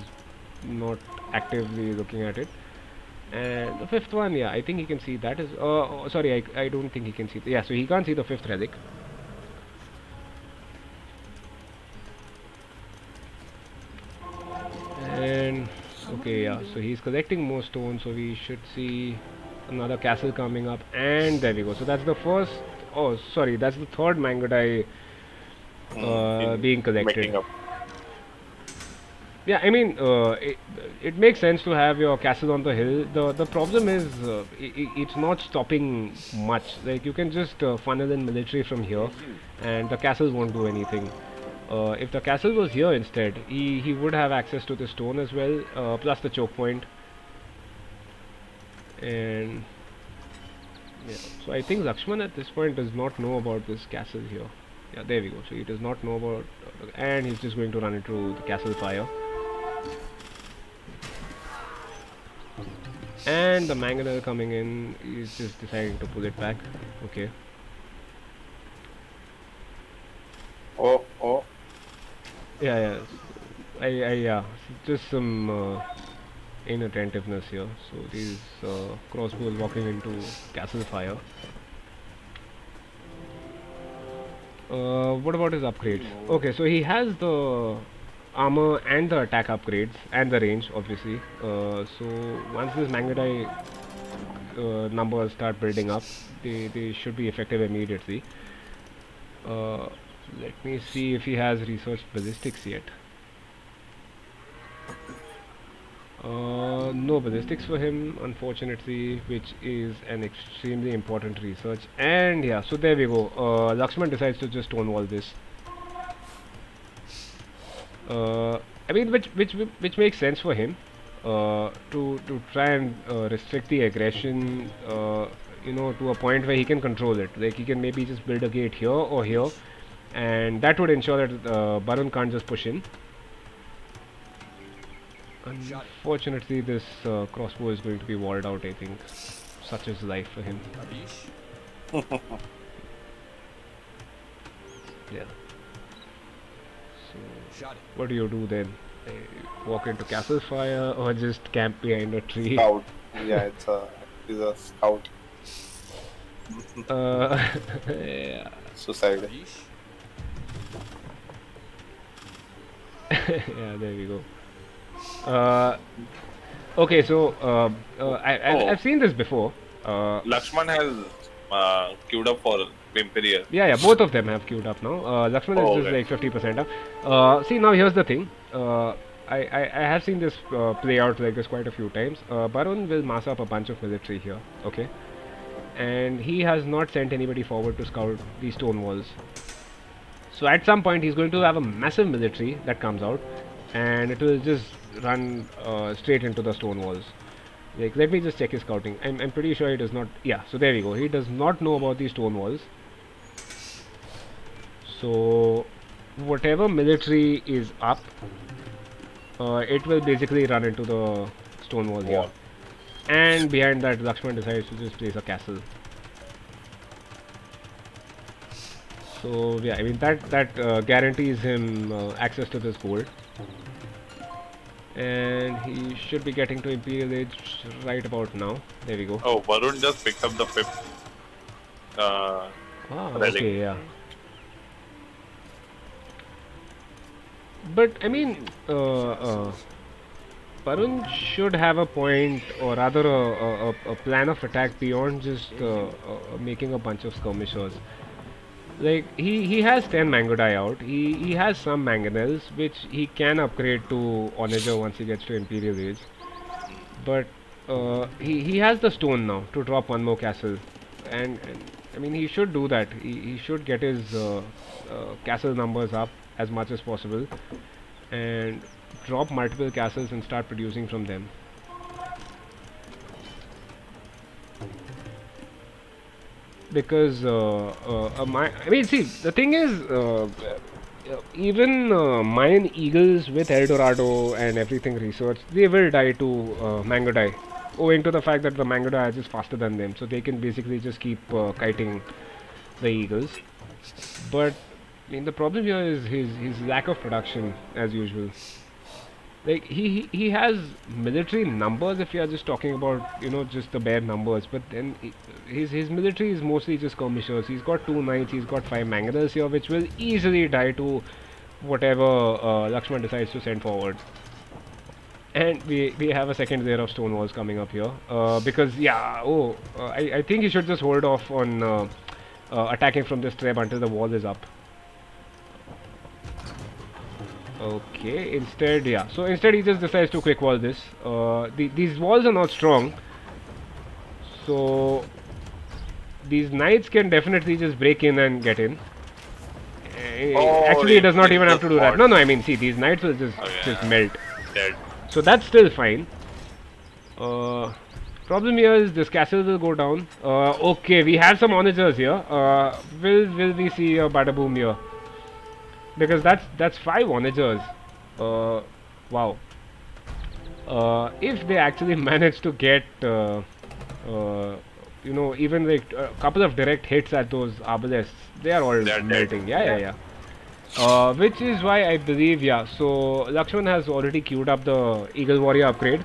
not actively looking at it. And the fifth one, yeah, I think he can see that is. Sorry, I don't think he can see. Yeah, so he can't see the fifth relic. And okay, yeah, so he's collecting more stones, so we should see another castle coming up. And there we go. So that's the first. Oh, sorry, that's the third Mangodai being collected. Yeah, I mean, it makes sense to have your castle on the hill. The problem is it's not stopping much. Like you can just funnel in military from here, and the castle won't do anything. If the castle was here instead, he would have access to the stone as well, plus the choke point. And yeah, so I think Lakshman at this point does not know about this castle here. Yeah, there we go. So he does not know about, and he's just going to run into the castle fire. And the mangonel coming in, he's just deciding to pull it back. Okay. Oh. Yeah. Yeah. Just some inattentiveness here. So these crossbows walking into castle fire. What about his upgrades? Okay, so he has the armor and the attack upgrades and the range, obviously. So once this Mangadai numbers start building up, they should be effective immediately. Let me see if he has researched ballistics yet. No ballistics for him, unfortunately, which is an extremely important research. And yeah, so there we go. Lakshman decides to just stonewall this. I mean, which makes sense for him. To try and restrict the aggression, to a point where he can control it. Like he can maybe just build a gate here or here, and that would ensure that Barun can't just push in. Unfortunately, this crossbow is going to be walled out, I think. Such is life for him. Yeah. So, what do you do then? Walk into castle fire or just camp behind a tree? Scout. Yeah, it's a scout. Yeah. Suicide. Yeah, there we go. Okay, so I've seen this before. Lakshman has queued up for Imperial. Yeah, both of them have queued up now. Lakshman is Oh, just okay. like 50% up. See, now here's the thing. I have seen this play out like this quite a few times. Barun will mass up a bunch of military here, okay? And he has not sent anybody forward to scout these stone walls. So at some point he's going to have a massive military that comes out, and it will just run straight into the stone walls. Like, let me just check his scouting. I'm pretty sure he does not. Yeah, so there we go. He does not know about these stone walls. So whatever military is up, it will basically run into the stone wall here. Wall. And behind that, Lakshman decides to just place a castle. So yeah, I mean that guarantees him access to this gold, and he should be getting to Imperial Age right about now. There we go. Oh, Varun just picked up the 5th. Relic. Okay, yeah. But I mean, Varun should have a point, or rather a plan of attack beyond just making a bunch of skirmishers. Like, he has 10 mango dye out. He has some mangonels which he can upgrade to onager once he gets to Imperial Age. But he has the stone now to drop one more castle, and I mean, he should do that. He should get his castle numbers up as much as possible and drop multiple castles and start producing from them. Because I mean, see, the thing is, even mine eagles with El Dorado and everything research, they will die to mango dye, owing to the fact that the mango dye is just faster than them, so they can basically just keep kiting the eagles. But I mean, the problem here is his lack of production, as usual. Like, he has military numbers if you are just talking about, just the bare numbers, but then his military is mostly just skirmishers. He's got 2 knights, he's got 5 mangonels here, which will easily die to whatever Lakshman decides to send forward. And we have a second layer of stone walls coming up here, because I think he should just hold off on attacking from this trap until the wall is up. Okay, instead he just decides to quick wall this. These walls are not strong, so these knights can definitely just break in and get in. Actually, he does not even have to do that. No, I mean, see, these knights will just melt. Dead. So that's still fine. Problem here is this castle will go down. Okay, we have some onagers here. Will we see a bada boom here? Because that's 5 onagers. Wow. If they actually manage to get even like a couple of direct hits at those arbalests, they are all melting. Yeah. Which is why I believe, so Lakshman has already queued up the Eagle Warrior upgrade,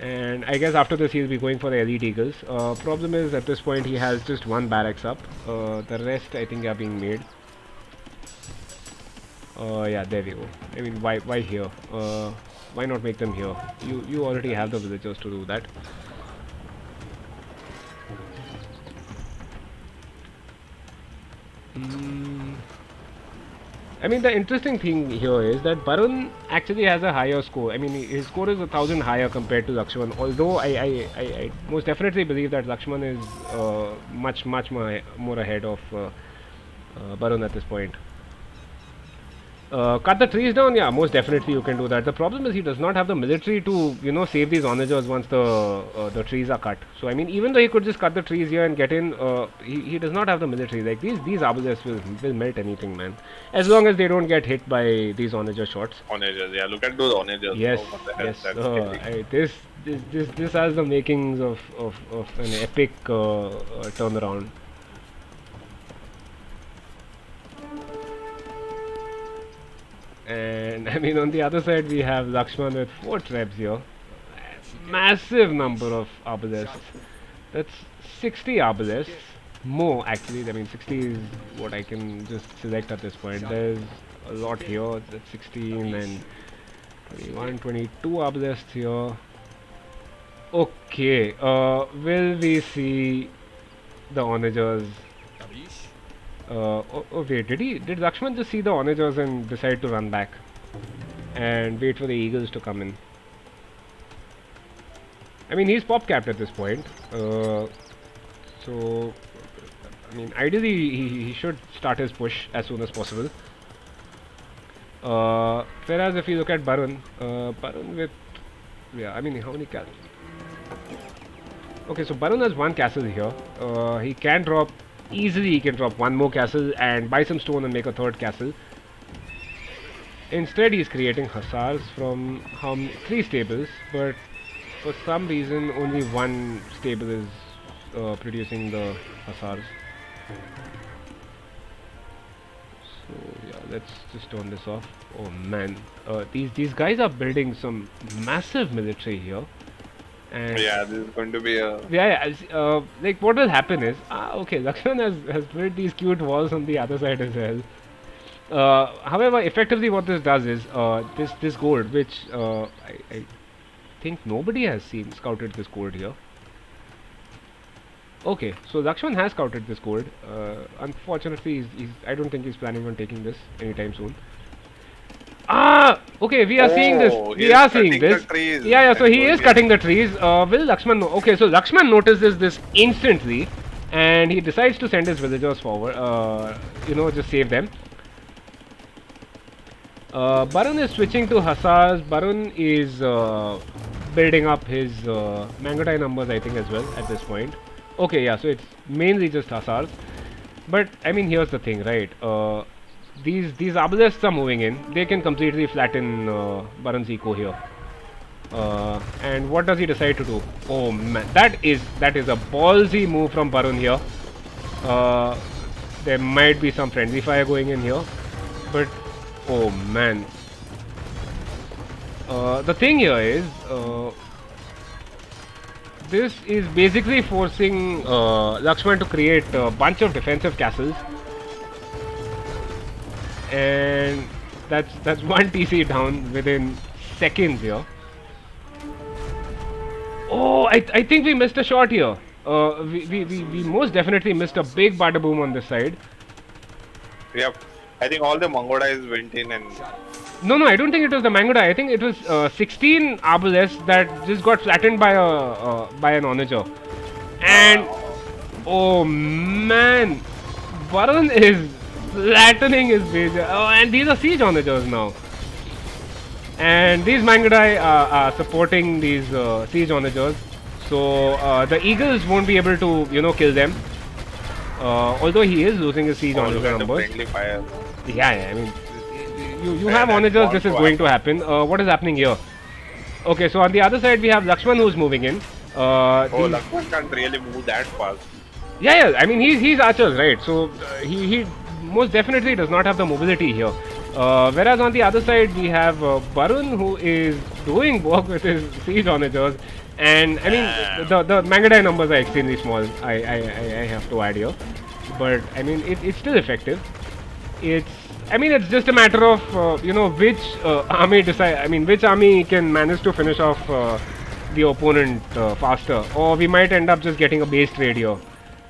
and I guess after this he'll be going for the Elite Eagles. Problem is, at this point he has just 1 barracks up. The rest, I think, are being made. Yeah, there we go. I mean, why here? Why not make them here? You already have the villagers to do that. I mean, the interesting thing here is that Barun actually has a higher score. I mean, his score is 1,000 higher compared to Lakshman. Although I most definitely believe that Lakshman is much more ahead of Barun at this point. Cut the trees down, yeah, most definitely you can do that. The problem is he does not have the military to, save these onagers once the trees are cut. So I mean, even though he could just cut the trees here and get in, he does not have the military. Like, these arbalests will melt anything, man. As long as they don't get hit by these onager shots. Onagers, yeah. Look at those onagers. Yes, oh, what the hell, yes. that's This has the makings of an epic turnaround. And I mean, on the other side we have Lakshman with 4 traps here. Massive number of arbalests. That's 60 arbalests. More, actually. I mean, 60 is what I can just select at this point. There's a lot here. That's 16 and 21, 22 arbalests here. Okay, will we see the onagers? Wait, did Lakshman just see the onagers and decide to run back and wait for the eagles to come in? I mean, he's pop capped at this point, so I mean, ideally he should start his push as soon as possible. Whereas if you look at Barun, Barun with, yeah, I mean, how many castles? Okay, so Barun has one castle here. He can drop, easily he can drop one more castle and buy some stone and make a third castle. Instead, he's creating hussars from three stables, but for some reason only one stable is producing the hussars. So yeah, let's just turn this off. Oh man, these guys are building some massive military here. And Yeah, this is going to be a. like what will happen is, okay, Lakshman has built these cute walls on the other side as well. However, effectively what this does is, this gold, which I think nobody has scouted this gold here. Okay, so Lakshman has scouted this gold. Unfortunately, I don't think he's planning on taking this anytime soon. Okay, we are seeing this. We are seeing this. Yeah, so he is cutting the trees. Will Lakshman know? Okay, so Lakshman notices this instantly, and he decides to send his villagers forward. Just save them. Barun is switching to hussars. Barun is building up his Mangotai numbers, I think, as well at this point. Okay, yeah, so it's mainly just hussars. But I mean, here's the thing, right? These obelisks are moving in. They can completely flatten Barun's eco here. And what does he decide to do? Oh man, that is a ballsy move from Barun here. There might be some friendly fire going in here, but oh man. The thing here is, this is basically forcing Lakshman to create a bunch of defensive castles, and that's one TC down within seconds here. Oh, I think we missed a shot here. We most definitely missed a big bada boom on this side. Yep, I think all the Mangodais went in and. No, I don't think it was the Mangodai. I think it was 16 obelisks that just got flattened by an onager. And oh man, Varun is flattening his base. Oh, and these are siege onagers now. And these Mangodai are supporting these siege onagers. So the eagles won't be able to, kill them. Although he is losing his siege onager numbers. Yeah, I mean. You have onagers, this is going to happen. What is happening here? Okay, so on the other side we have Lakshman who's moving in. Lakshman can't really move that fast. Yeah, I mean he's archers, right? So he most definitely does not have the mobility here. Whereas on the other side we have Barun who is doing work with his siege onagers. And I mean the Mangodai numbers are extremely small, I have to add here. But I mean it's still effective. It's just a matter of which which army can manage to finish off the opponent faster, or we might end up just getting a base trade here,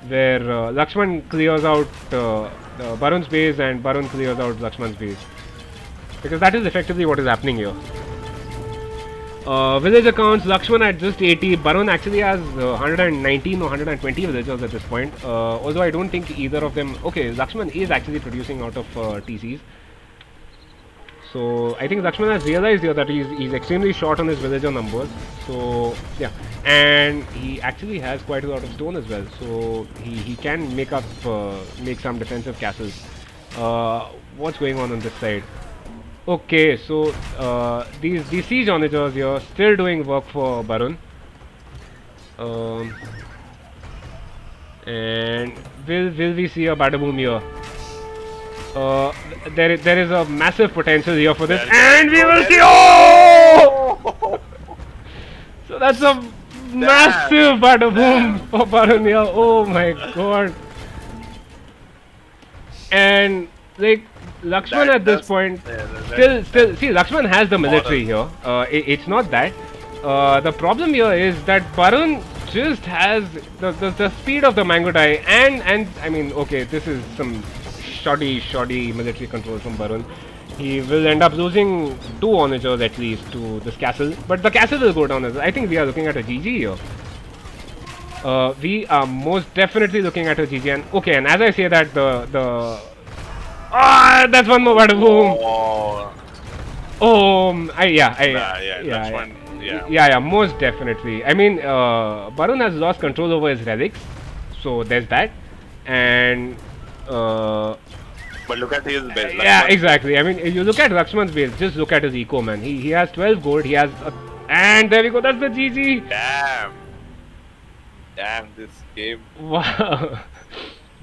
where Lakshman clears out Barun's base and Barun clears out Lakshman's base, because that is effectively what is happening here. Village accounts, Lakshman at just 80, Barun actually has 119 or 120 villagers at this point, although I don't think either of them, okay, Lakshman is actually producing out of TCs, so I think Lakshman has realized here that he's extremely short on his villager numbers, so yeah, and he actually has quite a lot of stone as well, so he can make some defensive castles. What's going on this side? Okay, so these siege onagers here still doing work for Barun. And will we see a bada boom here? There is a massive potential here for this, and we will see. Oh! So that's a massive bada boom for Barun here. Oh my god! And like. Lakshman at this point, still, see, Lakshman has the military here. It's not that. The problem here is that Barun just has the speed of the Mango Die, and I mean, okay, this is some shoddy military control from Barun. He will end up losing 2 onagers at least to this castle, but the castle will go down as well. I think we are looking at a GG here. We are most definitely looking at a GG, and okay, and as I say that, the that's one more bada boom. Oh, nah, yeah, Yeah, Lakshman, yeah. yeah, most definitely. I mean, Barun has lost control over his relics, so there's that, and But look at his base. yeah, Lakshman, exactly. I mean, you look at Lakshman's base, just look at his eco, man. He has 12 gold. He has, and there we go. That's the GG. damn, damn, this game. Wow.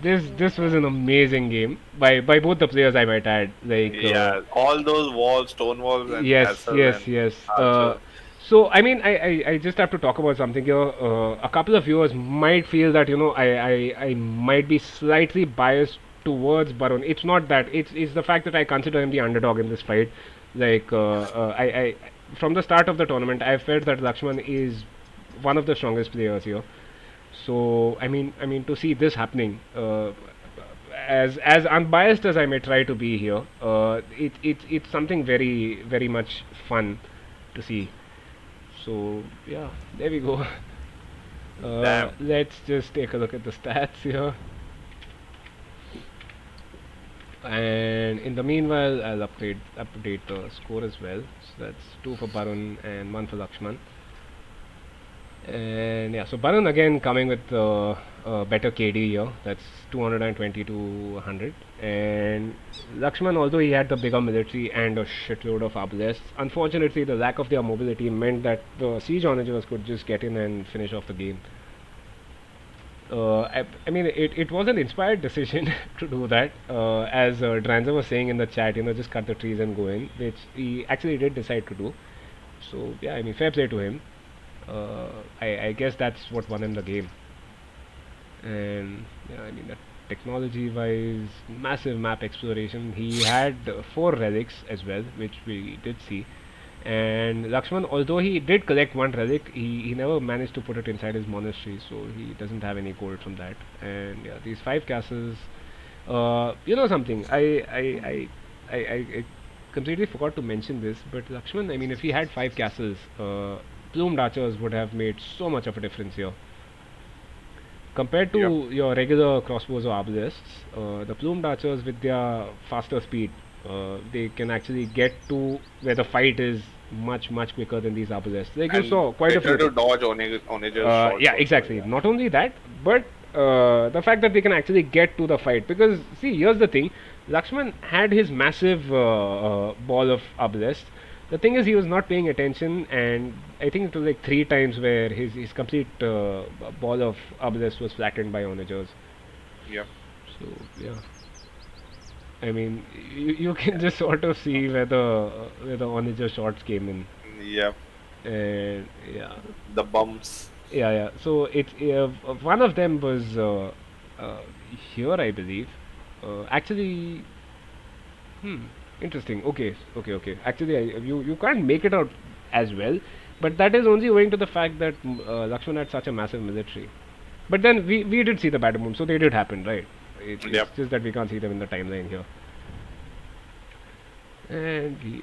This was an amazing game by both the players, I might add. Like Yeah, all those walls, stone walls, and yes, castles yes, and yes. archers. So I mean, I just have to talk about something here. A couple of viewers might feel that I might be slightly biased towards Barun. It's not that. It's the fact that I consider him the underdog in this fight. Like I from the start of the tournament, I felt that Lakshman is one of the strongest players here. So I mean to see this happening, as unbiased as I may try to be here, it's something very much fun to see. So yeah, there we go. Damn. Let's just take a look at the stats here. And in the meanwhile, I'll update the score as well. So that's 2 for Barun and 1 for Lakshman. And yeah, so Barun again coming with better KD here. That's 220 to 100. And Lakshman, although he had the bigger military and a shitload of obelisks, unfortunately the lack of their mobility meant that the siege onagers could just get in and finish off the game. I mean, it was an inspired decision to do that. As Dranza was saying in the chat, just cut the trees and go in, which he actually did decide to do. So yeah, I mean, fair play to him. I guess that's what won him the game. And yeah, I mean, technology-wise, massive map exploration. He had 4 relics as well, which we did see. And Lakshman, although he did collect 1 relic, he never managed to put it inside his monastery, so he doesn't have any gold from that. And yeah, these 5 castles. Something. I completely forgot to mention this, but Lakshman, I mean, if he had 5 castles, plumed archers would have made so much of a difference here. Compared to Yep. your regular crossbows or obelisks, the plumed archers with their faster speed, they can actually get to where the fight is much quicker than these obelisks. Like you And saw quite a better few. to dodge onagers shots. Yeah, Also, exactly. yeah. Not only that, but the fact that they can actually get to the fight. Because see, here's the thing: Lakshman had his massive ball of obelisk. The thing is, he was not paying attention, and I think it was like 3 times where his complete ball of obelisk was flattened by onagers. Yep. So yeah, I mean, you can just sort of see where the onager shots came in, Yep. and yeah. The bumps. Yeah. So one of them was uh, here, I believe. Actually, interesting. Okay. Actually, you can't make it out as well, but that is only owing to the fact that Lakshman had such a massive military. But then we did see the battle moon, so they did happen, right? It's Yep. just that we can't see them in the timeline here. And we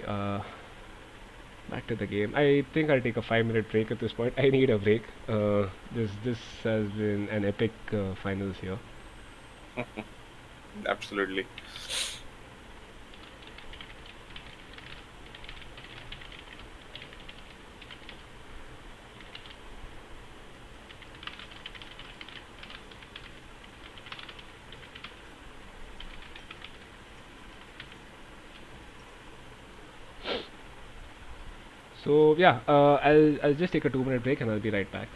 back to the game. I think I'll take a 5-minute break at this point. I need a break. This has been an epic finals here. Absolutely. So yeah, I'll just take a 2-minute break and I'll be right back.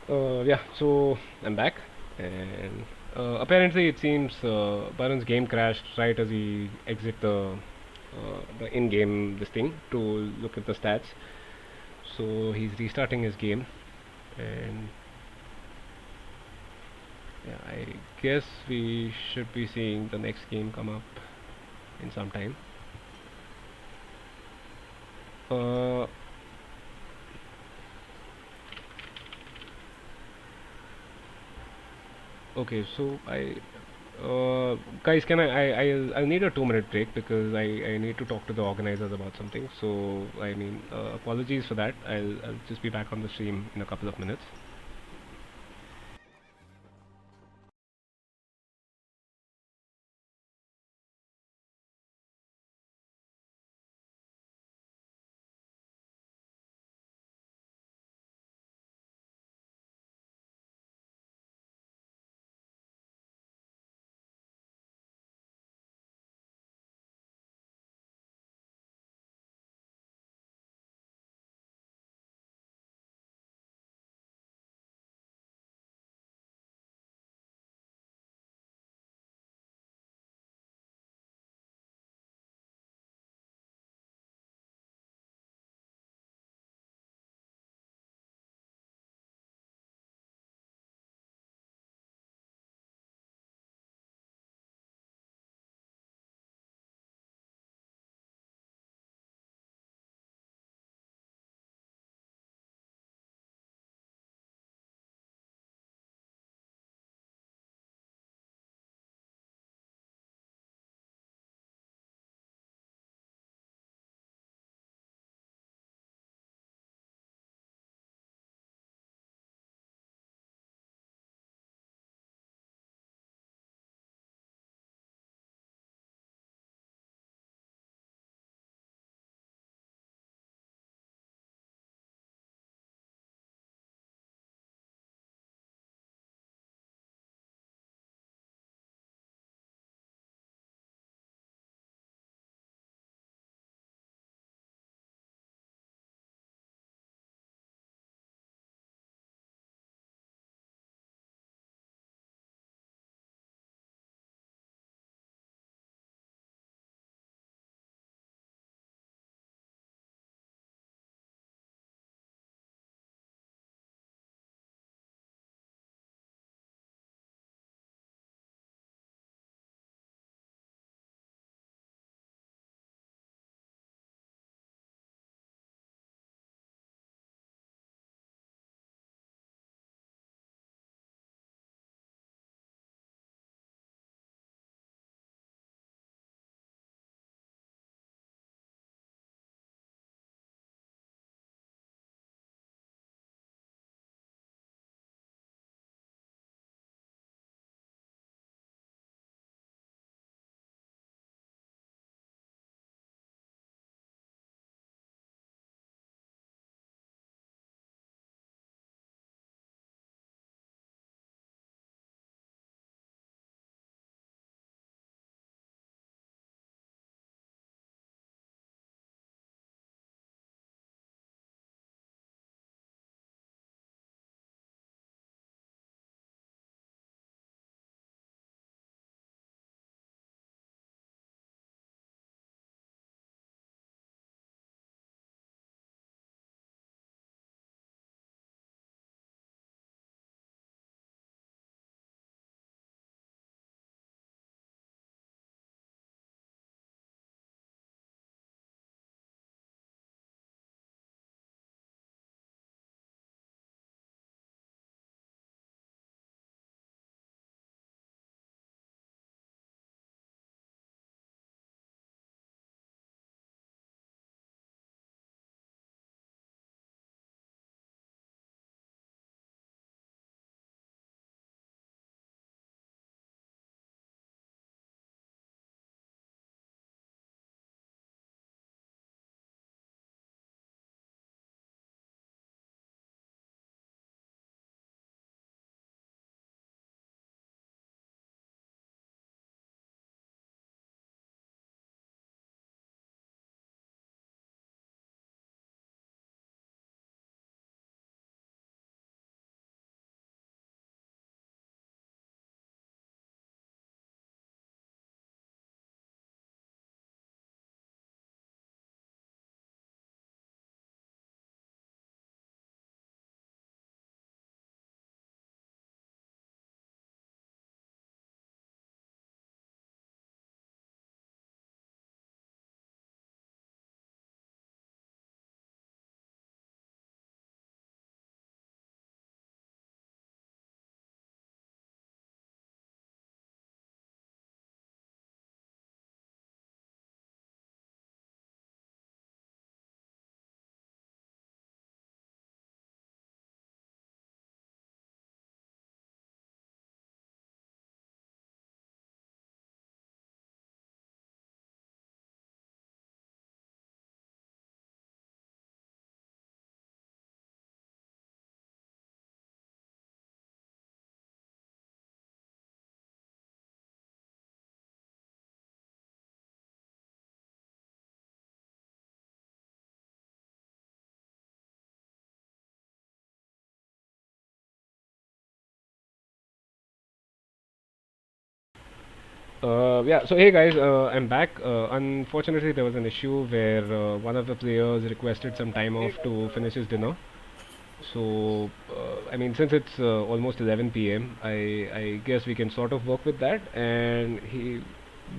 Yeah, so I'm back, and apparently it seems Barun's game crashed right as he exit the in-game this thing to look at the stats. So he's restarting his game, and yeah, I guess we should be seeing the next game come up in some time. Uh, okay, so guys, can I'll need a 2 minute break because I need to talk to the organizers about something. So I mean, apologies for that. I'll just be back on the stream in a couple of minutes. Yeah, so hey guys, I'm back. Unfortunately, there was an issue where one of the players requested some time off to finish his dinner. So, I mean, since it's almost 11 p.m., I guess we can sort of work with that. And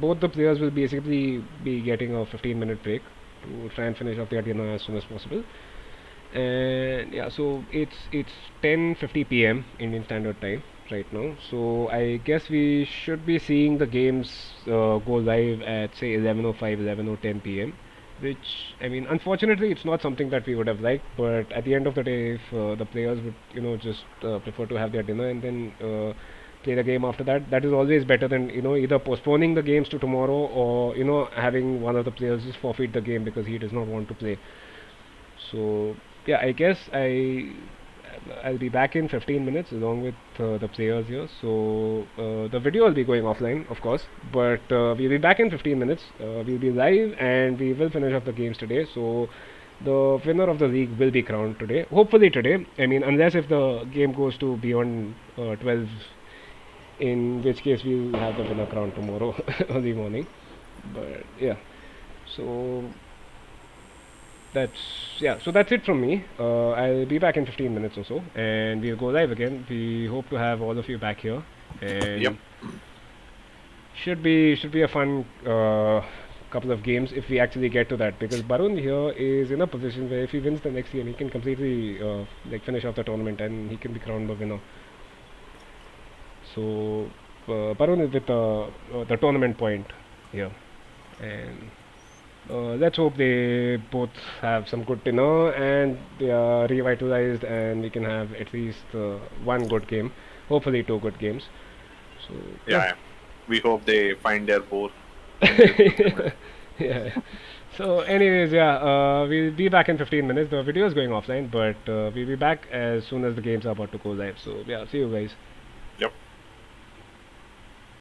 both the players will basically be getting a 15-minute break to try and finish off their dinner as soon as possible. And yeah, so it's 10:50 p.m. Indian Standard Time right now. So I guess we should be seeing the games go live at say 11:05, 11:10 p.m. Which, I mean, unfortunately, it's not something that we would have liked. But at the end of the day, if the players would, just prefer to have their dinner and then play the game after that, that is always better than either postponing the games to tomorrow or having one of the players just forfeit the game because he does not want to play. So yeah, I guess I'll be back in 15 minutes along with the players here. So the video will be going offline, of course, but we'll be back in 15 minutes. We'll be live and we will finish off the games today. So the winner of the league will be crowned today. Hopefully today. I mean, unless if the game goes to beyond 12, in which case we'll have the winner crowned tomorrow early morning. But yeah, so that's it from me. I'll be back in 15 minutes or so, and we'll go live again. We hope to have all of you back here, and Yep. should be a fun couple of games if we actually get to that. Because Barun here is in a position where if he wins the next game, he can completely like finish off the tournament, and he can be crowned the winner. So Barun is with the tournament point here, and let's hope they both have some good dinner and they are revitalized and we can have at least one good game, hopefully two good games. So Yeah. We hope they find their boat. yeah. Yeah. So anyways, yeah, we'll be back in 15 minutes. The video is going offline, but we'll be back as soon as the games are about to go live. So yeah, see you guys.